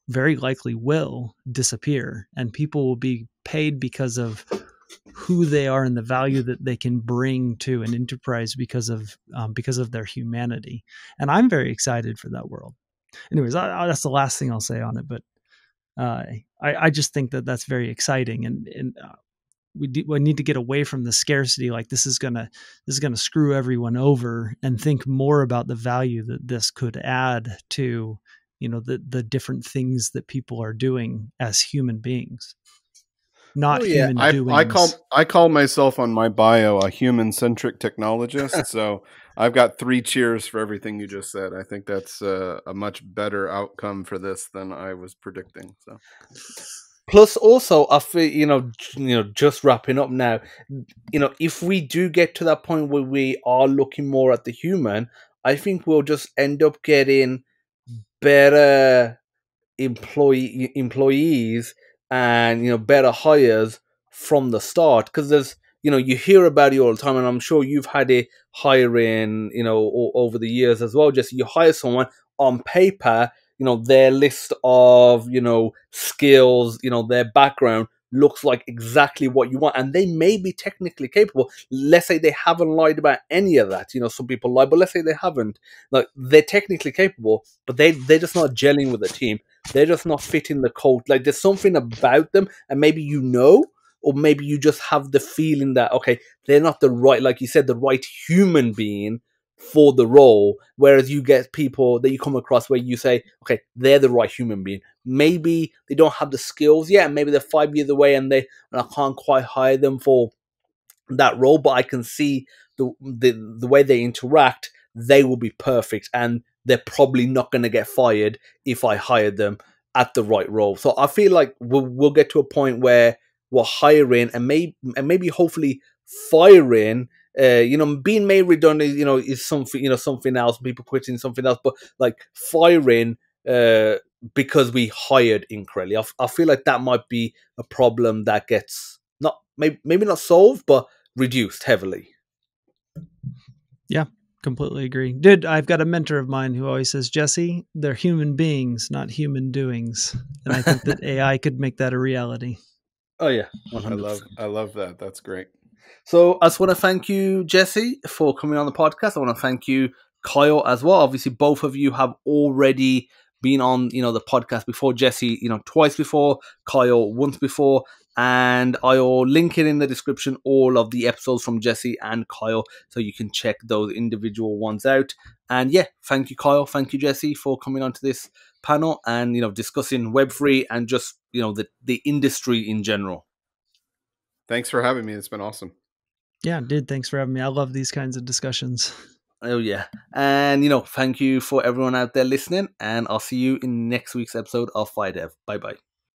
very likely will disappear, and people will be paid because of who they are and the value that they can bring to an enterprise because of their humanity. And I'm very excited for that world. Anyways, that's the last thing I'll say on it. But I just think that that's very exciting, and we need to get away from the scarcity. Like, this is gonna screw everyone over, and think more about the value that this could add to the different things that people are doing as human beings, not human doings. I call myself on my bio a human-centric technologist. So I've got 3 cheers for everything you just said. I think that's a much better outcome for this than I was predicting. So. Plus, also, I feel, just wrapping up now, if we do get to that point where we are looking more at the human, I think we'll just end up getting better employees and, better hires from the start. Because there's, you hear about it all the time, and I'm sure you've had it hiring, over the years as well. Just you hire someone on paper, their list of, skills, their background looks like exactly what you want. And they may be technically capable. Let's say they haven't lied about any of that. Some people lie, but let's say they haven't. Like, they're technically capable, but they're just not gelling with the team. They're just not fitting the code. Like, there's something about them, and maybe or maybe you just have the feeling that, okay, they're not the right, like you said, the right human being for the role. Whereas you get people that you come across where you say, okay, they're the right human being. Maybe they don't have the skills yet, maybe they're 5 years away and I can't quite hire them for that role, but I can see the way they interact, they will be perfect, and they're probably not going to get fired if I hired them at the right role. So I feel like we'll get to a point where we're hiring and maybe hopefully firing. Being made redundant, is something, something else. People quitting something else, but like firing, because we hired incorrectly. I feel like that might be a problem that gets maybe not solved, but reduced heavily. Yeah, completely agree. Dude, I've got a mentor of mine who always says, Jesse, they're human beings, not human doings. And I think that AI could make that a reality. Oh yeah, 100%. I love that. That's great. So I just want to thank you, Jesse, for coming on the podcast. I want to thank you, Kyle, as well. Obviously, both of you have already been on, the podcast before. Jesse, twice before. Kyle, once before. And I'll link it in the description, all of the episodes from Jesse and Kyle, so you can check those individual ones out. And yeah, thank you, Kyle. Thank you, Jesse, for coming onto this panel and, discussing Web3 and just, the industry in general. Thanks for having me. It's been awesome. Yeah, dude, thanks for having me. I love these kinds of discussions. Oh, yeah. And, thank you for everyone out there listening. And I'll see you in next week's episode of FireDEV. Bye-bye.